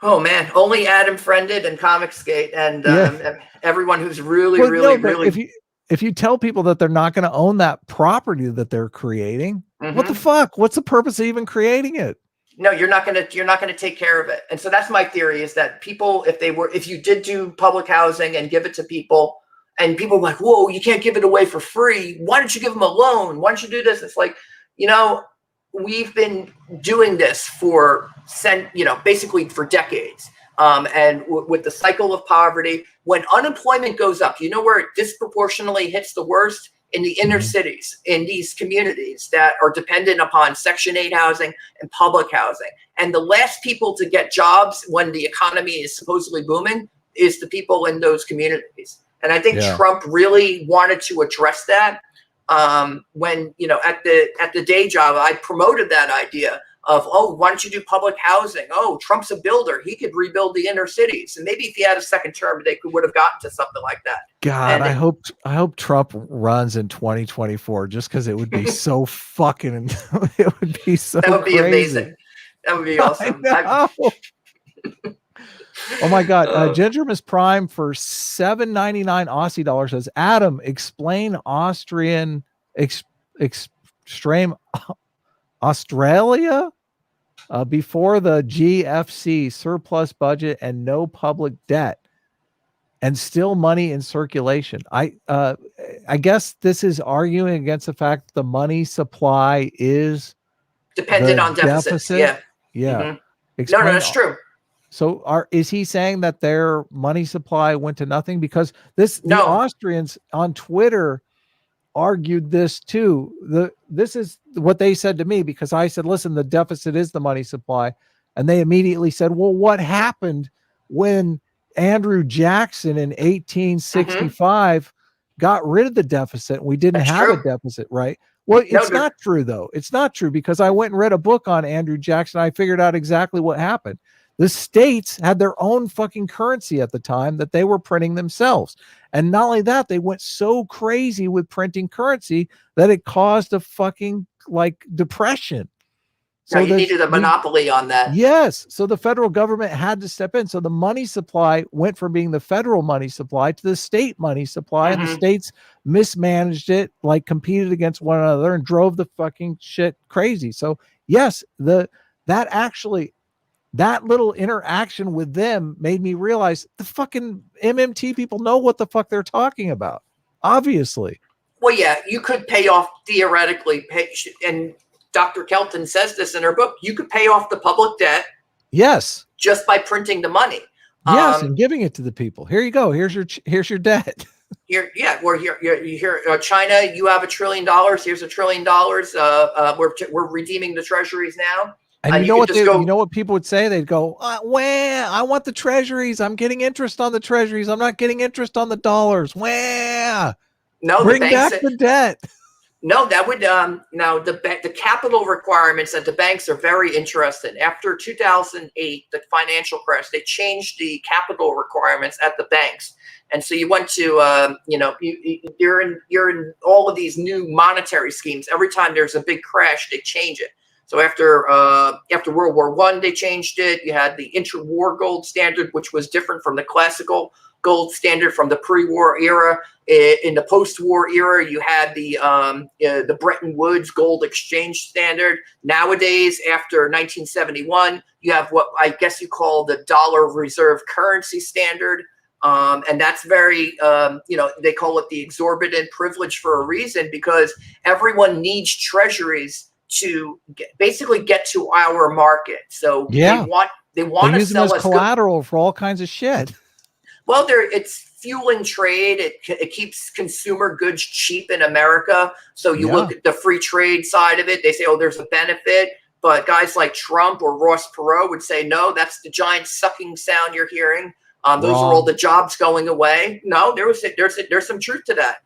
Oh man, only Adam Friended and Comicsgate and everyone who's really. If you tell people that they're not going to own that property that they're creating, what the fuck? What's the purpose of even creating it? No, you're not going to take care of it. And so that's my theory, is that people, if you did do public housing and give it to people, and people are like, whoa, you can't give it away for free. Why don't you give them a loan? Why don't you do this? It's like, we've been doing this for basically for decades. And with the cycle of poverty, when unemployment goes up, where it disproportionately hits the worst? In the inner cities, in these communities that are dependent upon Section 8 housing and public housing. And the last people to get jobs when the economy is supposedly booming is the people in those communities. And I think Trump really wanted to address that. When, at the day job, I promoted that idea of, why don't you do public housing? Oh, Trump's a builder. He could rebuild the inner cities. And maybe if he had a second term, they would have gotten to something like that. God, I hope Trump runs in 2024, just because it would be so fucking, it would be so That would be crazy. Amazing. That would be awesome. Oh my God. Ginger Miss Prime for $7.99 Aussie dollars says, Adam, explain Austrian extreme Australia before the GFC, surplus budget and no public debt and still money in circulation. I guess this is arguing against the fact that the money supply is dependent on deficits. Yeah. No, that's true. So is he saying that their money supply went to nothing? Because the Austrians on Twitter argued this too. This is what they said to me, because I said, listen, the deficit is the money supply. And they immediately said, well, what happened when Andrew Jackson in 1865 got rid of the deficit and we didn't have a deficit, right? Well, it's not true though. It's not true, because I went and read a book on Andrew Jackson. I figured out exactly what happened. The states had their own fucking currency at the time that they were printing themselves. And not only that, they went so crazy with printing currency that it caused a fucking depression. So you needed a monopoly on that. Yes. So the federal government had to step in. So the money supply went from being the federal money supply to the state money supply. And the states mismanaged it, competed against one another and drove the fucking shit crazy. So yes, that little interaction with them made me realize the fucking MMT people know what the fuck they're talking about. Obviously. Well, yeah, you could theoretically pay, and Dr. Kelton says this in her book, you could pay off the public debt. Yes. Just by printing the money. Yes, and giving it to the people. Here you go. Here's your debt. Here, China, you have $1 trillion. Here's $1 trillion. We're redeeming the treasuries now. And you know what people would say? They'd go, well, I want the treasuries. I'm getting interest on the treasuries. I'm not getting interest on the dollars. Well, no, bring back the debt. No, that would now the capital requirements at the banks are very interesting. After 2008, the financial crash, they changed the capital requirements at the banks. And so you went to, you're in all of these new monetary schemes. Every time there's a big crash, they change it. So after World War I, they changed it. You had the intra-war gold standard, which was different from the classical gold standard from the pre-war era. In the post-war era, you had the Bretton Woods gold exchange standard. Nowadays, after 1971, you have what I guess you call the dollar reserve currency standard. And that's very, they call it the exorbitant privilege for a reason, because everyone needs treasuries to basically get to our market. So They want to use them sell as us good. collateral for all kinds of shit. Well, it's fueling trade. It keeps consumer goods cheap in America. So you look at the free trade side of it. They say, oh, there's a benefit. But guys like Trump or Ross Perot would say, no, that's the giant sucking sound you're hearing. Those are all the jobs going away. No, there's some truth to that.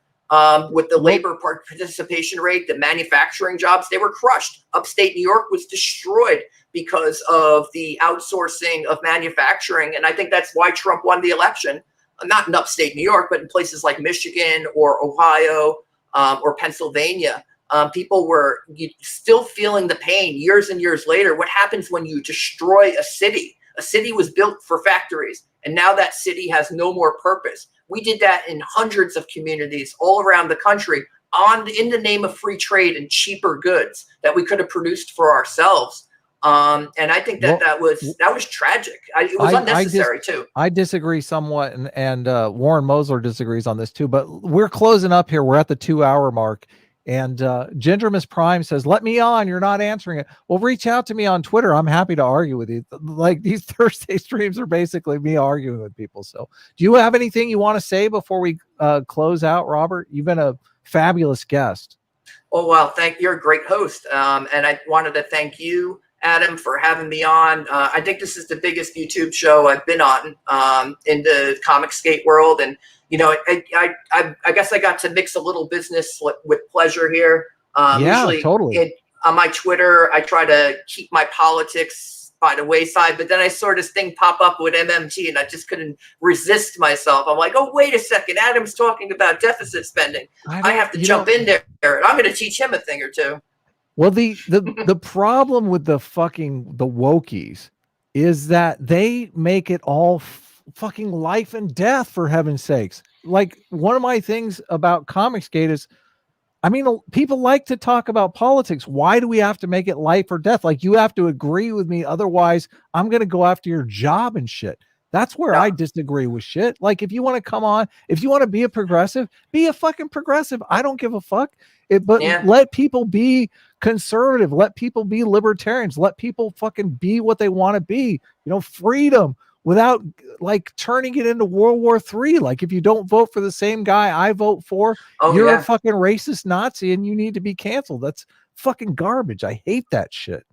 With the labor participation rate, the manufacturing jobs, they were crushed. Upstate New York was destroyed because of the outsourcing of manufacturing. And I think that's why Trump won the election, not in upstate New York, but in places like Michigan or Ohio or Pennsylvania. People were still feeling the pain years and years later. What happens when you destroy a city? A city was built for factories, and now that city has no more purpose. We did that in hundreds of communities all around the country in the name of free trade and cheaper goods that we could have produced for ourselves. And I think that was tragic. It was unnecessary too. I disagree somewhat, and Warren Mosler disagrees on this too. But we're closing up here. We're at the 2-hour mark. And Gingermus Prime says, let me on. You're not answering it. Well, reach out to me on Twitter. I'm happy to argue with you. Like, these Thursday streams are basically me arguing with people. So do you have anything you want to say before we close out, Robert? You've been a fabulous guest. Oh, well, you're a great host. And I wanted to thank you, Adam, for having me on. I think this is the biggest YouTube show I've been on in the comic skate world. And I guess I got to mix a little business with pleasure here. Usually totally. On my Twitter, I try to keep my politics by the wayside, but then I saw this thing pop up with MMT and I just couldn't resist myself. I'm like, oh, wait a second. Adam's talking about deficit spending. I have to jump in there. And I'm going to teach him a thing or two. Well, the problem with the wokies is that they make it all fucking life and death, for heaven's sakes. Like, one of my things about Comicsgate is, I mean, people like to talk about politics. Why do we have to make it life or death? Like, you have to agree with me, otherwise I'm going to go after your job and shit. That's where I disagree with shit. Like, if you want to come on, if you want to be a progressive, be a fucking progressive. I don't give a fuck. Let people be conservative. Let people be libertarians. Let people fucking be what they want to be. Freedom, without like turning it into World War III. Like, if you don't vote for the same guy I vote for, you're a fucking racist Nazi and you need to be canceled. That's fucking garbage. I hate that shit.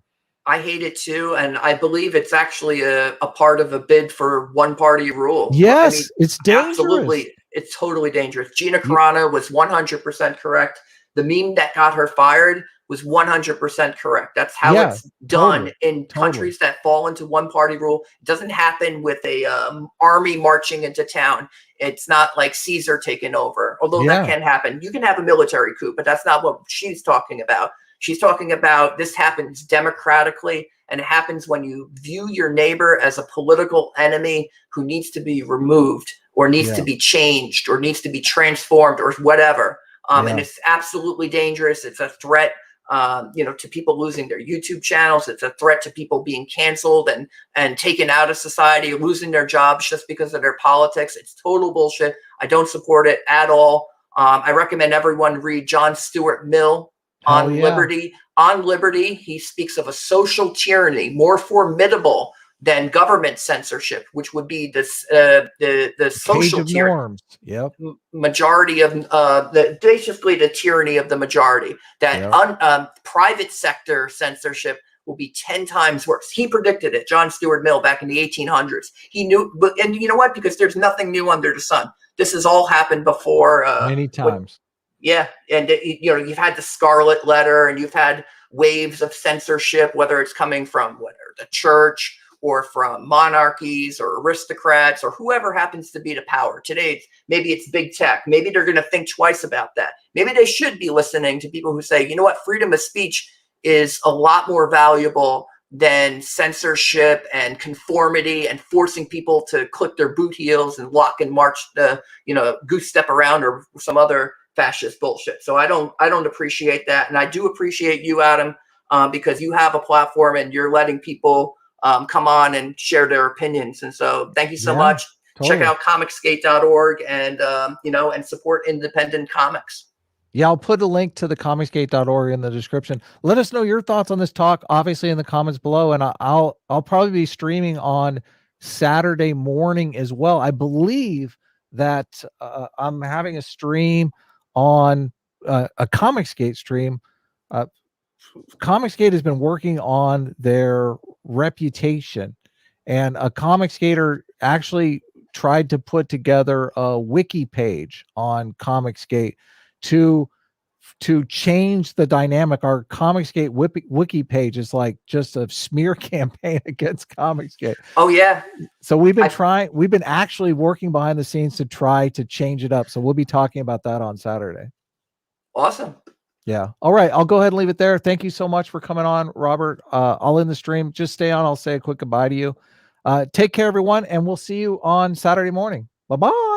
I hate it too. And I believe it's actually a part of a bid for one party rule. Yes, it's dangerous. Absolutely. It's totally dangerous. Gina Carano was 100% correct. The meme that got her fired was 100% correct. That's how it's done in countries that fall into one party rule. It doesn't happen with a army marching into town. It's not like Caesar taking over, although that can happen. You can have a military coup, but that's not what she's talking about. She's talking about this happens democratically, and it happens when you view your neighbor as a political enemy who needs to be removed or needs to be changed or needs to be transformed or whatever. And it's absolutely dangerous. It's a threat, to people losing their YouTube channels. It's a threat to people being canceled and taken out of society, losing their jobs just because of their politics. It's total bullshit. I don't support it at all. I recommend everyone read John Stuart Mill on Liberty. On Liberty, he speaks of a social tyranny more formidable than government censorship, which would be the social tyranny. Yep. Majority of basically the tyranny of the majority. That private sector censorship will be 10 times worse. He predicted it, John Stuart Mill, back in the 1800s. He knew, and you know what? Because there's nothing new under the sun. This has all happened before. Many times. And you've had the Scarlet Letter, and you've had waves of censorship, whether it's coming from the church or from monarchies or aristocrats or whoever happens to be the power. Today, maybe it's big tech. Maybe they're going to think twice about that. Maybe they should be listening to people who say, you know what, freedom of speech is a lot more valuable than censorship and conformity and forcing people to click their boot heels and walk and march goose step around or some other fascist bullshit. So I don't appreciate that. And I do appreciate you, Adam, because you have a platform and you're letting people come on and share their opinions. And so thank you so much. Totally. Check out comicsgate.org and support independent comics. Yeah, I'll put a link to the comicsgate.org in the description. Let us know your thoughts on this talk, obviously in the comments below, and I'll probably be streaming on Saturday morning as well. I believe that I'm having a stream on a Comicsgate stream. Comicsgate has been working on their reputation, and a Comicsgater actually tried to put together a wiki page on Comicsgate to change the dynamic. Our Comicsgate wiki page is like just a smear campaign against Comicsgate. Oh yeah. So we've been actually working behind the scenes to try to change it up. So we'll be talking about that on Saturday. Awesome. Yeah. All right. I'll go ahead and leave it there. Thank you so much for coming on, Robert. I'll end the stream. Just stay on. I'll say a quick goodbye to you. Take care, everyone, and we'll see you on Saturday morning. Bye-bye.